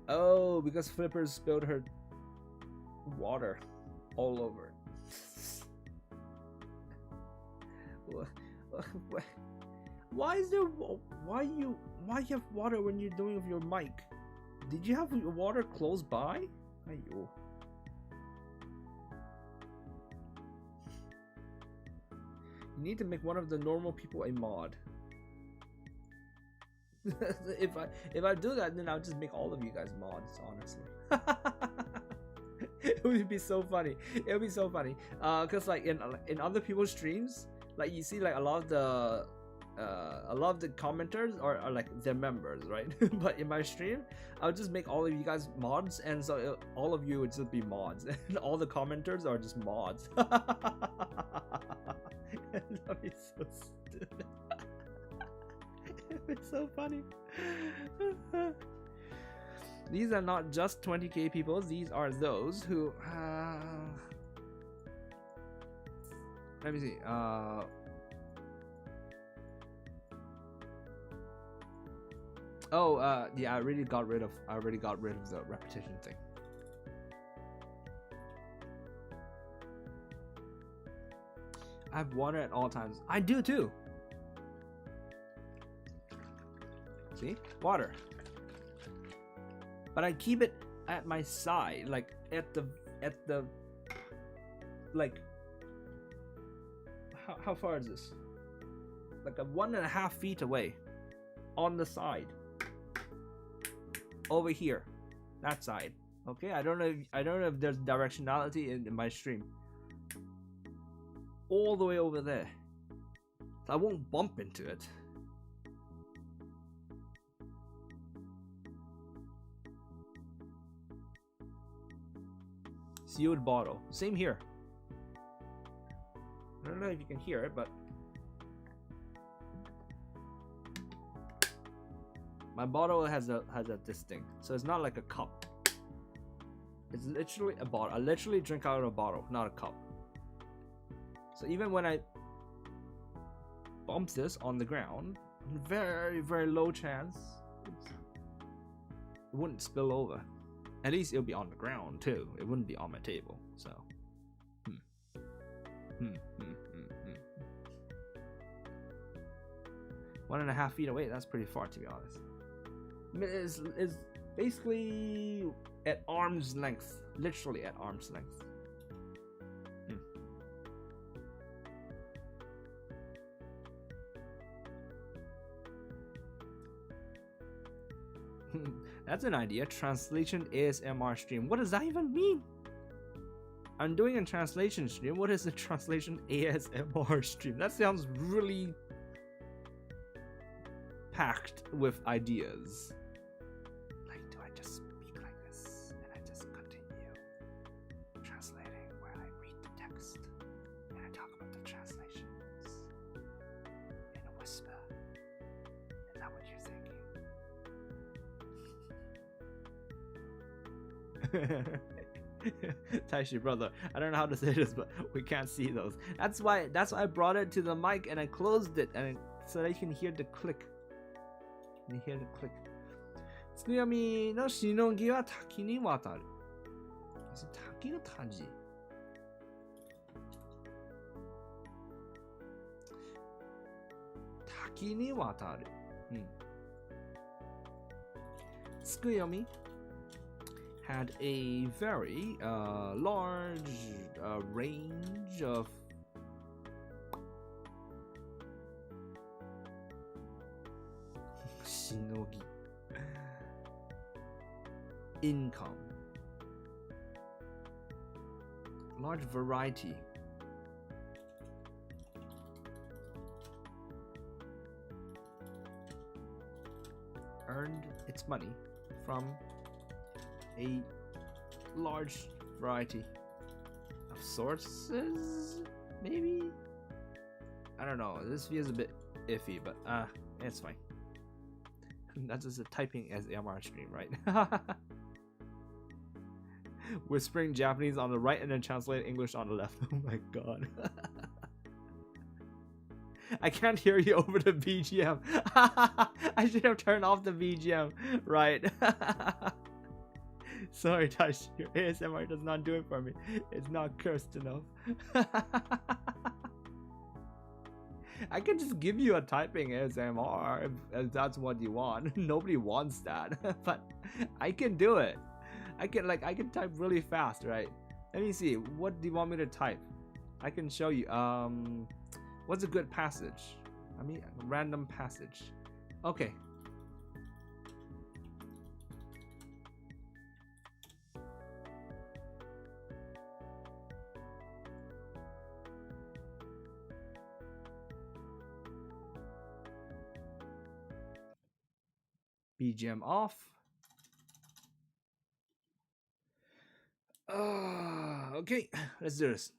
Oh, because Flipper spilled her water all over. Why you have water when you're doing with your mic? Did you have your water close by? Ayo. You need to make one of the normal people a mod. if I do that, then I'll just make all of you guys mods, honestly. It would be so funny. It would be so funny. Cause like in other people's streams, like you see like a lot of the commenters are like their members, right? But in my stream, I'll just make all of you guys mods, and so all of you would just be mods, and all the commenters are just mods. That'd be so stupid. It's so funny. These are not just 20k people. These are those who let me see. Yeah, I already got rid of the repetition thing. I have water at all times. I do too. See? Water. But I keep it at my side, like at the like how far is this? Like 1.5 feet away. On the side. Over here. That side. Okay? I don't know if there's directionality in my stream. All the way over there. So I won't bump into it. Sealed bottle. Same here. I don't know if you can hear it, but My bottle has this thing, so it's not like a cup. It's literally a bottle. I literally drink out of a bottle, not a cup. So even when I bump this on the ground, very, very low chance it wouldn't spill over. At least it'll be on the ground too. It wouldn't be on my table. So, 1.5 feet away. That's pretty far, to be honest. It's basically at arm's length, literally at arm's length. That's an idea. Translation ASMR stream. What does that even mean? I'm doing a translation stream. What is a translation ASMR stream? That sounds really packed with ideas. Like, do I just speak like this and I just continue translating where I read the text and I talk about the translations in a whisper? Is that what you're thinking? Taishi, brother, I don't know how to say this, but we can't see those. That's why I brought it to the mic and I closed it so that you can hear the click. You hear the click. つくよみのしのぎは滝に渡る。滝が滝。滝に渡る。つくよみ had a very large range of shinogi income, large variety earned its money from a large variety of sources, maybe? I don't know. This feels a bit iffy, but it's fine. That's just a typing as AMR stream, right? Whispering Japanese on the right and then translate English on the left. Oh my god. I can't hear you over the BGM. I should have turned off the BGM. Right. Sorry, Tash. Your ASMR does not do it for me. It's not cursed enough. I can just give you a typing ASMR if that's what you want. Nobody wants that, but I can do it. I can type really fast, right? Let me see. What do you want me to type? I can show you. What's a good passage? I mean, a random passage. Okay. BGM off. Okay, let's do this.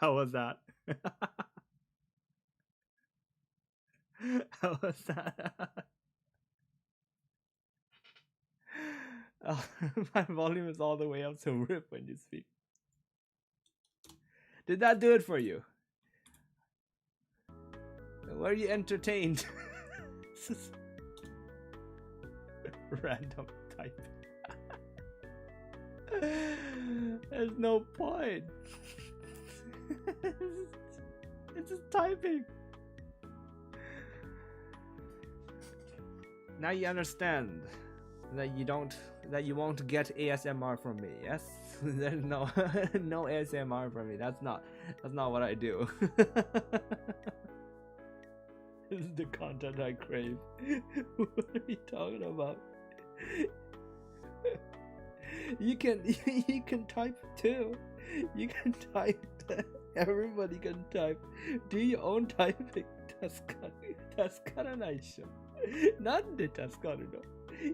How was that? How was that? My volume is all the way up, so rip when you speak. Did that do it for you? Were you entertained? Random type. There's no point. It's just typing. Now you understand that you won't get ASMR from me. Yes, there's no ASMR from me. That's not what I do. This is the content I crave. What are you talking about? You can type too. You can type. Everybody can type. Do your own typing. 助からないっしょ。なんで助かるの？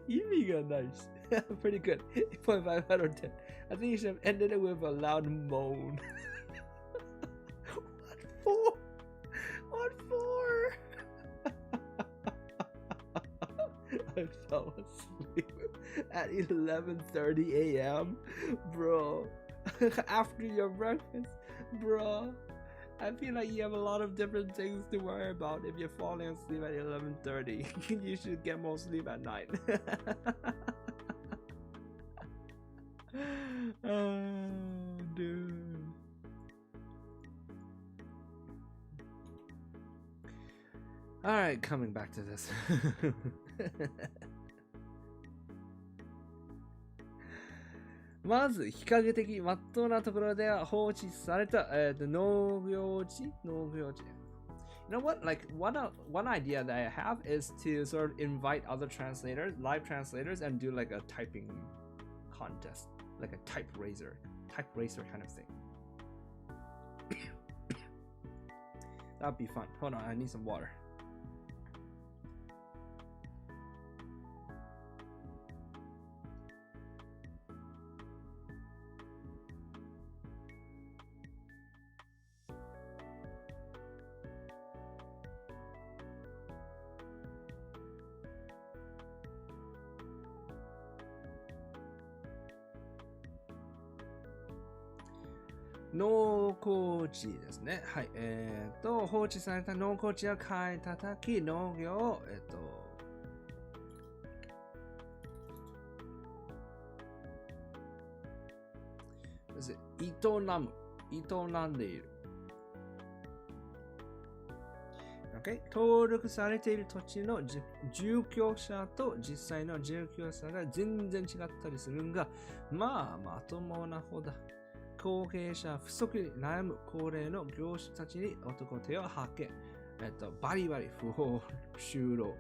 意味がないし。Pretty good. 8.5 out of 10. I think you should have ended it with a loud moan. What for? What for? I fell asleep at 11:30 a.m. Bro. After your breakfast, bro. I feel like you have a lot of different things to worry about if you're falling asleep at 11:30. You should get more sleep at night. Oh, dude. Alright, coming back to this. まず非科学的真っ当なところでは放置された、農業地 You know what? Like one idea that I have is to sort of invite other translators, live translators, and do like a typing contest, like a type racer kind of thing. That'd be fun. Hold on, I need some water.農耕地ですね。はい。放置された農耕地を買い叩き、農業を、営んでいる。Okay? 登録されている土地の住居者と実際の住居者が全然違ったりするが、まともな方だ。後継者不足に悩む高齢の業種たちに男手を派遣。バリバリ不法就労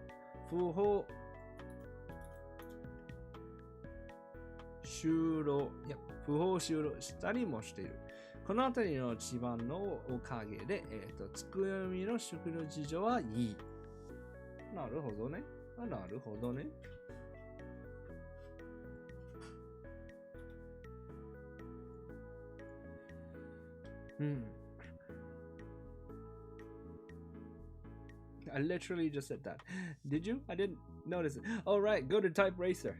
したりもしている。この辺りの地盤のおかげで、つくよみの食料事情はいい。なるほどね。I literally just said that. Did you? I didn't notice it. All right, go to Type Racer.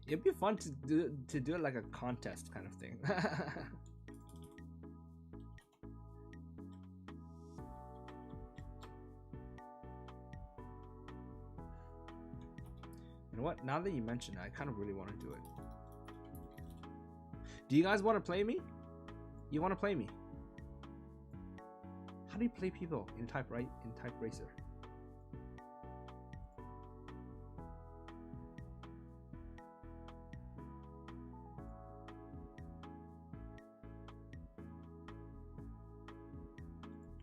It'd be fun to do it like a contest kind of thing. You know what? Now that you mention it, I kind of really want to do it. Do you guys want to play me? You want to play me? How do you play people in Type Racer?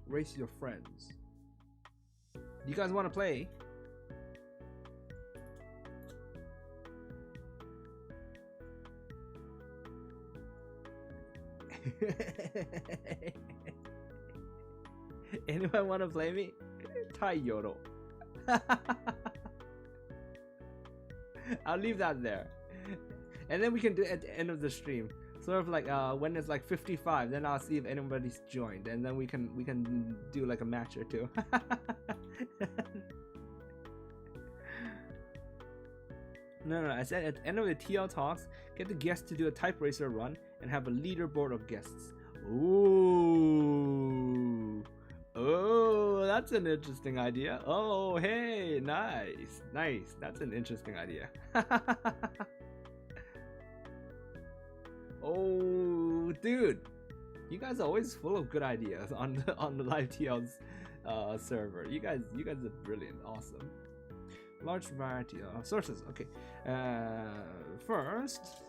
Race your friends. Do you guys want to play? Anyone want to play me? Taiyoro. I'll leave that there. And then we can do it at the end of the stream. Sort of like when it's like 55, then I'll see if anybody's joined, and then we can do like a match or two. No, I said at the end of the TL talks, get the guests to do a type racer run and have a leaderboard of guests. Ooh. Oh, that's an interesting idea. Oh, hey, nice. That's an interesting idea. Oh, dude, you guys are always full of good ideas on the live TL's server. You guys are brilliant, awesome. Large variety of sources. Okay, first,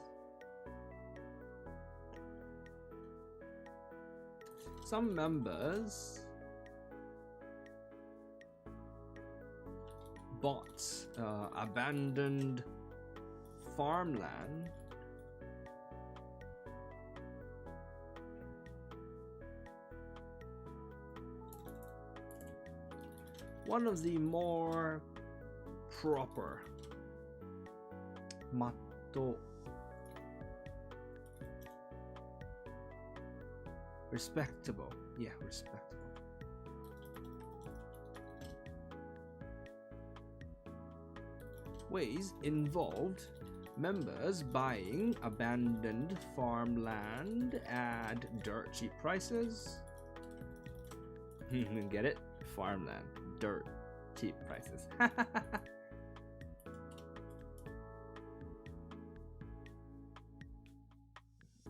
some members bought abandoned farmland one of the more proper respectable ways involved members buying abandoned farmland at dirt cheap prices. Get it? Farmland, dirt cheap prices.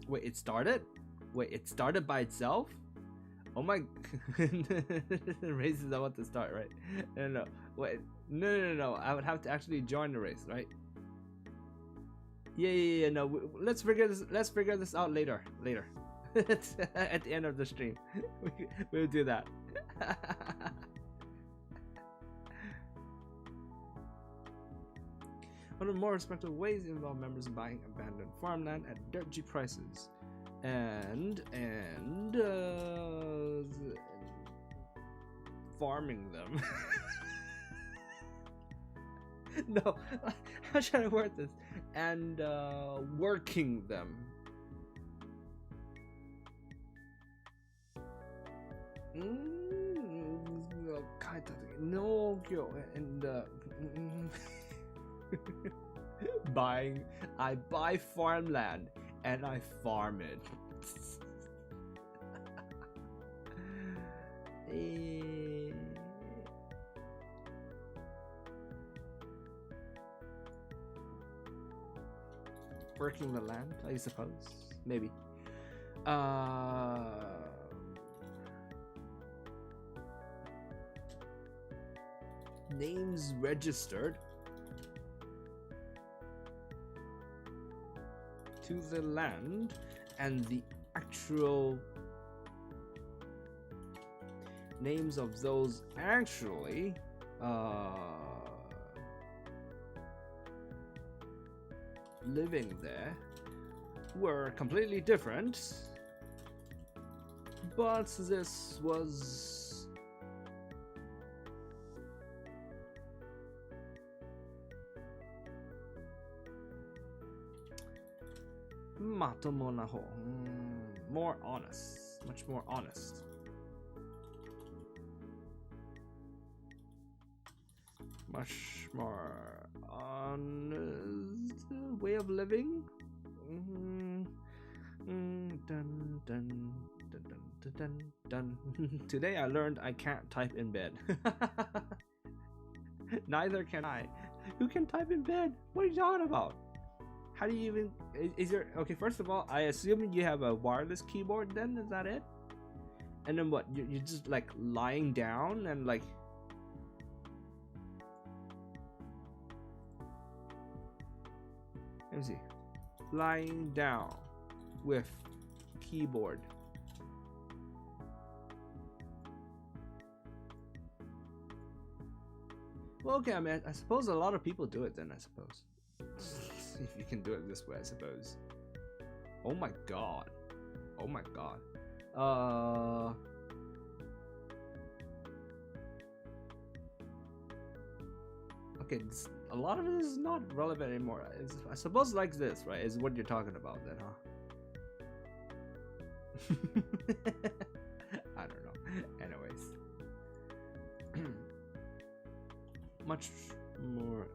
Wait, it started? Wait, it started by itself? Oh my... The race is about to start, right? No. Wait, no. I would have to actually join the race, right? Yeah, no. Let's figure this out later. At the end of the stream. We'll do that. One of the more respectable ways involve members buying abandoned farmland at dirt cheap prices and farming them. No, how should I word this? And working them. No, and I buy farmland and I farm it. Working the land, I suppose. Maybe. Names registered to the land and the actual names of those actually living there were completely different, but this was more honest, much more honest. Much more honest way of living. Dun. Today I learned I can't type in bed. Neither can I. Who can type in bed? What are you talking about? How do you even... Is there... Okay, first of all, I assume you have a wireless keyboard then? Is that it? And then what? You're just like lying down and like... Let me see. Lying down with keyboard. Well, okay, I mean, I suppose a lot of people do it then, I suppose. If you can do it this way, I suppose. Oh my god. Oh my god. Okay, a lot of it is not relevant anymore. I suppose like this, right? Is what you're talking about then, huh? I don't know. Anyways. Much more.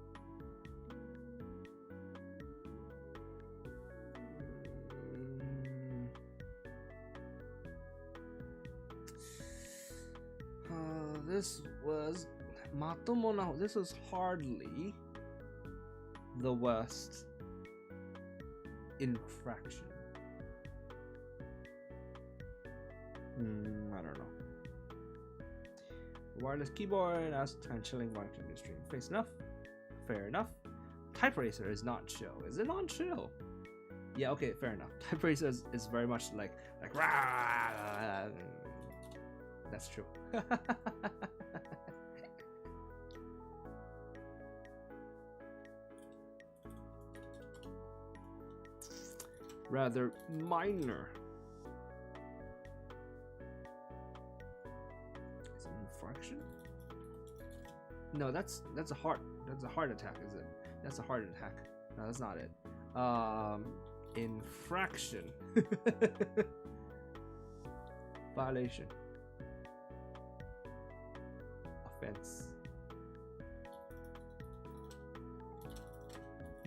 This was Matomo. This was hardly the worst infraction. I don't know. Wireless keyboard as time chilling watching the stream. Face enough. Fair enough. Type Racer is not chill. Is it on chill? Yeah, okay, fair enough. Type Racer is very much like rah! That's true. Rather minor. Is it infraction? No, that's a heart attack, is it? That's a heart attack. No, that's not it. Infraction. Violation. Offense.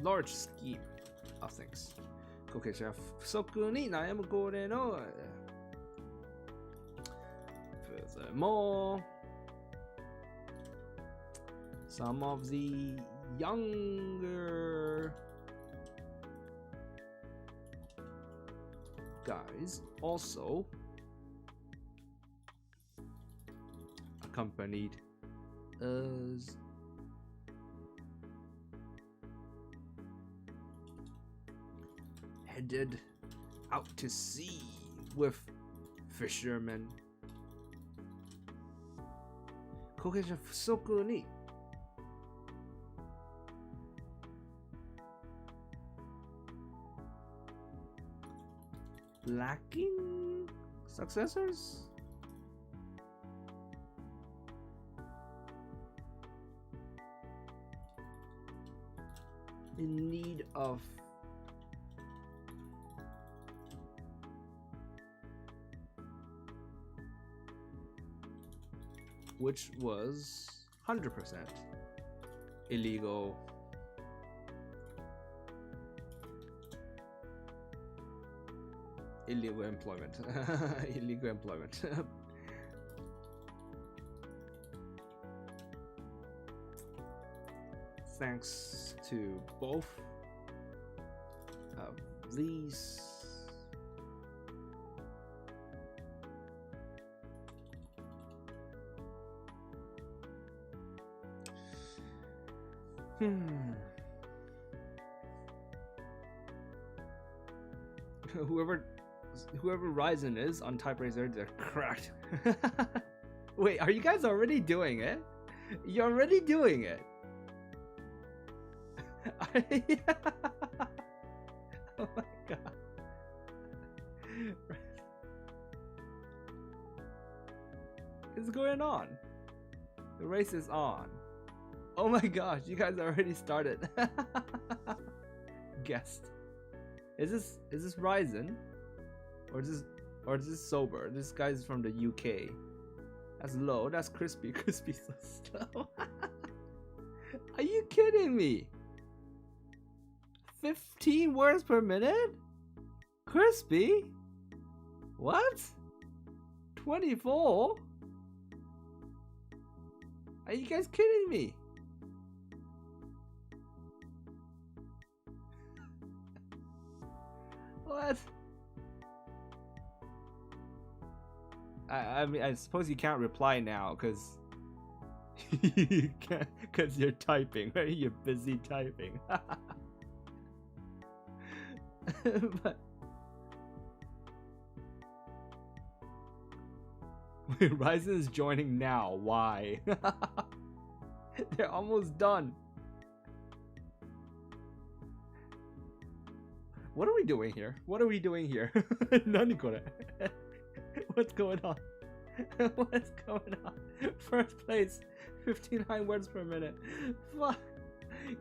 Large scheme of things. 後継者不足に悩む高齢の Furthermore, some of the younger guys also accompanied us. Headed out to sea with fishermen. 後継者不足に lacking successors? In need of which was 100% illegal. Illegal employment. Illegal employment. Thanks to both of these. Whoever Ryzen is on Type Racer, they're cracked. Wait, are you guys already doing it? You're already doing it. Oh my god. What's going on? The race is on. Oh my gosh, you guys already started. Guessed. Is this Ryzen? Or is this sober? This guy's from the UK. That's low. That's crispy. Crispy so slow. Are you kidding me? 15 words per minute? Crispy? What? 24? Are you guys kidding me? What? I mean, I suppose you can't reply now because you can't, because you're typing, right? You're busy typing. But wait, Ryzen is joining now. Why? They're almost done. What are we doing here? What are we doing here? Nani kore? What's going on? What's going on? First place, 59 words per minute. Fuck.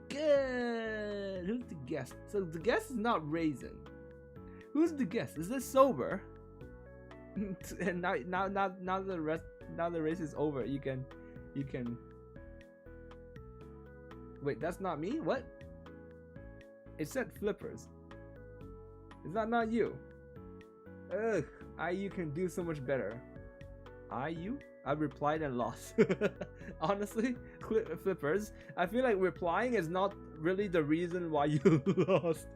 Good. Who's the guest? So the guest is not Raisin. Who's the guest? Is this sober? And now the race is over. You can. Wait, that's not me. What? It said flippers. Is that not you? Ugh. IU can do so much better. IU? I replied and lost. Honestly, flippers, I feel like replying is not really the reason why you lost.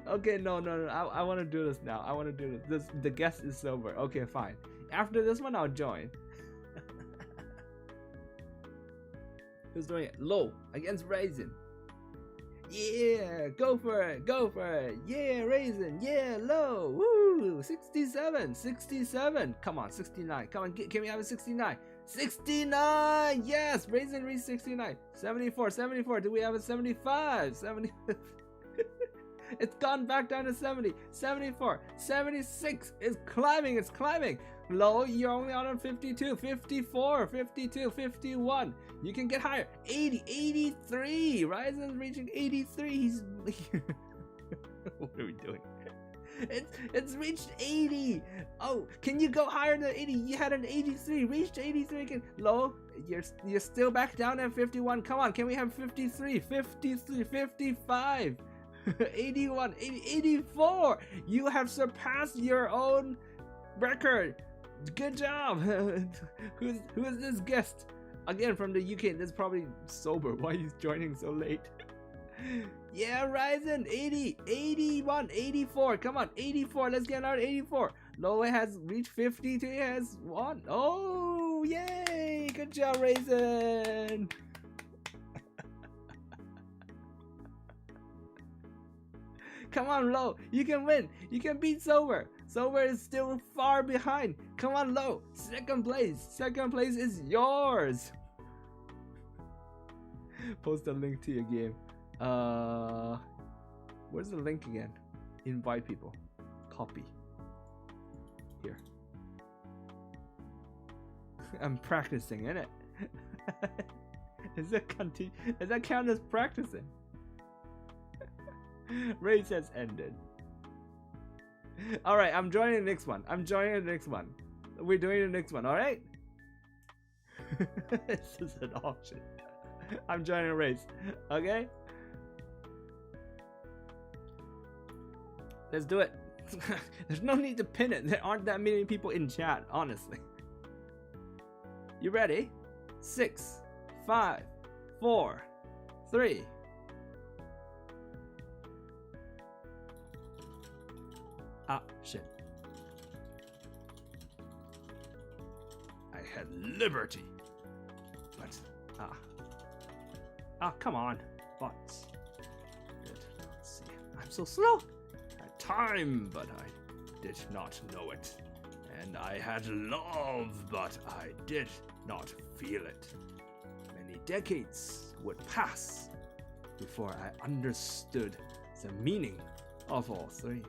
Okay, no. I want to do this now. I want to do this. The guest is sober. Okay, fine. After this one, I'll join. Who's doing it? Low against Raisin. Yeah, go for it. Yeah, Raisin. Yeah, low. Woo, 67. Come on, 69. Come on, can we have a 69? 69. Yes, Raisin reached 69. 74. Do we have a 75? 70. It's gone back down to 70. 74. 76. It's climbing. Low, you're only on 52. 54. 52. 51. You can get higher. 80. 83. Ryzen's reaching 83. He's. What are we doing? It's reached 80. Oh, can you go higher than 80? You had an 83. Reached 83 again. Low, you're still back down at 51. Come on, can we have 53? 53. 55. 81. 84. You have surpassed your own record. Good job. Who is this guest? Again from the UK. This is probably sober. Why are you joining so late? Yeah, Ryzen. 80, 81, 84. Come on, 84. Let's get out 84. Low has reached 52. He has won. Oh, yay. Good job, Ryzen. Come on, Low. You can win. You can beat Sober. Sober is still far behind. Come on, Low. Second place. Second place is yours. Post a link to your game. Where's the link again? Invite people. Copy. Here. I'm practicing, innit? Does that count as practicing? Race has ended. Alright, I'm joining the next one. We're doing the next one, alright? This is an option. I'm joining a race. Okay? Let's do it. There's no need to pin it. There aren't that many people in chat, honestly. You ready? 6, 5, 4, 3. Ah, shit. I had liberty. But, come on. But, did not see it. I'm so slow. I had time, but I did not know it. And I had love, but I did not feel it. Many decades would pass before I understood the meaning of all three.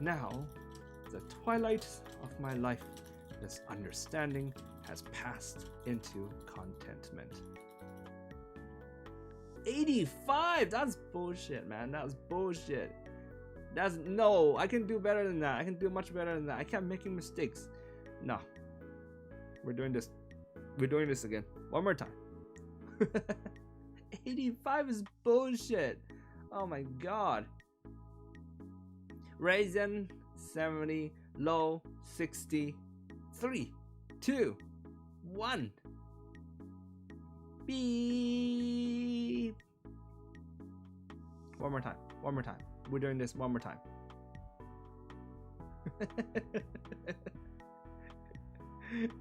Now, the twilight of my life, this understanding has passed into contentment. 85! That's bullshit, man. That's bullshit. No, I can do better than that. I can do much better than that. I kept making mistakes. No. We're doing this. We're doing this again. One more time. 85 is bullshit. Oh my god. Raisin 70, Low 60, 3, 2, 1. Beep. One more time. We're doing this one more time.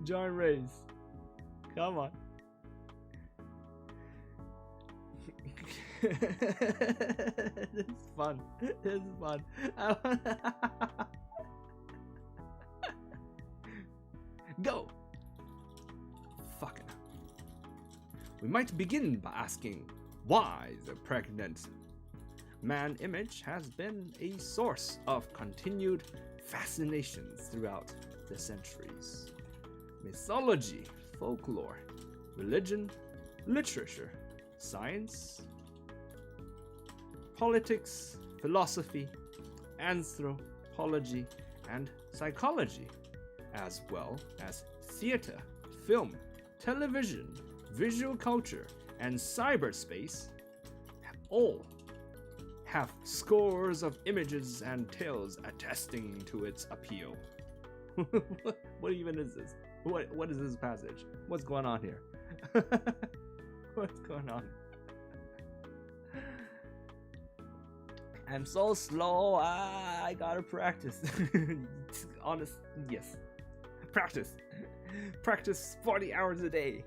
Join race. Come on. This is fun. Go! Fucking hell. We might begin by asking, why the pregnant man image has been a source of continued fascination throughout the centuries. mythology, folklore, religion, literature, science, politics, philosophy, anthropology, and psychology, as well as theater, film, television, visual culture, and cyberspace, all have scores of images and tales attesting to its appeal. What even is this? What is this passage? What's going on here? What's going on? I'm so slow. I gotta practice. Honest, yes. Practice. Practice 40 hours a day.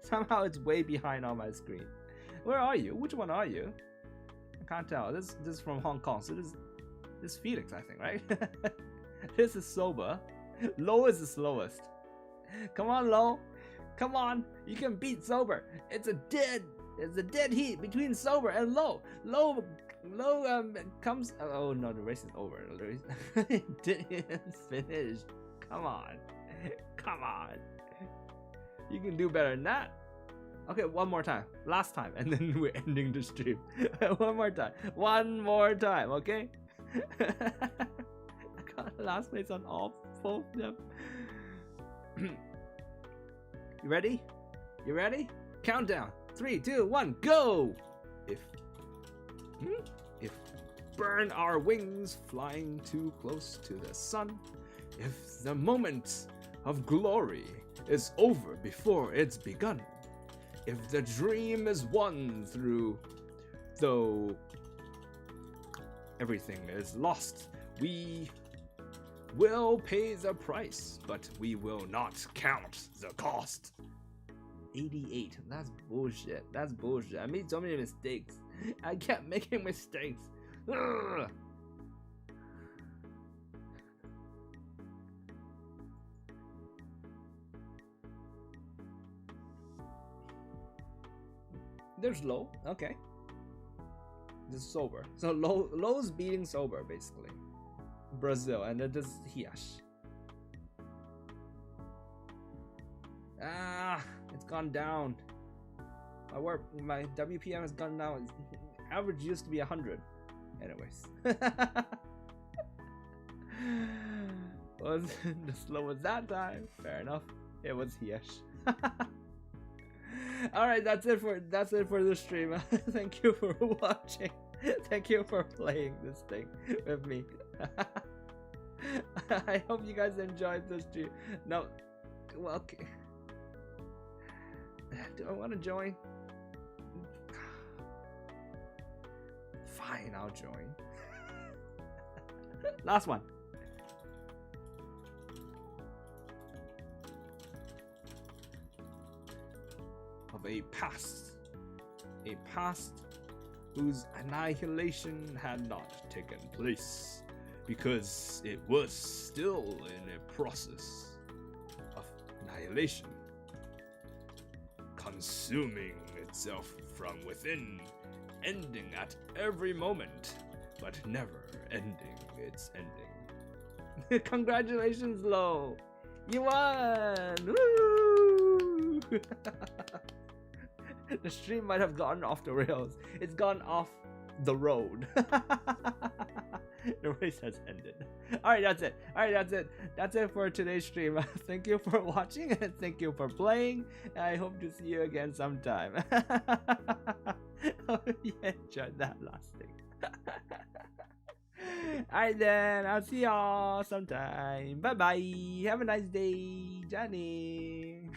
Somehow it's way behind on my screen. Where are you? Which one are you? I can't tell. This is from Hong Kong. So this is Felix, I think, right? This is sober. Low is the slowest. Come on, Low. Come on. You can beat sober. It's a dead heat between sober and Low. Low comes. Oh no, the race is over. It didn't finish. Come on. Come on. You can do better than that. Okay, one more time. Last time, and then we're ending the stream. One more time. One more time, okay? I got last place on all both of them. You ready? You ready? Countdown. 3, 2, 1, go! If burn our wings flying too close to the sun, if the moment of glory is over before it's begun, if the dream is won through, though everything is lost, we will pay the price, but we will not count the cost. 88. That's bullshit. That's bullshit. I made so many mistakes. I kept making mistakes. Ugh. There's Low. Okay. This is sober. So Low's beating sober, basically. Brazil, and it is Hiash. It's gone down. My WPM has gone down. Average used to be 100. Anyways. Wasn't as slow as that time. Fair enough. It was Hiash. Alright, that's it for the stream. Thank you for watching. Thank you for playing this thing with me. I hope you guys enjoyed this stream. No, well, okay. Do I want to join? Fine, I'll join. Last one. Of a past whose annihilation had not taken place, because it was still in a process of annihilation, consuming itself from within, ending at every moment, but never ending its ending. Congratulations, Lo! You won! Woo! The stream might have gotten off the rails. It's gone off the road. The race has ended. Alright, that's it. That's it for today's stream. Thank you for watching and thank you for playing. I hope to see you again sometime. Hope you enjoyed that last thing. Alright then, I'll see y'all sometime. Bye bye. Have a nice day. Johnny.